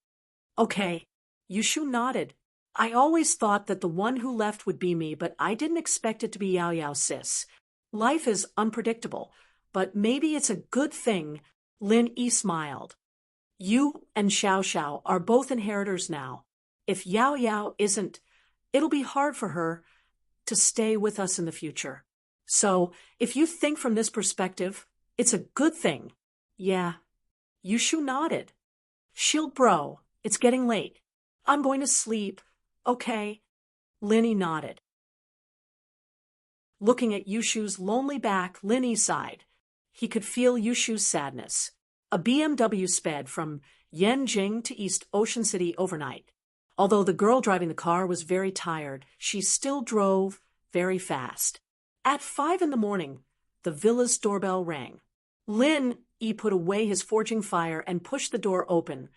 "Okay." Yushu nodded. "I always thought that the one who left would be me, but I didn't expect it to be Yao Yao sis. Life is unpredictable, but maybe it's a good thing." Lin Yi smiled. "You and Xiao Xiao are both inheritors now. If Yao Yao isn't, it'll be hard for her to stay with us in the future. So, if you think from this perspective, It's a good thing. Yeah. Yushu nodded. Shield bro, it's getting late. I'm going to sleep. Okay. Linny nodded. Looking at Yushu's lonely back, Linny sighed. He could feel Yushu's sadness. A BMW sped from Yanjing to East Ocean City overnight. Although the girl driving the car was very tired, she still drove very fast. At 5 in the morning, the villa's doorbell rang. Lin Yi put away his forging fire and pushed the door open,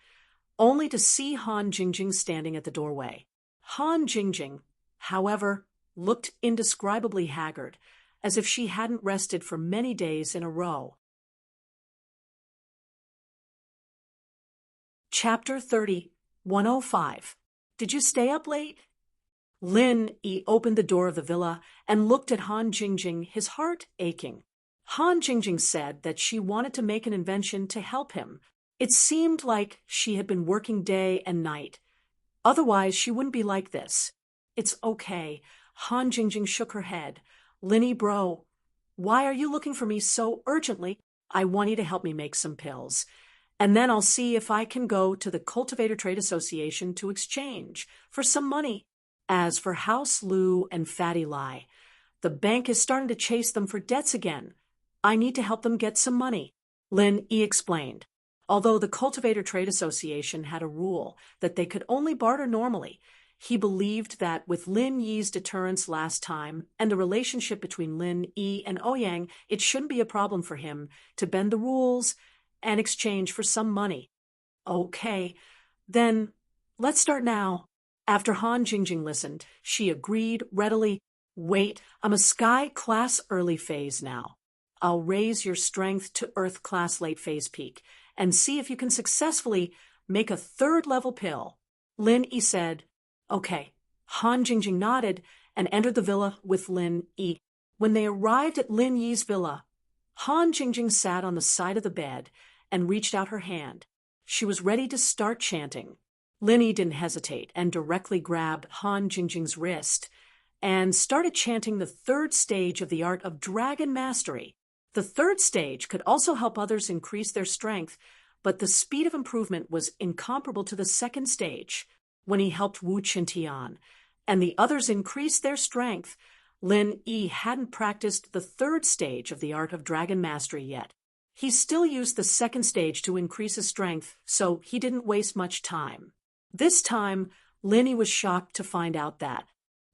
only to see Han Jingjing standing at the doorway. Han Jingjing, however, looked indescribably haggard, as if she hadn't rested for many days in a row. Chapter 30, 105. Did you stay up late? Lin Yi opened the door of the villa and looked at Han Jingjing, his heart aching. Han Jingjing said that she wanted to make an invention to help him. It seemed like she had been working day and night. Otherwise, she wouldn't be like this. It's okay. Han Jingjing shook her head. Linny bro, why are you looking for me so urgently? I want you to help me make some pills. And then I'll see if I can go to the Cultivator Trade Association to exchange for some money. As for House Lu and Fatty Lai, the bank is starting to chase them for debts again. I need to help them get some money. Lin Yi explained. Although the Cultivator Trade Association had a rule that they could only barter normally, he believed that with Lin Yi's deterrence last time and the relationship between Lin Yi and Ouyang, it shouldn't be a problem for him to bend the rules and exchange for some money. Okay, then let's start now. After Han Jingjing listened, she agreed readily. Wait, I'm a Sky Class Early Phase now. I'll raise your strength to Earth Class Late Phase Peak and see if you can successfully make a 3rd level pill. Lin Yi said, Okay. Han Jingjing nodded and entered the villa with Lin Yi. When they arrived at Lin Yi's villa, Han Jingjing sat on the side of the bed and reached out her hand. She was ready to start chanting. Lin Yi didn't hesitate and directly grabbed Han Jingjing's wrist and started chanting the 3rd stage of the art of dragon mastery. The 3rd stage could also help others increase their strength, but the speed of improvement was incomparable to the 2nd stage, when he helped Wu Qintian, and the others increased their strength. Lin Yi hadn't practiced the 3rd stage of the art of dragon mastery yet. He still used the 2nd stage to increase his strength, so he didn't waste much time. This time, Lin Yi was shocked to find out that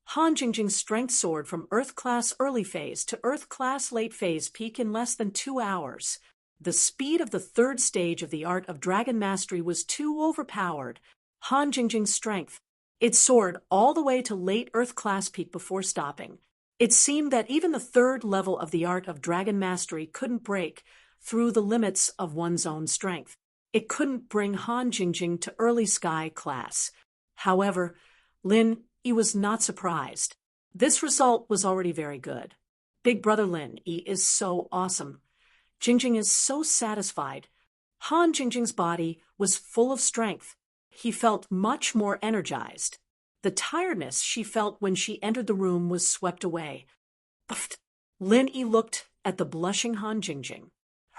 Han Jingjing's strength soared from Earth Class Early Phase to Earth Class Late Phase Peak in less than 2 hours. The speed of the 3rd stage of the art of dragon mastery was too overpowered. Han Jingjing's strength. It soared all the way to late Earth Class Peak before stopping. It seemed that even the 3rd level of the art of dragon mastery couldn't break through the limits of one's own strength. It couldn't bring Han Jingjing to early Sky Class. However, Lin Yi was not surprised. This result was already very good. Big brother Lin Yi is so awesome. Jingjing is so satisfied. Han Jingjing's body was full of strength. He felt much more energized. The tiredness she felt when she entered the room was swept away. Pfft. Lin Yi looked at the blushing Han Jingjing.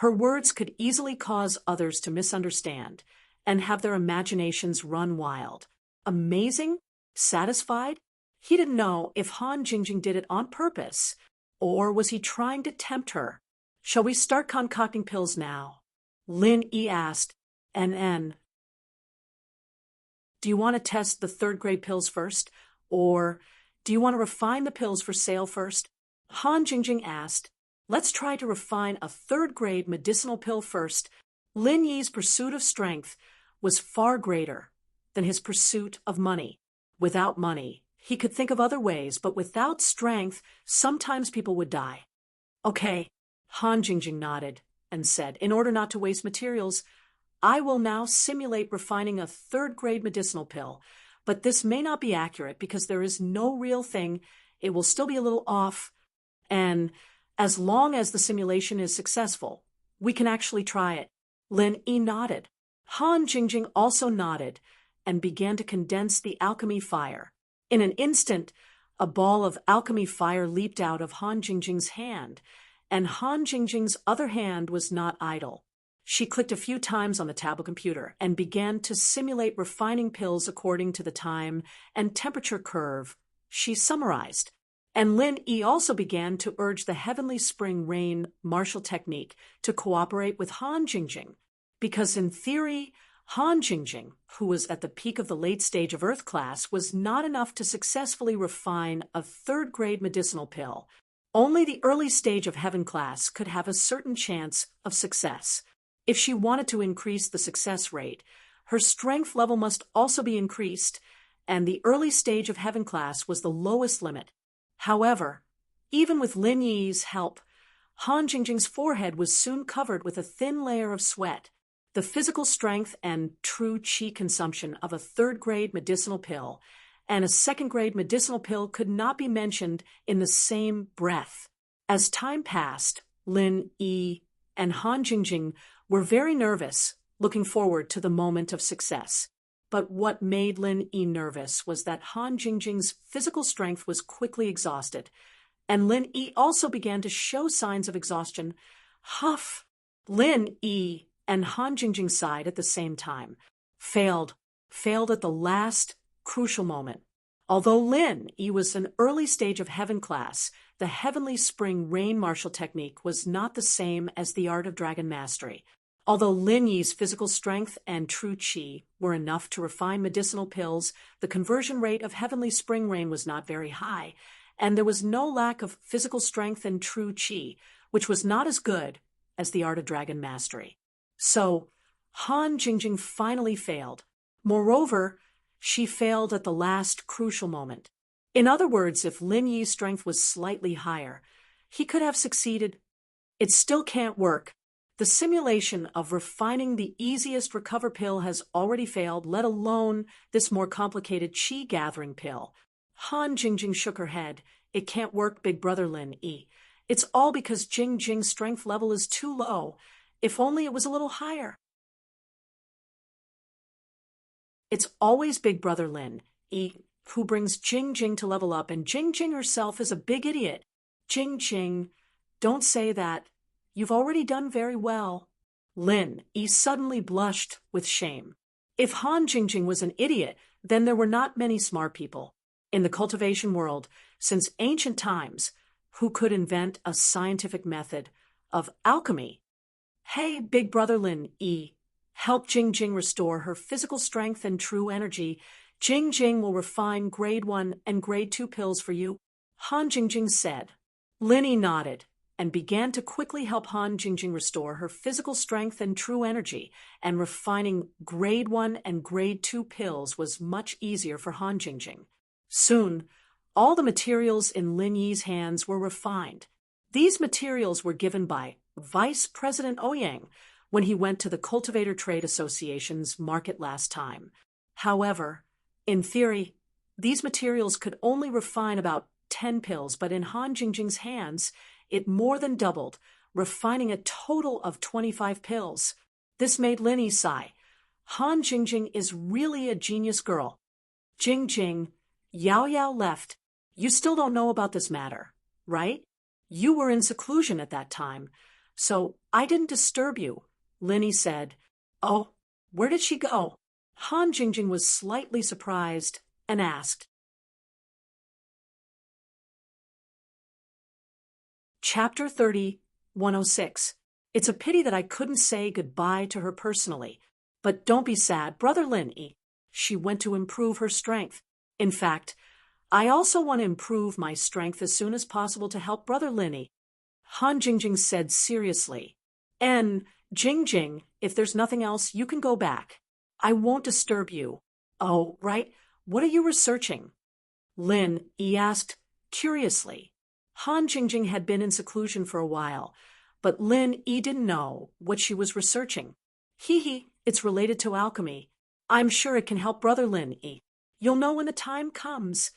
Her words could easily cause others to misunderstand and have their imaginations run wild. Amazing? Satisfied? He didn't know if Han Jingjing did it on purpose, or was he trying to tempt her? Shall we start concocting pills now? Lin Yi asked, and do you want to test the 3rd grade pills first, or do you want to refine the pills for sale first? Han Jingjing asked. Let's try to refine a 3rd grade medicinal pill first. Lin Yi's pursuit of strength was far greater than his pursuit of money. Without money, he could think of other ways, but without strength, sometimes people would die. Okay, Han Jingjing nodded and said, in order not to waste materials, I will now simulate refining a 3rd grade medicinal pill, but this may not be accurate because there is no real thing. It will still be a little off, and as long as the simulation is successful, we can actually try it. Lin Yi nodded. Han Jingjing also nodded and began to condense the alchemy fire. In an instant, a ball of alchemy fire leaped out of Han Jingjing's hand and Han Jingjing's other hand was not idle. She clicked a few times on the tablet computer and began to simulate refining pills according to the time and temperature curve she summarized. And Lin Yi also began to urge the Heavenly Spring Rain martial technique to cooperate with Han Jingjing, because in theory, Han Jingjing, who was at the peak of the late stage of Earth class, was not enough to successfully refine a third-grade medicinal pill. Only the early stage of Heaven class could have a certain chance of success. If she wanted to increase the success rate, her strength level must also be increased, and the early stage of Heaven class was the lowest limit. However, even with Lin Yi's help, Han Jingjing's forehead was soon covered with a thin layer of sweat. The physical strength and true qi consumption of a third-grade medicinal pill and a second-grade medicinal pill could not be mentioned in the same breath. As time passed, Lin Yi and Han Jingjing were very nervous, looking forward to the moment of success. But what made Lin Yi nervous was that Han Jingjing's physical strength was quickly exhausted, and Lin Yi also began to show signs of exhaustion. Huff! Lin Yi and Han Jingjing sighed at the same time. Failed at the last crucial moment. Although Lin Yi was an early stage of Heaven class, the Heavenly Spring Rain martial technique was not the same as the art of dragon mastery. Although Lin Yi's physical strength and true qi were enough to refine medicinal pills, the conversion rate of Heavenly Spring Rain was not very high, and there was no lack of physical strength and true qi, which was not as good as the art of dragon mastery. So, Han Jingjing finally failed. Moreover, she failed at the last crucial moment. In other words, if Lin Yi's strength was slightly higher, he could have succeeded. It still can't work. The simulation of refining the easiest recover pill has already failed, let alone this more complicated qi-gathering pill. Han Jingjing shook her head. It can't work, big brother Lin Yi. It's all because Jingjing's strength level is too low. If only it was a little higher. It's always big brother Lin Yi who brings Jingjing to level up, and Jingjing herself is a big idiot. Jingjing, don't say that. You've already done very well. Lin Yi suddenly blushed with shame. If Han Jingjing was an idiot, then there were not many smart people in the cultivation world since ancient times who could invent a scientific method of alchemy. Hey, big brother Lin Yi, help Jingjing restore her physical strength and true energy. Jingjing will refine grade 1 and grade 2 pills for you, Han Jingjing said. Lin Yi nodded and began to quickly help Han Jingjing restore her physical strength and true energy, and refining grade 1 and grade 2 pills was much easier for Han Jingjing. Soon, all the materials in Lin Yi's hands were refined. These materials were given by Vice President Ouyang when he went to the Cultivator Trade Association's market last time. However, in theory, these materials could only refine about 10 pills, but in Han Jingjing's hands, it more than doubled, refining a total of 25 pills. This made Lin Yi sigh. Han Jingjing is really a genius girl. Jingjing, Yao Yao left. You still don't know about this matter, right? You were in seclusion at that time, so I didn't disturb you, Lin Yi said. Oh, where did she go? Han Jingjing was slightly surprised and asked. Chapter 30, 106. It's a pity that I couldn't say goodbye to her personally. But don't be sad, brother Lin Yi. She went to improve her strength. In fact, I also want to improve my strength as soon as possible to help brother Lin Yi, Han Jingjing said seriously. And, Jingjing, if there's nothing else, you can go back. I won't disturb you. Oh, right. What are you researching? Lin Yi asked curiously. Han Jingjing had been in seclusion for a while, but Lin Yi didn't know what she was researching. It's related to alchemy. I'm sure it can help brother Lin Yi. You'll know when the time comes,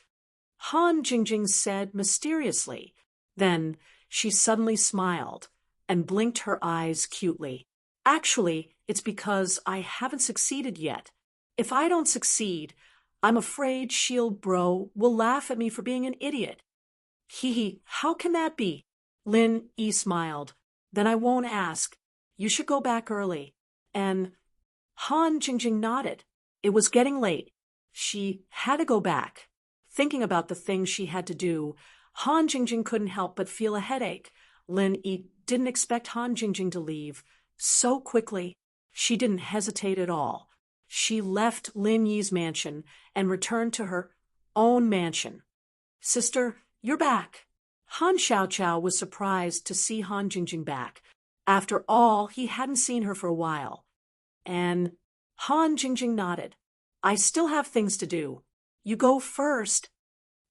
Han Jingjing said mysteriously. Then she suddenly smiled and blinked her eyes cutely. Actually, it's because I haven't succeeded yet. If I don't succeed, I'm afraid Shield Bro will laugh at me for being an idiot. How can that be? Lin Yi smiled. Then I won't ask. You should go back early. And Han Jingjing nodded. It was getting late. She had to go back. Thinking about the things she had to do, Han Jingjing couldn't help but feel a headache. Lin Yi didn't expect Han Jingjing to leave so quickly. She didn't hesitate at all. She left Lin Yi's mansion and returned to her own mansion. Sister, you're back. Han Xiaoqiao was surprised to see Han Jingjing back. After all, he hadn't seen her for a while. And Han Jingjing nodded. I still have things to do. You go first,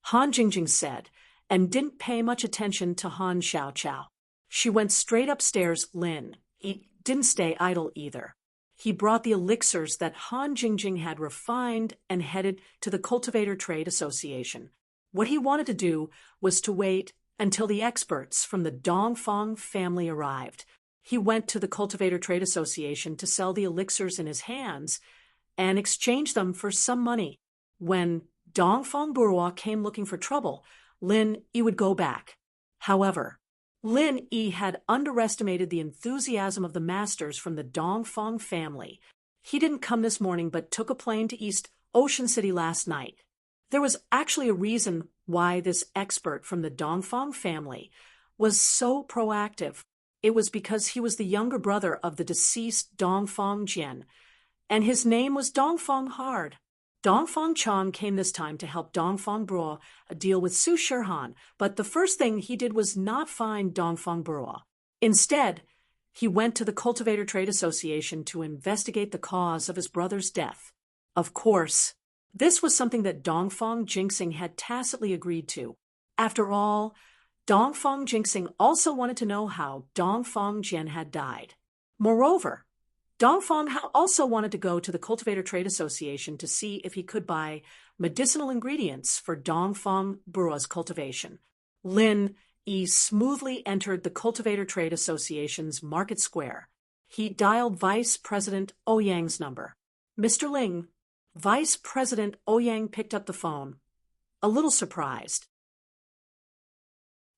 Han Jingjing said, and didn't pay much attention to Han Xiaoqiao. She went straight upstairs. Lin Yi didn't stay idle either. He brought the elixirs that Han Jingjing had refined and headed to the Cultivator Trade Association. What he wanted to do was to wait until the experts from the Dongfang family arrived. He went to the Cultivator Trade Association to sell the elixirs in his hands and exchange them for some money. When Dongfang Burwa came looking for trouble, Lin Yi would go back. However, Lin Yi had underestimated the enthusiasm of the masters from the Dongfang family. He didn't come this morning but took a plane to East Ocean City last night. There was actually a reason why this expert from the Dongfang family was so proactive. It was because he was the younger brother of the deceased Dongfang Jian, and his name was Dongfang Hard. Dongfang Chong came this time to help Dongfang Bro deal with Su Shirhan, but the first thing he did was not find Dongfang Bro. Instead, he went to the Cultivator Trade Association to investigate the cause of his brother's death. Of course, this was something that Dongfang Jinxing had tacitly agreed to. After all, Dongfang Jinxing also wanted to know how Dongfang Jian had died. Moreover, Dongfang also wanted to go to the Cultivator Trade Association to see if he could buy medicinal ingredients for Dongfang Burwa's cultivation. Lin Yi smoothly entered the Cultivator Trade Association's market square. He dialed Vice President Ouyang's number. Mr. Ling, Vice President Ouyang picked up the phone, a little surprised.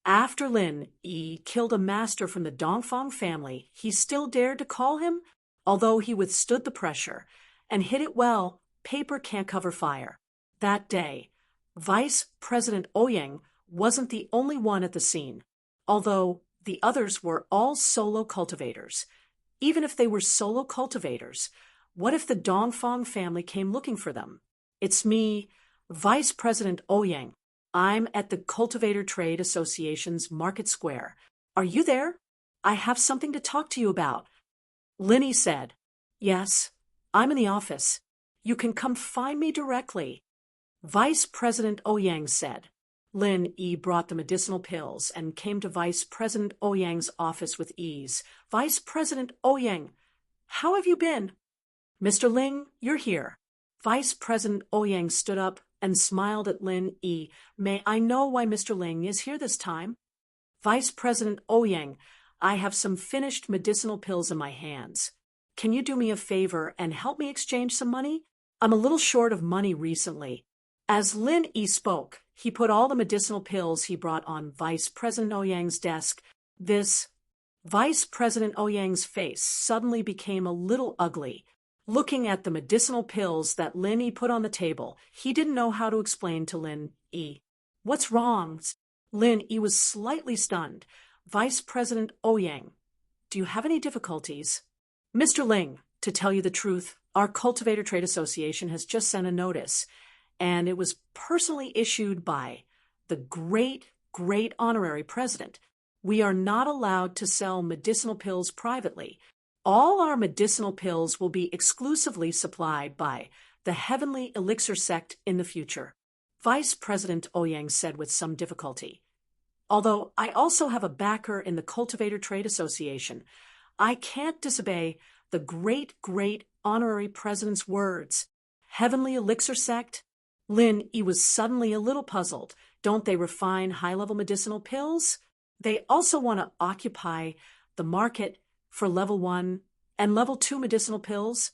After Lin Yi killed a master from the Dongfang family, he still dared to call him? Although he withstood the pressure and hit it well, paper can't cover fire. That day, Vice President Ouyang wasn't the only one at the scene, although the others were all solo cultivators. Even if they were solo cultivators, what if the Dongfang family came looking for them? It's me, Vice President Ouyang. I'm at the Cultivator Trade Association's Market Square. Are you there? I have something to talk to you about. Lin Yi said, Yes, I'm in the office. You can come find me directly. Vice President Ouyang said. Lin Yi brought the medicinal pills and came to Vice President Ouyang's office with ease. Vice President Ouyang, how have you been? Mr. Ling, you're here. Vice President Ouyang stood up and smiled at Lin Yi. May I know why Mr. Ling is here this time? Vice President Ouyang, I have some finished medicinal pills in my hands. Can you do me a favor and help me exchange some money? I'm a little short of money recently. As Lin Yi spoke, he put all the medicinal pills he brought on Vice President Ouyang's desk. Vice President Ouyang's face suddenly became a little ugly. Looking at the medicinal pills that Lin Yi put on the table, he didn't know how to explain to Lin Yi. What's wrong? Lin Yi was slightly stunned. Vice President Ouyang, do you have any difficulties? Mr. Ling, to tell you the truth, our Cultivator Trade Association has just sent a notice, and it was personally issued by the great honorary president. We are not allowed to sell medicinal pills privately. All our medicinal pills will be exclusively supplied by the Heavenly Elixir sect in the future, Vice President Ouyang said with some difficulty. Although I also have a backer in the Cultivator Trade Association, I can't disobey the great honorary president's words. Heavenly Elixir sect? Lin Yi was suddenly a little puzzled. Don't they refine high-level medicinal pills? They also want to occupy the market for level 1 and level 2 medicinal pills?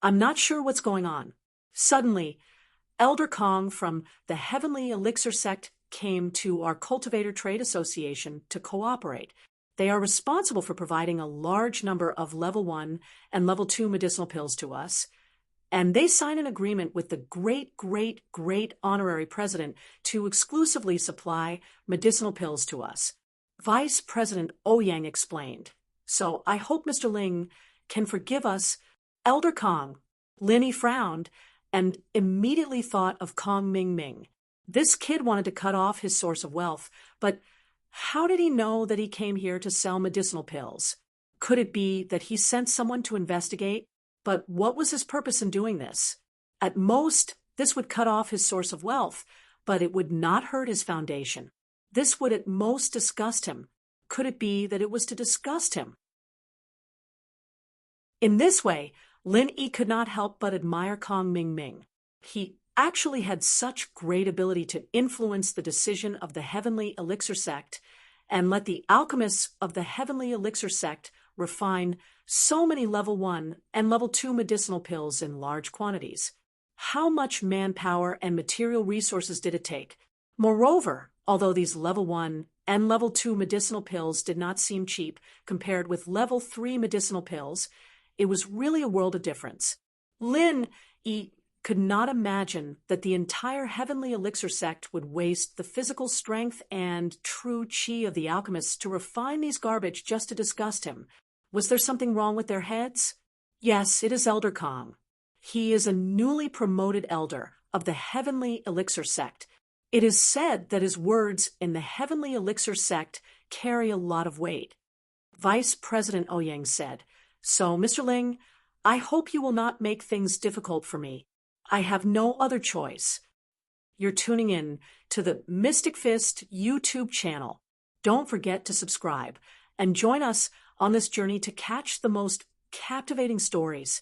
I'm not sure what's going on. Suddenly, Elder Kong from the Heavenly Elixir sect came to our Cultivator Trade Association to cooperate. They are responsible for providing a large number of level 1 and level 2 medicinal pills to us, and they sign an agreement with the great honorary president to exclusively supply medicinal pills to us. Vice President Ouyang explained. So I hope Mr. Ling can forgive us. Elder Kong. Linny frowned and immediately thought of Kong Ming Ming. This kid wanted to cut off his source of wealth, but how did he know that he came here to sell medicinal pills? Could it be that he sent someone to investigate? But what was his purpose in doing this? At most, this would cut off his source of wealth, but it would not hurt his foundation. This would at most disgust him. Could it be that it was to disgust him? In this way, Lin Yi could not help but admire Kong Ming Ming. He actually had such great ability to influence the decision of the Heavenly Elixir sect and let the alchemists of the Heavenly Elixir sect refine so many level 1 and level 2 medicinal pills in large quantities. How much manpower and material resources did it take? Moreover, although these level 1 and level 2 medicinal pills did not seem cheap compared with level 3 medicinal pills, it was really a world of difference. Lin Yi could not imagine that the entire Heavenly Elixir sect would waste the physical strength and true chi of the alchemists to refine these garbage just to disgust him. Was there something wrong with their heads? Yes, it is Elder Kong. He is a newly promoted elder of the Heavenly Elixir sect. It is said that his words in the Heavenly Elixir sect carry a lot of weight. Vice President Ouyang said, "So, Mr. Ling, I hope you will not make things difficult for me. I have no other choice." You're tuning in to the Mystic Fist YouTube channel. Don't forget to subscribe and join us on this journey to catch the most captivating stories